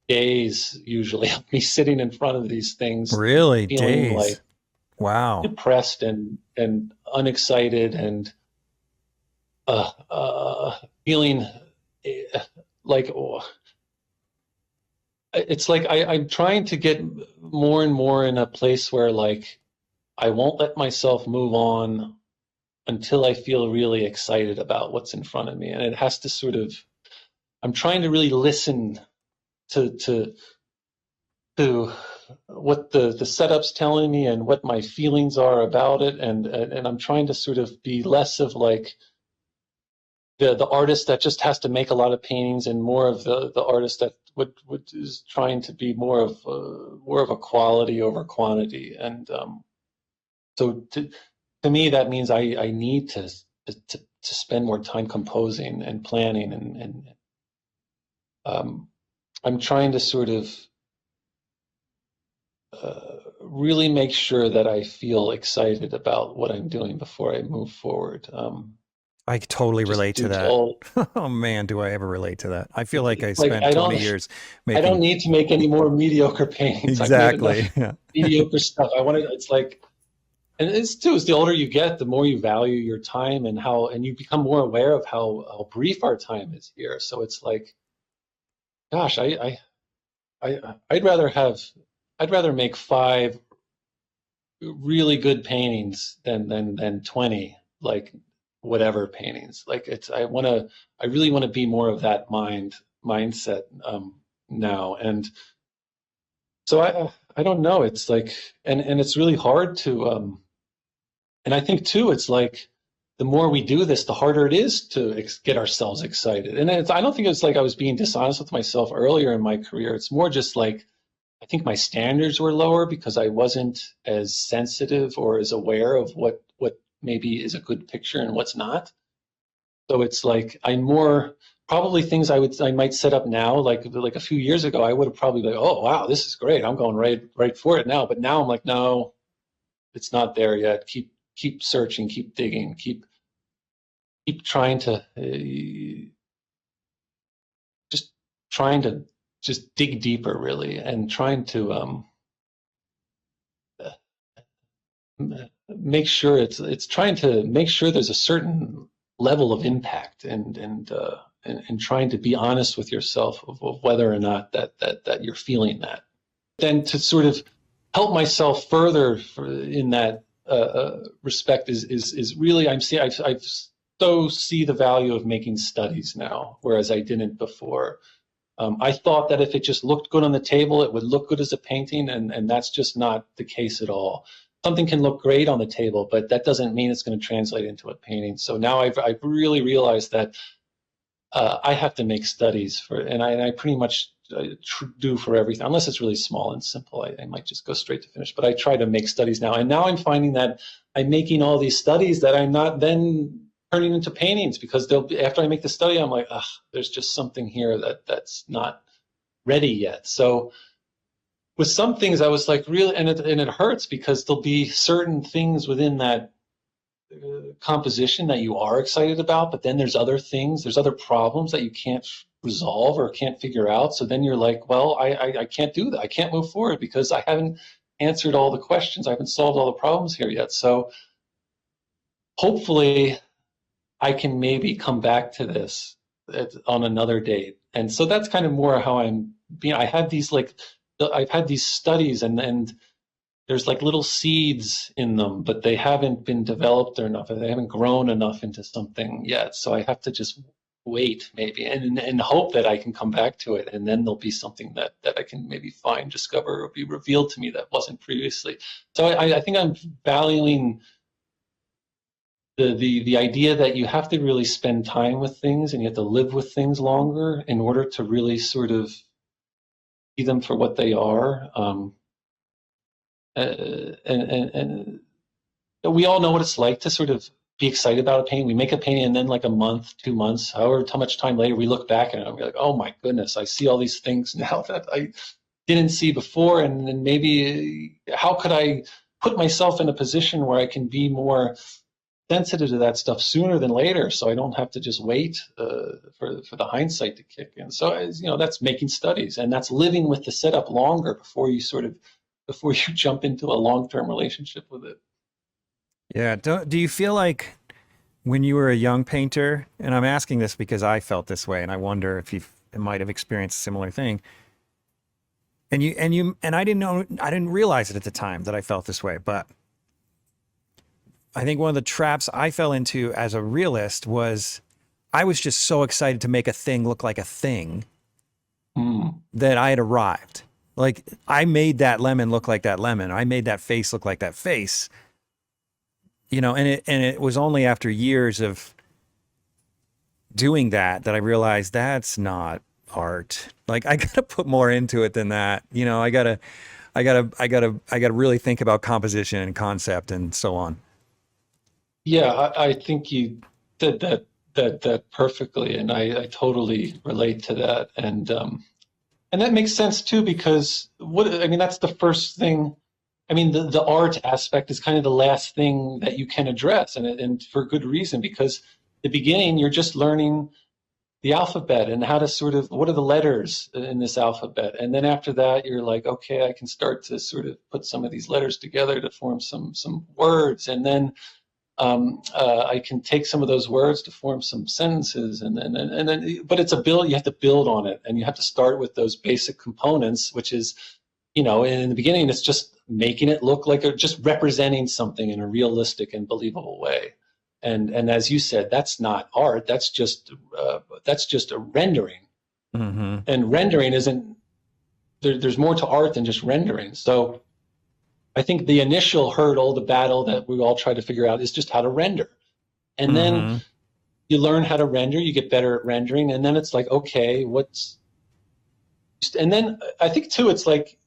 days usually of me sitting in front of these things, Really? feeling Days? like Wow. depressed and unexcited and uh, uh, feeling like oh, it's like I'm trying to get more and more in a place where like I won't let myself move on until I feel really excited about what's in front of me. And it has to sort of, I'm trying to really listen to to what the setup's telling me and what my feelings are about it. And I'm trying to sort of be less of like the artist that just has to make a lot of paintings and more of the artist that would is trying to be more of a quality over quantity. And so to me, that means I need to spend more time composing and planning and I'm trying to sort of really make sure that I feel excited about what I'm doing before I move forward. I totally Just relate to dudes that. all Oh man, do I ever relate to that? I feel like I it's like spent 20 years I don't making need to make any more mediocre paintings. I've made enough exactly. Yeah. mediocre stuff. I want to, it's like, and it's too, as the older you get, the more you value your time and how, and you become more aware of how brief our time is here. So it's like, gosh, I'd rather have, I'd rather make 5 really good paintings than 20, like whatever paintings. Like it's, I really want to be more of that mindset now. And so I don't know. It's like, and it's really hard to, and I think too, it's like the more we do this, the harder it is to get ourselves excited. And I don't think it's like I was being dishonest with myself earlier in my career. It's more just like I think my standards were lower because I wasn't as sensitive or as aware of what maybe is a good picture and what's not. So it's like I'm more probably things I might set up now, like a few years ago, I would have probably been like, oh wow, this is great. I'm going right for it now. But now I'm like, no, it's not there yet. Keep searching, keep digging, keep trying to just trying to just dig deeper really, and trying to make sure it's trying to make sure there's a certain level of impact, and trying to be honest with yourself of whether or not that you're feeling that. Then to sort of help myself further in that respect is really I've so see the value of making studies now, whereas I didn't before. I thought that if it just looked good on the table, it would look good as a painting, and that's just not the case at all. Something can look great on the table, but that doesn't mean it's going to translate into a painting. So now I've really realized that I have to make studies for, and I pretty much do for everything, unless it's really small and simple. I might just go straight to finish, but I try to make studies now. And now I'm finding that I'm making all these studies that I'm not then turning into paintings, because they'll be, after I make the study, I'm like, ugh, there's just something here that's not ready yet. So with some things, I was like, really, and it hurts because there'll be certain things within that composition that you are excited about, but then there's other things, there's other problems that you can't resolve or can't figure out. So then you're like, well, I can't do that. I can't move forward because I haven't answered all the questions. I haven't solved all the problems here yet. So hopefully I can maybe come back to this on another date. And so that's kind of more how I'm being. I have these like, I've had these studies, and there's like little seeds in them, but they haven't been developed enough. They haven't grown enough into something yet. So I have to just wait maybe and hope that I can come back to it. And then there'll be something that I can maybe find, discover, or be revealed to me that wasn't previously. So I think I'm valuing the idea that you have to really spend time with things, and you have to live with things longer in order to really sort of see them for what they are. And we all know what it's like to sort of be excited about a painting. We make a painting, and then like a month, 2 months, however how much time later, we look back at it and we're like, oh my goodness, I see all these things now that I didn't see before. And maybe how could I put myself in a position where I can be more sensitive to that stuff sooner than later, so I don't have to just wait for the hindsight to kick in. So that's making studies, and that's living with the setup longer before you jump into a long-term relationship with it. Yeah. Do you feel like when you were a young painter, and I'm asking this because I felt this way, and I wonder if you might have experienced a similar thing. And I didn't realize it at the time that I felt this way, but I think one of the traps I fell into as a realist was I was just so excited to make a thing look like a thing that I had arrived. Like I made that lemon look like that lemon. I made that face look like that face. And it was only after years of doing that I realized that's not art. Like I gotta put more into it than that. I gotta really think about composition and concept and so on. Yeah, I think you did that perfectly, and I totally relate to that, and that makes sense too, because that's the first thing. The art aspect is kind of the last thing that you can address, and for good reason, because the beginning, you're just learning the alphabet and how to sort of, what are the letters in this alphabet? And then after that, you're like, okay, I can start to sort of put some of these letters together to form some words. And then I can take some of those words to form some sentences. And then, but it's a build, you have to build on it. And you have to start with those basic components, which is, you know, in the beginning, it's just making it look like just representing something in a realistic and believable way. And as you said, that's not art. That's just a rendering. Mm-hmm. And rendering isn't. There's more to art than just rendering. So I think the initial hurdle, the battle that we all try to figure out, is just how to render. And then you learn how to render. You get better at rendering, and then it's like, okay, what's. And then I think too, it's like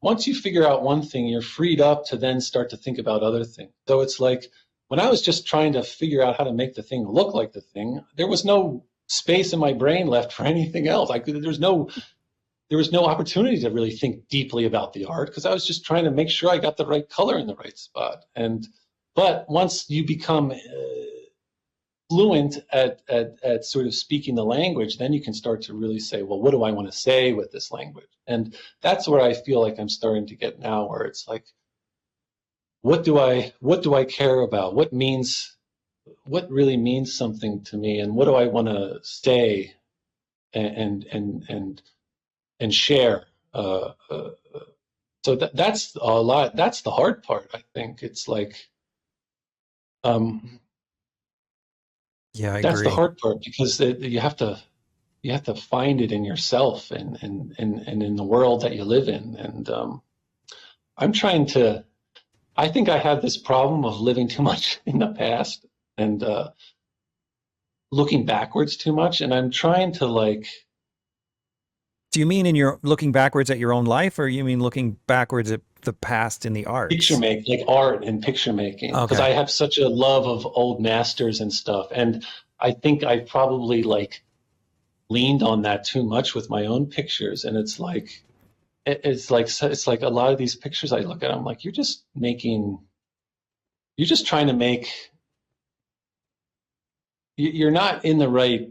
once you figure out one thing, you're freed up to then start to think about other things. So it's like, when I was just trying to figure out how to make the thing look like the thing, there was no space in my brain left for anything else. There was no opportunity to really think deeply about the art, because I was just trying to make sure I got the right color in the right spot. But once you become fluent at sort of speaking the language, then you can start to really say, well, what do I want to say with this language? And that's where I feel like I'm starting to get now, where it's like, what do I care about? What really means something to me, and what do I want to say and share? So that's a lot. That's the hard part, I think. It's like, yeah, I that's agree. the hard part, because you have to find it in yourself and in the world that you live in. And I'm trying to. I think I have this problem of living too much in the past and looking backwards too much, and I'm trying to like. Do you mean in your looking backwards at your own life, or you mean looking backwards at the past in the arts? Picture making, like art and picture making, because I have such a love of old masters and stuff, and I think I probably like leaned on that too much with my own pictures, and it's like a lot of these pictures I look at, I'm like, you're just trying to make. You're not in the right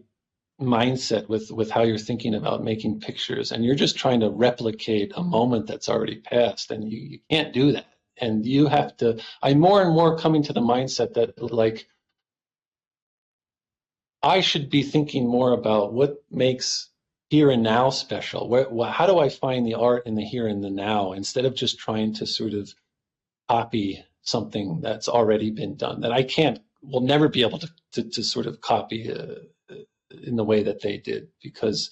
mindset with how you're thinking about making pictures, and you're just trying to replicate a moment that's already passed, and you can't do that. And you have to. I'm more and more coming to the mindset that like I should be thinking more about what makes here and now special. How do I find the art in the here and the now, instead of just trying to sort of copy something that's already been done, that I will never be able to sort of copy in the way that they did, because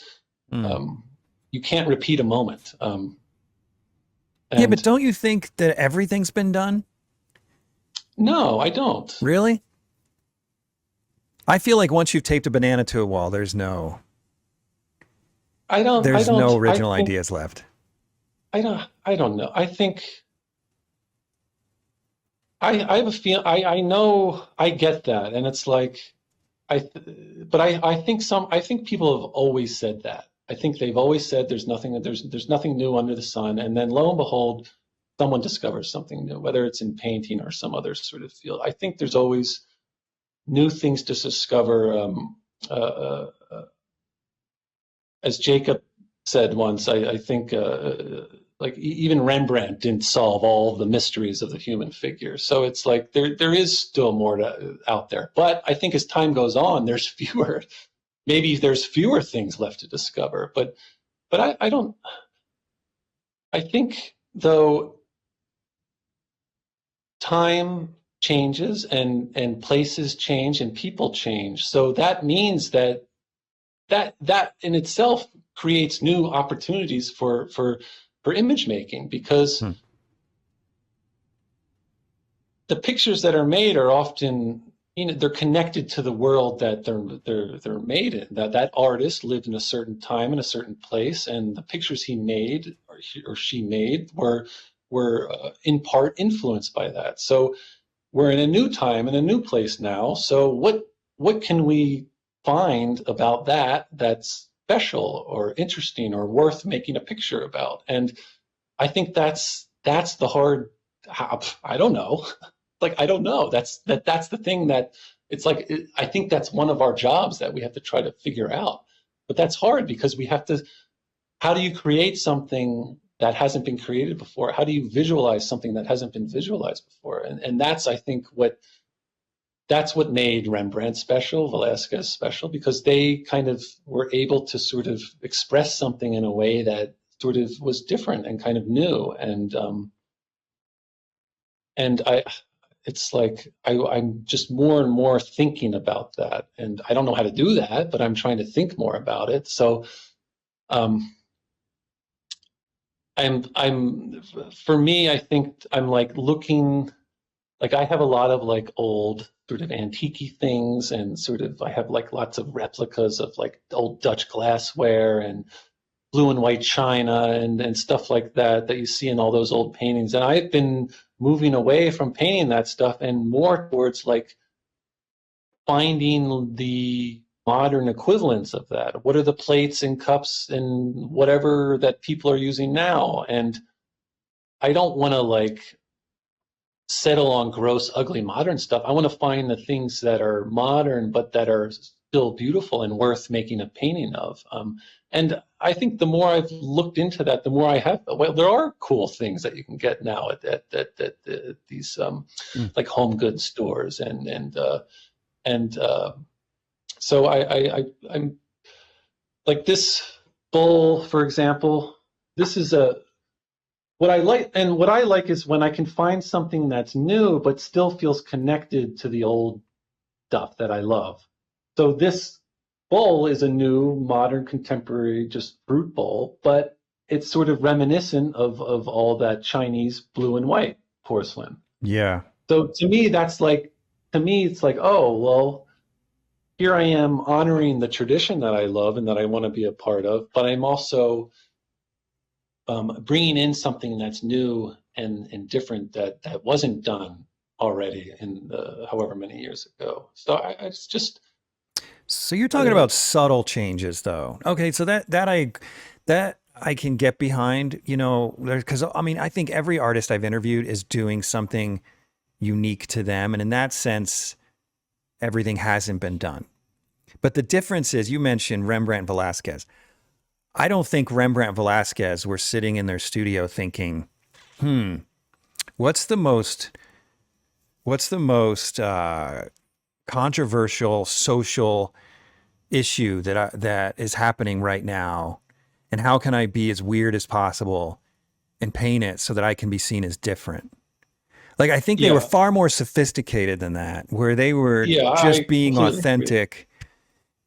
you can't repeat a moment. Yeah, but don't you think that everything's been done? No, I don't. Really? I feel like once you've taped a banana to a wall, there's no original ideas left. I don't know. I think I have a feel. I know, I get that, and it's like I think people have always said that. I think they've always said there's nothing new under the sun, and then lo and behold, someone discovers something new, whether it's in painting or some other sort of field. I think there's always new things to discover. As Jacob said once, I think like even Rembrandt didn't solve all the mysteries of the human figure. So it's like there is still more out there. But I think as time goes on, there's fewer things left to discover. But I don't. I think though time changes and places change and people change. So that means that in itself creates new opportunities for image making, because the pictures that are made are often, they're connected to the world that they're made in. That artist lived in a certain time in a certain place, and the pictures he made or she made were in part influenced by that. So we're in a new time and a new place now. So what can we find about that's special or interesting or worth making a picture about? And I think that's the hard. I don't know. Like, I don't know. That's the thing that it's like, I think that's one of our jobs that we have to try to figure out. But that's hard because we have to, how do you create something that hasn't been created before? How do you visualize something that hasn't been visualized before? And that's, I think, that's what made Rembrandt special, Velázquez special, because they kind of were able to sort of express something in a way that sort of was different and kind of new. And it's like I'm just more and more thinking about that, and I don't know how to do that, but I'm trying to think more about it. So I'm for me, I think I'm like looking, like I have a lot of like old sort of antique things, and sort of I have like lots of replicas of like old Dutch glassware and blue and white china and stuff like that you see in all those old paintings. And I've been moving away from painting that stuff and more towards like finding the modern equivalents of that. What are the plates and cups and whatever that people are using now? And I don't want to like settle on gross, ugly modern stuff. I want to find the things that are modern, but that are still beautiful and worth making a painting of. And I think the more I've looked into that, the more I have. Well, there are cool things that you can get now at these like home goods stores, and so I'm like this bowl, for example. This is what I like, and what I like is when I can find something that's new but still feels connected to the old stuff that I love. So this bowl is a new, modern, contemporary, just fruit bowl, but it's sort of reminiscent of all that Chinese blue and white porcelain. Yeah. So to me, it's like, oh, well, here I am honoring the tradition that I love and that I want to be a part of, but I'm also bringing in something that's new and different that wasn't done already in however many years ago. So it's just. So you're talking about subtle changes, though. Okay, so that I can get behind, because I mean, I think every artist I've interviewed is doing something unique to them, and in that sense, everything hasn't been done. But the difference is, you mentioned Rembrandt, Velázquez. I don't think Rembrandt, Velázquez were sitting in their studio thinking, what's the most controversial social issue that is happening right now, and how can I be as weird as possible and paint it so that I can be seen as different? Like, I think they were far more sophisticated than that, where they were just being authentic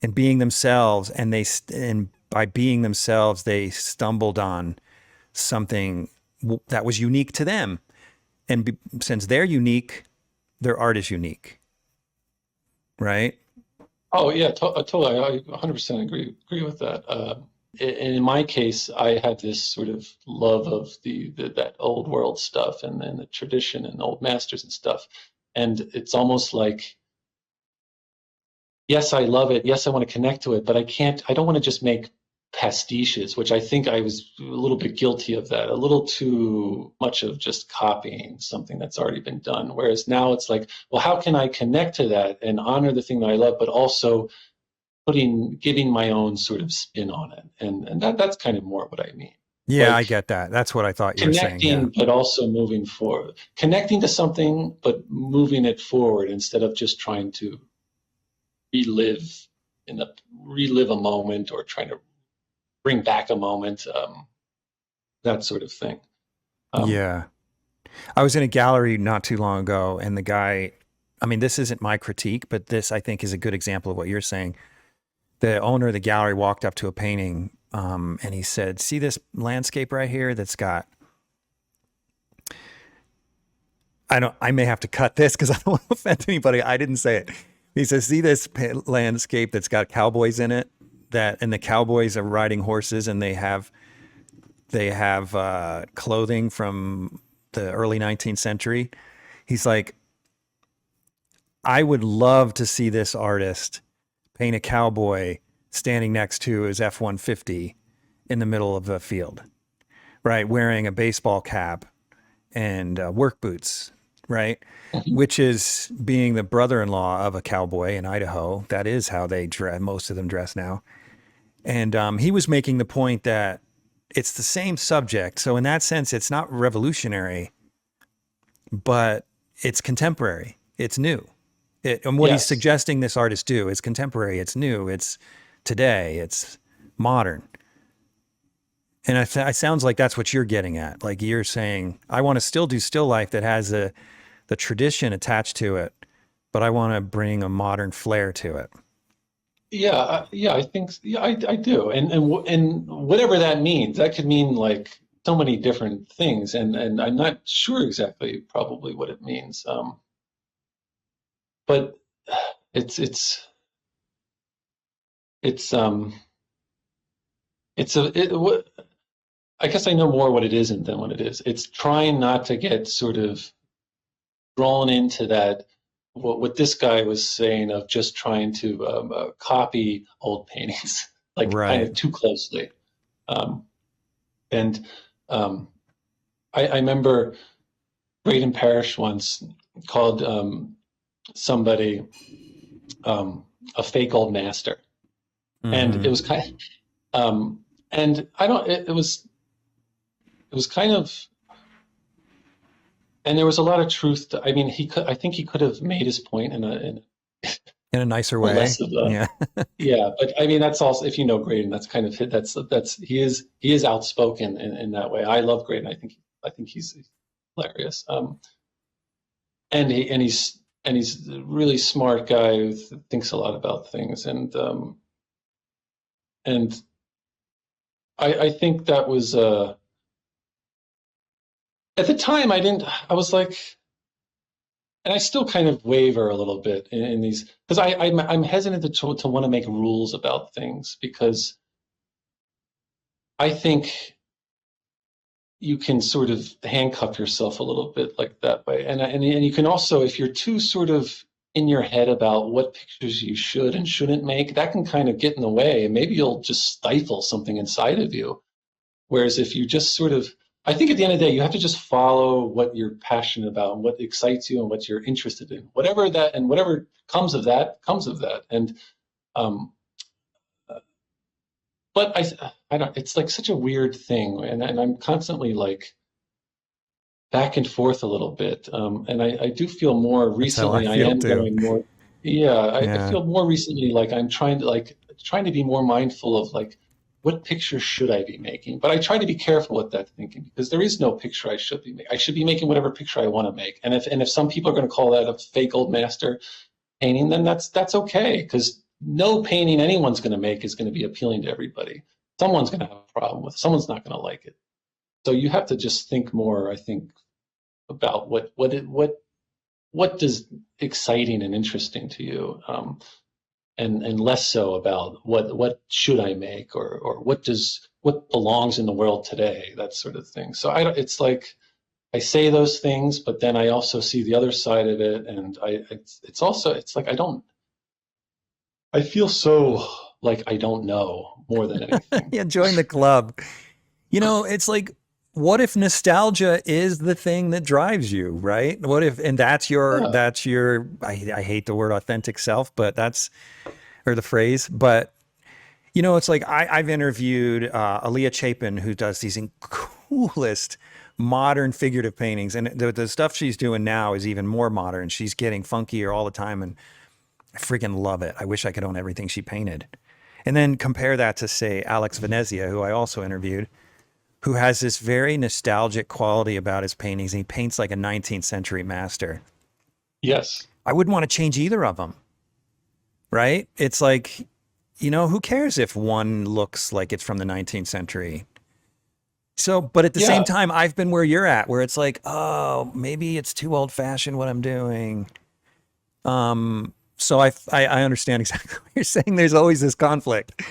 and being themselves, and by being themselves, they stumbled on something that was unique to them. And since they're unique, their art is unique. Right? Oh yeah, totally. I 100% agree with that. And in my case, I have this sort of love of that old world stuff and the tradition and old masters and stuff. And it's almost like, yes, I love it. Yes, I want to connect to it, but I don't want to just make pastiches, which I think I was a little bit guilty of that, a little too much of just copying something that's already been done. Whereas now it's like, well, how can I connect to that and honor the thing that I love, but also giving my own sort of spin on it? And that's kind of more what I mean. Yeah, like, I get that. That's what I thought you were saying. Connecting, but also moving forward. Connecting to something, but moving it forward instead of just trying to relive a moment or trying to bring back a moment, that sort of thing. Yeah. I was in a gallery not too long ago, and the guy, I mean, this isn't my critique, but this I think is a good example of what you're saying. The owner of the gallery walked up to a painting, and he said, "See this landscape right here that's got," I may have to cut this because I don't want to offend anybody. I didn't say it. He says, "See this landscape that's got cowboys in it, and the cowboys are riding horses, and they have clothing from the early 19th century." He's like, "I would love to see this artist paint a cowboy standing next to his F-150 in the middle of the field, right? Wearing a baseball cap and work boots, right? Mhm. Which is being the brother-in-law of a cowboy in Idaho. That is how they dress. Most of them dress now. And he was making the point that it's the same subject. So in that sense, it's not revolutionary, but it's contemporary. It's new. And what he's Yes. suggesting this artist do is contemporary. It's new. It's today. It's modern. And it sounds like that's what you're getting at. Like you're saying, I want to still do still life that has the tradition attached to it, but I want to bring a modern flair to it. Yeah, yeah, I think yeah, I do, and whatever that means, that could mean like so many different things, and I'm not sure exactly probably what it means. But it's it's it's it's a it, what I guess I know more what it isn't than what it is. It's trying not to get sort of drawn into that what this guy was saying of just trying to copy old paintings like kind Right. of too closely. Um, and um, I remember Braden Parrish once called somebody a fake old master, and it Mm-hmm. was kind of, and I don't. It was kind of, and there was a lot of truth. I mean, he could. I think he could have made his point in In a nicer a way. less of a. Yeah. Yeah, but I mean that's also if you know Graydon, that's kind of that's he is outspoken in that way. I love Graydon. I think he's hilarious. And he's a really smart guy who thinks a lot about things. And I think that was at the time I was like, and I still kind of waver a little bit in these because I'm hesitant to want to make rules about things because I think you can sort of handcuff yourself a little bit like that way. And you can also, if you're too sort of in your head about what pictures you should and shouldn't make, that can kind of get in the way and maybe you'll just stifle something inside of you. Whereas if you just sort of, I think at the end of the day, you have to just follow what you're passionate about and what excites you and what you're interested in. Whatever that and whatever comes of that comes of that. And um, but I don't. It's like such a weird thing, and I'm constantly like back and forth a little bit. And I do feel more That's how I recently, I feel am too. going more, yeah, I Yeah. feel more recently like I'm trying to be more mindful of like what picture should I be making? But I try to be careful with that thinking because there is no picture I should be making. I should be making whatever picture I want to make. And if some people are going to call that a fake old master painting, then that's okay because no painting anyone's going to make is going to be appealing to everybody. Someone's going to have a problem with it. Someone's not going to like it. So you have to just think more, I think, about what does exciting and interesting to you, and less so about what should I make or what belongs in the world today, that sort of thing. So it's like I say those things, but then I also see the other side of it, and it's also it's like I feel so like I don't know more than anything. Yeah. Join the club. It's like, what if nostalgia is the thing that drives you, right? What if, and Yeah. I hate the word authentic self, but or the phrase, but it's like I've interviewed Aaliyah Chapin, who does these coolest modern figurative paintings. And the stuff she's doing now is even more modern. She's getting funkier all the time. And I freaking love it. I wish I could own everything she painted. And then compare that to, say, Alex Venezia, who I also interviewed, who has this very nostalgic quality about his paintings. And he paints like a 19th century master. Yes. I wouldn't want to change either of them, right? It's like, who cares if one looks like it's from the 19th century? So, but at the same Yeah. time, I've been where you're at, where it's like, oh, maybe it's too old fashioned what I'm doing. So I understand exactly what you're saying. There's always this conflict,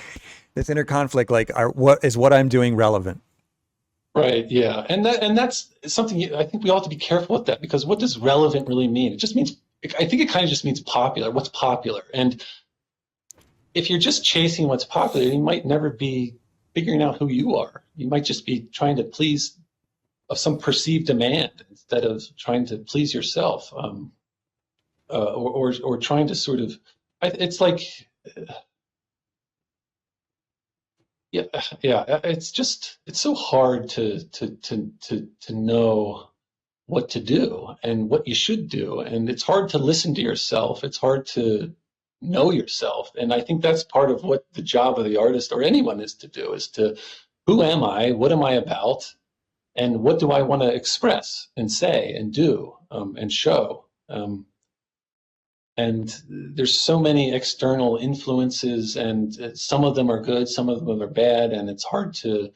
this inner conflict, like, what I'm doing relevant? Right, yeah. And that's something I think we all have to be careful with that because what does relevant really mean? It just means I think it kind of just means popular, what's popular. And if you're just chasing what's popular, you might never be figuring out who you are. You might just be trying to please some perceived demand instead of trying to please yourself, or trying to sort of. It's like, yeah, yeah. It's so hard to know what to do and what you should do, and it's hard to listen to yourself. It's hard to know yourself, and I think that's part of what the job of the artist or anyone is to do, is to, who am I, what am I about, and what do I want to express and say and do, and show. And there's so many external influences, and some of them are good, some of them are bad, and it's hard to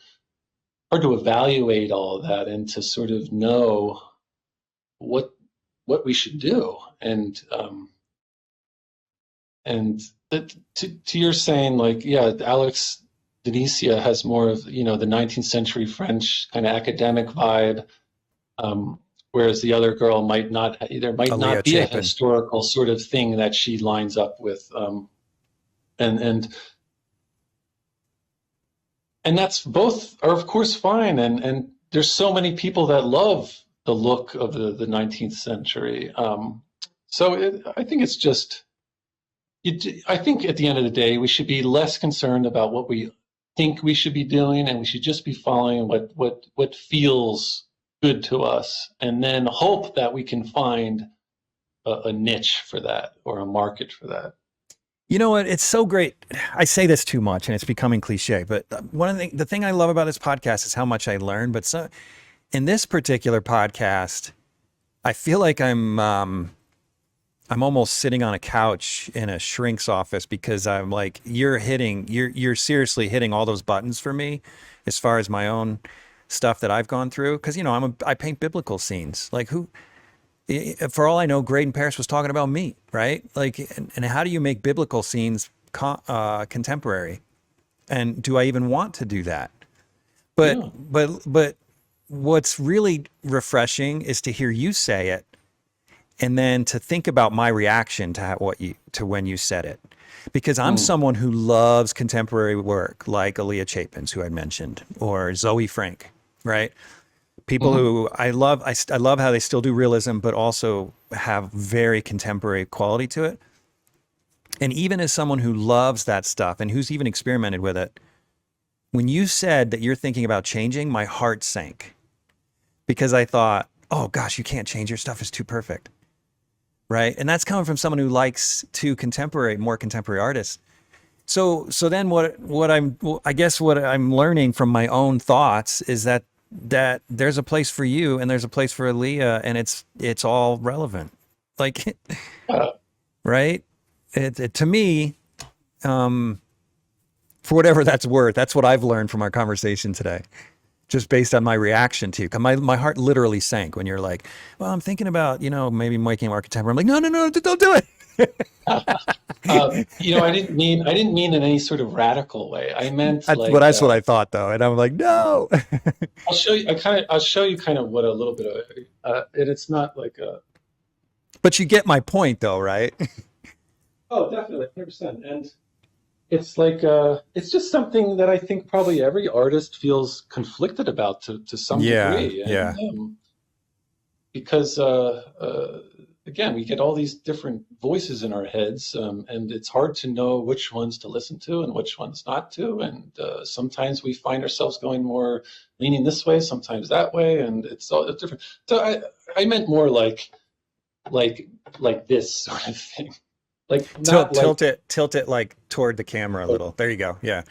evaluate all of that and to sort of know what we should do. And to your saying, like, yeah, Alex Denicia has more of, the 19th century French kind of academic vibe, whereas the other girl might not. There might Aaliyah not be Chapin. a historical sort of thing that she lines up with, and that's, both are of course fine. And there's so many people that love the look of the 19th century. So I think it's just. I think at the end of the day, we should be less concerned about what we think we should be doing, and we should just be following what feels good to us, and then hope that we can find a niche for that or a market for that. You know what? It's so great. I say this too much and it's becoming cliche, but one of the thing I love about this podcast is how much I learn. But in this particular podcast, I feel like I'm almost sitting on a couch in a shrink's office, because I'm like, you're seriously hitting all those buttons for me as far as my own stuff that I've gone through. Cause I paint biblical scenes. Like, for all I know, Graydon Parrish was talking about me, right? Like, and how do you make biblical scenes contemporary? And do I even want to do that? But, Yeah. but what's really refreshing is to hear you say it, and then to think about my reaction to when you said it, because I'm someone who loves contemporary work, like Aaliyah Chapin's, who I mentioned, or Zoe Frank, right? People who I love. I love how they still do realism, but also have very contemporary quality to it. And even as someone who loves that stuff and who's even experimented with it, when you said that you're thinking about changing, my heart sank, because I thought, oh gosh, you can't change. Your stuff is too perfect. Right. And that's coming from someone who likes more contemporary artists. So then what I'm learning from my own thoughts is that there's a place for you and there's a place for Aaliyah, and it's all relevant. Like, right. To me, for whatever that's worth, that's what I've learned from our conversation today. Just based on my reaction to you. My heart literally sank when you're like, well, I'm thinking about, maybe making more contemporary. I'm like, no, don't do it. I didn't mean in any sort of radical way. I meant That's what I thought though. And I'm like, no. I'll show you kind of what a little bit of, and it's not like a. But you get my point though, right? Oh, definitely, 100%. And it's like, it's just something that I think probably every artist feels conflicted about to some degree. And, yeah. Because, again, we get all these different voices in our heads, and it's hard to know which ones to listen to and which ones not to. And sometimes we find ourselves going more leaning this way, sometimes that way, and it's all different. So I meant more like this sort of thing. Like, tilt it like toward the camera a little. There you go. Yeah.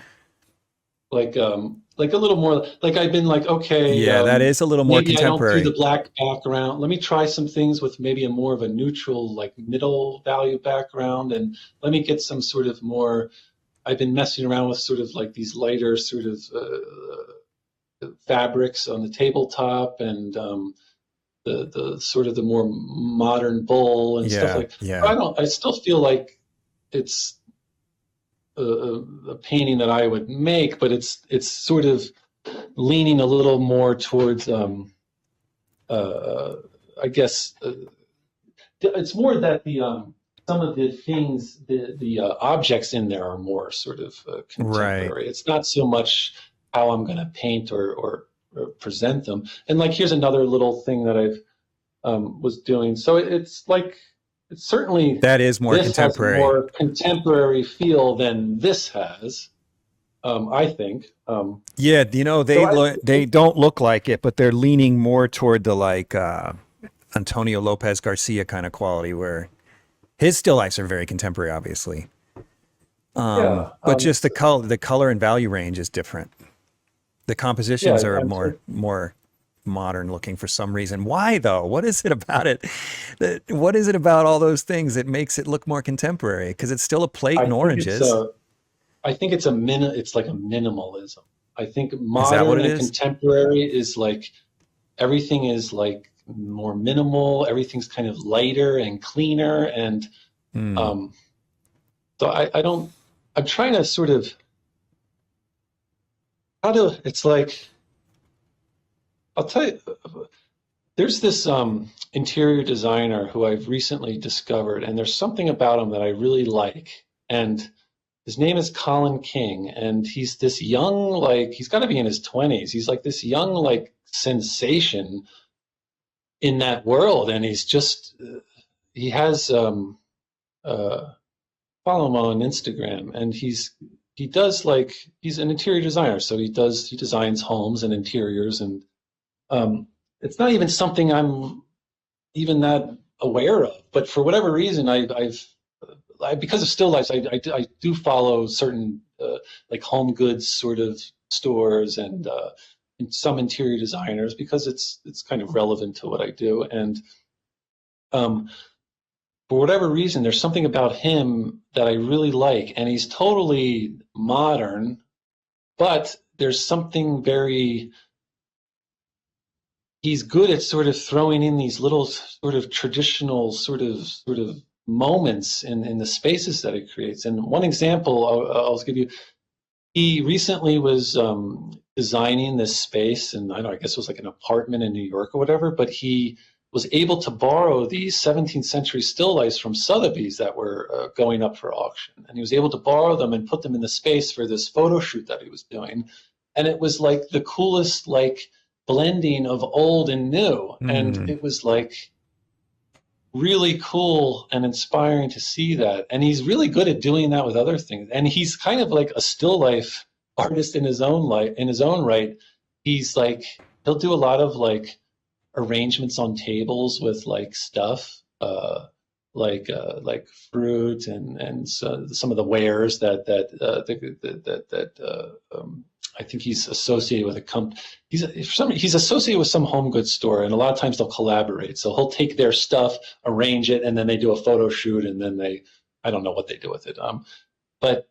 Like a little more, like I've been like, okay, yeah, that is a little more maybe contemporary. I don't do the black background. Let me try some things with maybe more of a neutral, like middle value background, and let me get some sort of more. I've been messing around with sort of like these lighter sort of fabrics on the tabletop, and the sort of the more modern bowl and stuff like. Yeah. I still feel like it's a painting that I would make, but it's sort of leaning a little more towards, I guess, it's more that the some of the things, the objects in there are more sort of contemporary. Right. It's not so much how I'm going to paint or present them. And like, here's another little thing that I've was doing. So it's like, it's certainly, That is more this has a contemporary. more contemporary feel than this has, I think. Yeah, you know, So they don't look like it, but they're leaning more toward the like Antonio Lopez Garcia kind of quality, where his still lifes are very contemporary, obviously. yeah, But just the color and value range is different. The yeah, compositions are more modern looking for some reason. Why though? What is it about it? What is it about all those things that makes it look more contemporary? Because it's still a plate I and think it's oranges. a, I think it's like a minimalism. I think Is that what modern it and is? contemporary is like, everything is like more minimal. Everything's kind of lighter and cleaner. And Hmm. um, so I don't, I'm trying to sort of, it's like, I'll tell you, there's this interior designer who I've recently discovered, and there's something about him that I really like. And his name is Colin King, and he's this young, like, he's got to be in his 20s. He's like this young, like, sensation in that world. And he's just, he has, follow him on Instagram, and he does like, he's an interior designer. So he designs homes and interiors. And um, it's not even something I'm even that aware of. But for whatever reason, because of still lifes, I do follow certain like home goods sort of stores and some interior designers, because it's kind of relevant to what I do. And um, for whatever reason, there's something about him that I really like, and he's totally modern, but there's something very, he's good at sort of throwing in these little sort of traditional sort of moments in the spaces that it creates. And one example I'll give you, he recently was designing this space, and I don't know, I guess it was like an apartment in New York or whatever, but he was able to borrow these 17th century still lifes from Sotheby's that were going up for auction. And he was able to borrow them and put them in the space for this photo shoot that he was doing. And it was like the coolest, like, blending of old and new. And Hmm. it was like really cool and inspiring to see that. And he's really good at doing that with other things. And he's kind of like a still life artist in his own life, in his own right. He's like, he'll do a lot of like arrangements on tables with like stuff, like fruit and so some of the wares that I think he's associated with a he's associated with some home goods store, and a lot of times they'll collaborate. So he'll take their stuff, arrange it, and then they do a photo shoot, and then I don't know what they do with it. But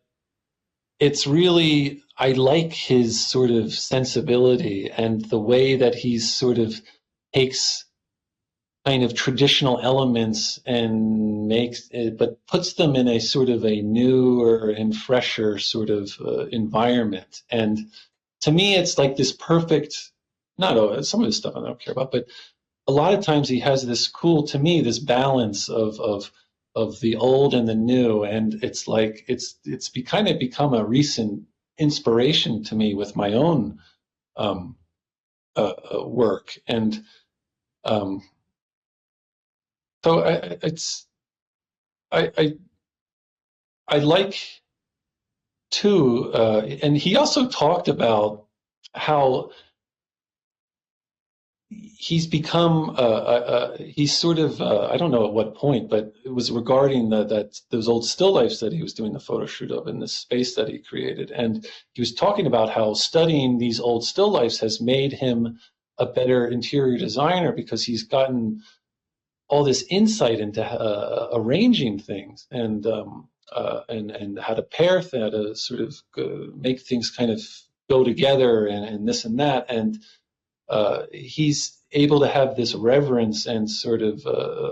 it's really, I like his sort of sensibility and the way that he's sort of takes kind of traditional elements and makes it, but puts them in a sort of a newer and fresher sort of environment. And to me, it's like this perfect, not some of his stuff I don't care about, but a lot of times he has this cool, to me, this balance of the old and the new. And it's like, it's kind of become a recent inspiration to me with my own work. And um, so I I like too, and he also talked about how he's become he's sort of I don't know at what point, but it was regarding that those old still lifes that he was doing the photo shoot of in this space that he created. And he was talking about how studying these old still lifes has made him a better interior designer, because he's gotten all this insight into arranging things and how to pair how to sort of make things kind of go together and this and that. And he's able to have this reverence and sort of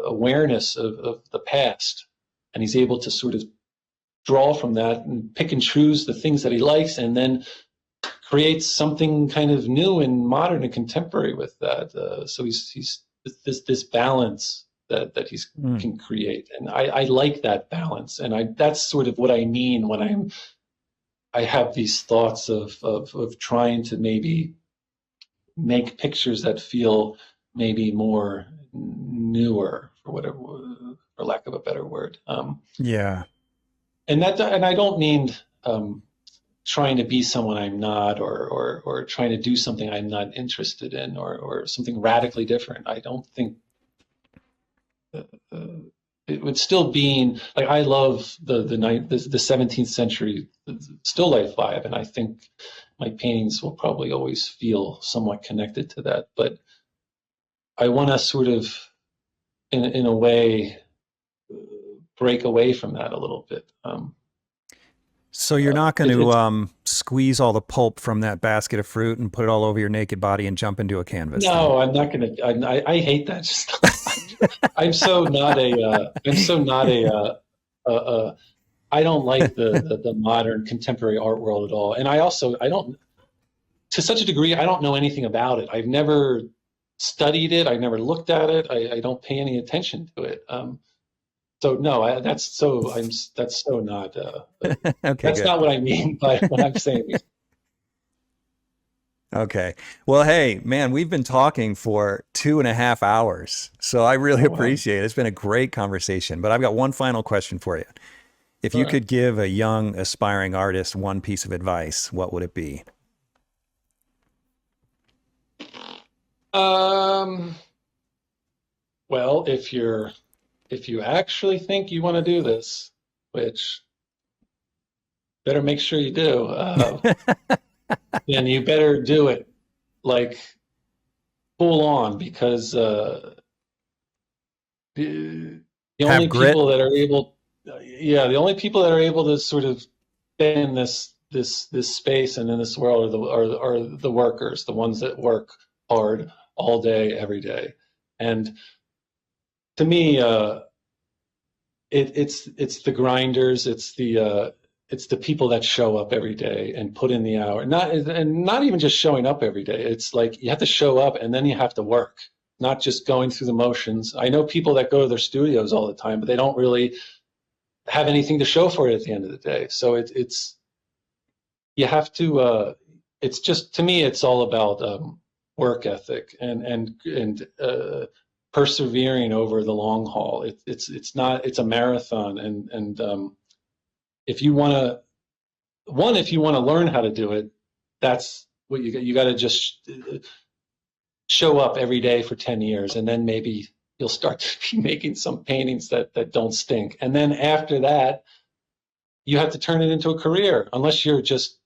awareness of the past. And he's able to sort of draw from that and pick and choose the things that he likes, and then create something kind of new and modern and contemporary with that. So he's this balance that he's Mm. can create, and I like that balance, and that's sort of what I mean when I have these thoughts of trying to maybe make pictures that feel maybe more newer, for whatever, for lack of a better word. Yeah. And I don't mean trying to be someone I'm not, or trying to do something I'm not interested in, or something radically different. I don't think uh, it would still be like, I love the 17th century still life vibe, and I think my paintings will probably always feel somewhat connected to that. But I want to sort of, in a way, break away from that a little bit. So you're not going It's to squeeze all the pulp from that basket of fruit and put it all over your naked body and jump into a canvas then? No, I'm not going to. I hate that stuff. I'm so not a. I'm so not a. I don't like the modern contemporary art world at all, and I don't, to such a degree, I don't know anything about it. I've never studied it. I've never looked at it. I don't pay any attention to it. So no, that's so not. Okay, That's good. not what I mean by what I'm saying. Okay. Well, hey, man, we've been talking for 2.5 hours, so I really Oh wow, appreciate it. It's been a great conversation, but I've got one final question for you. If you sure. could give a young aspiring artist one piece of advice, what would it be? Um, well, if you actually think you want to do this, which better make sure you do, then you better do it like full on, because the Have only grit? people that are able, yeah, the only people that are able to sort of stay in this space and in this world are the workers, the ones that work hard all day, every day. And to me, it's the grinders, it's the people that show up every day and put in the hour. Not even just showing up every day. It's like you have to show up and then you have to work, not just going through the motions. I know people that go to their studios all the time, but they don't really have anything to show for it at the end of the day. So it's you have to. It's just, to me, it's all about work ethic and persevering over the long haul. It's not, it's a marathon, and if you want to, if you want to learn how to do it, that's what you got to just show up every day for 10 years, and then maybe you'll start to be making some paintings that don't stink. And then after that, you have to turn it into a career, unless you're just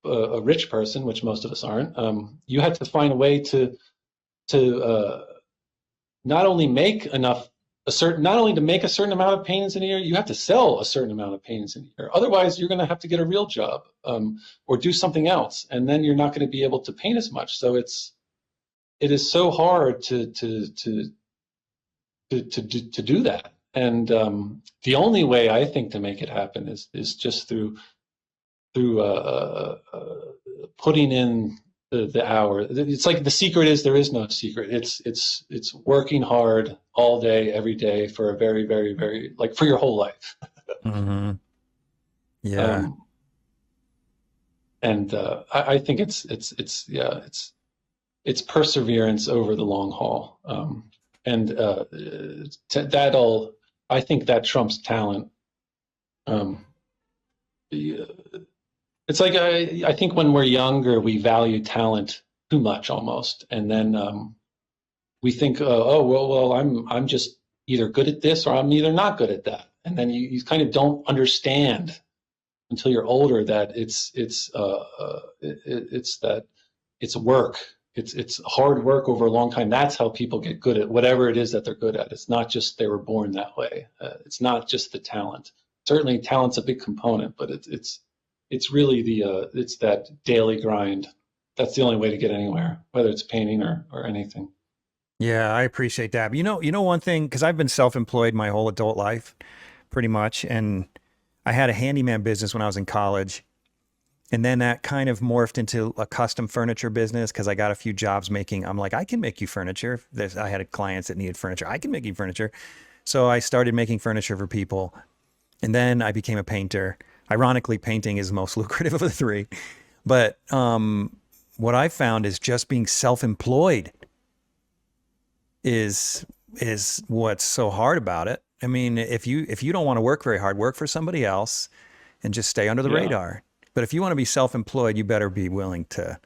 a rich person, which most of us aren't. You have to find a way to not only make enough, not only to make a certain amount of paintings in a year, you have to sell a certain amount of paintings in a year. Otherwise, you're going to have to get a real job, or do something else, and then you're not going to be able to paint as much. So it is so hard to do that. And the only way, I think, to make it happen is just through putting in the hour. It's like, the secret is, there is no secret. It's working hard all day, every day, for a very, very, very, like, for your whole life. Hmm. Yeah. Um, and I think it's perseverance over the long haul. And that'll, I think that trumps talent. Um, it's like, I think when we're younger, we value talent too much almost, and then we think, oh well, I'm just either good at this, or I'm either not good at that, and then you kind of don't understand until you're older that it's that it's work. It's hard work over a long time. That's how people get good at whatever it is that they're good at. It's not just they were born that way. It's not just the talent. Certainly, talent's a big component, but it's really it's that daily grind. That's the only way to get anywhere, whether it's painting or anything. Yeah, I appreciate that. But you know one thing, because I've been self-employed my whole adult life, pretty much, and I had a handyman business when I was in college, and then that kind of morphed into a custom furniture business because I got a few jobs making. I'm like, I can make you furniture. I had clients that needed furniture. I can make you furniture. So I started making furniture for people, and then I became a painter. Ironically, painting is the most lucrative of the three. But what I found is just being self-employed is what's so hard about it. I mean, if you don't want to work very hard, work for somebody else and just stay under the radar. But if you want to be self-employed, you better be willing to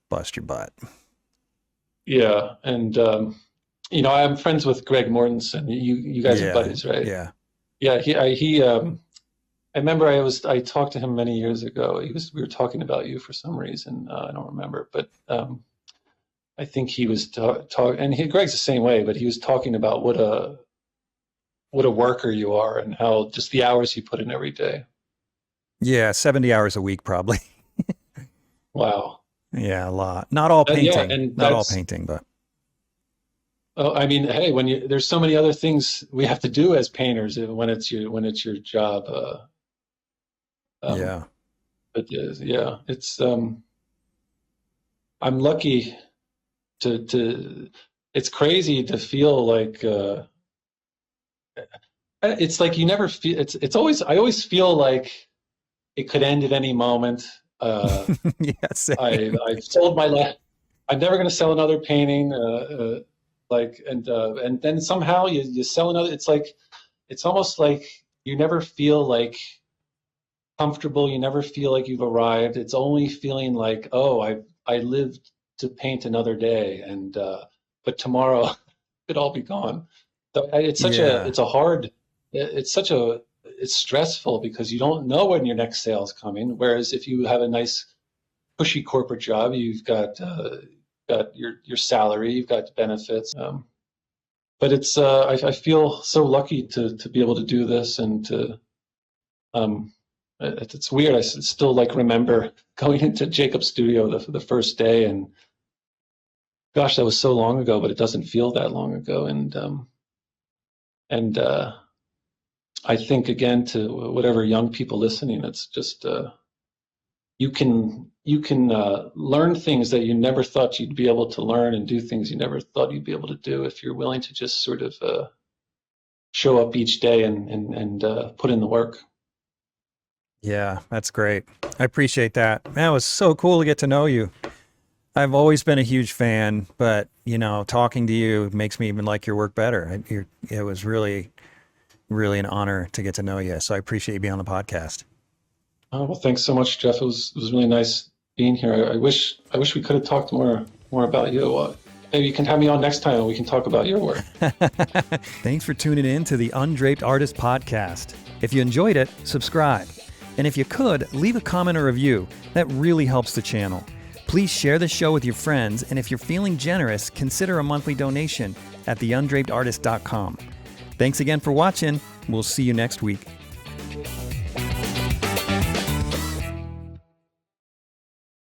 bust your butt. Yeah. And, I'm friends with Greg Mortensen. You guys are buddies, right? Yeah. Yeah. I remember I talked to him many years ago. We were talking about you for some reason. I don't remember, but, I think he was talking, and Greg's the same way, but he was talking about what a worker you are and how just the hours you put in every day. Yeah, 70 hours a week, probably. Wow. Yeah, a lot. Not all painting. And not all painting, but. Oh, I mean, hey, there's so many other things we have to do as painters when it's your job. Yeah. But yeah, it's I'm lucky to it's crazy to feel like it's like you never feel it's always I always feel like it could end at any moment. Yes. I've sold my last. I'm never going to sell another painting. And then somehow you sell another. It's almost like you never feel like comfortable. You never feel like you've arrived. It's only feeling like, oh, I lived to paint another day, and but tomorrow it'd all be gone. So it's stressful because you don't know when your next sale is coming. Whereas if you have a nice cushy corporate job, you've got your salary, you've got benefits. But it's I feel so lucky to be able to do this, and to it's weird. I still remember going into Jacob's studio the first day, and gosh, that was so long ago, but it doesn't feel that long ago. And I think, again, to whatever young people listening, it's just you can learn things that you never thought you'd be able to learn, and do things you never thought you'd be able to do if you're willing to just sort of show up each day and put in the work. Yeah, that's great. I appreciate that. Man, it was so cool to get to know you. I've always been a huge fan, but talking to you makes me even like your work better. It was really, really an honor to get to know you. So I appreciate you being on the podcast. Oh, well, thanks so much, Jeff. It was really nice being here. I wish we could have talked more about you. Maybe you can have me on next time and we can talk about your work. Thanks for tuning in to the Undraped Artist Podcast. If you enjoyed it, subscribe. And if you could, leave a comment or review. That really helps the channel. Please share the show with your friends, and if you're feeling generous, consider a monthly donation at theundrapedartist.com. Thanks again for watching. We'll see you next week.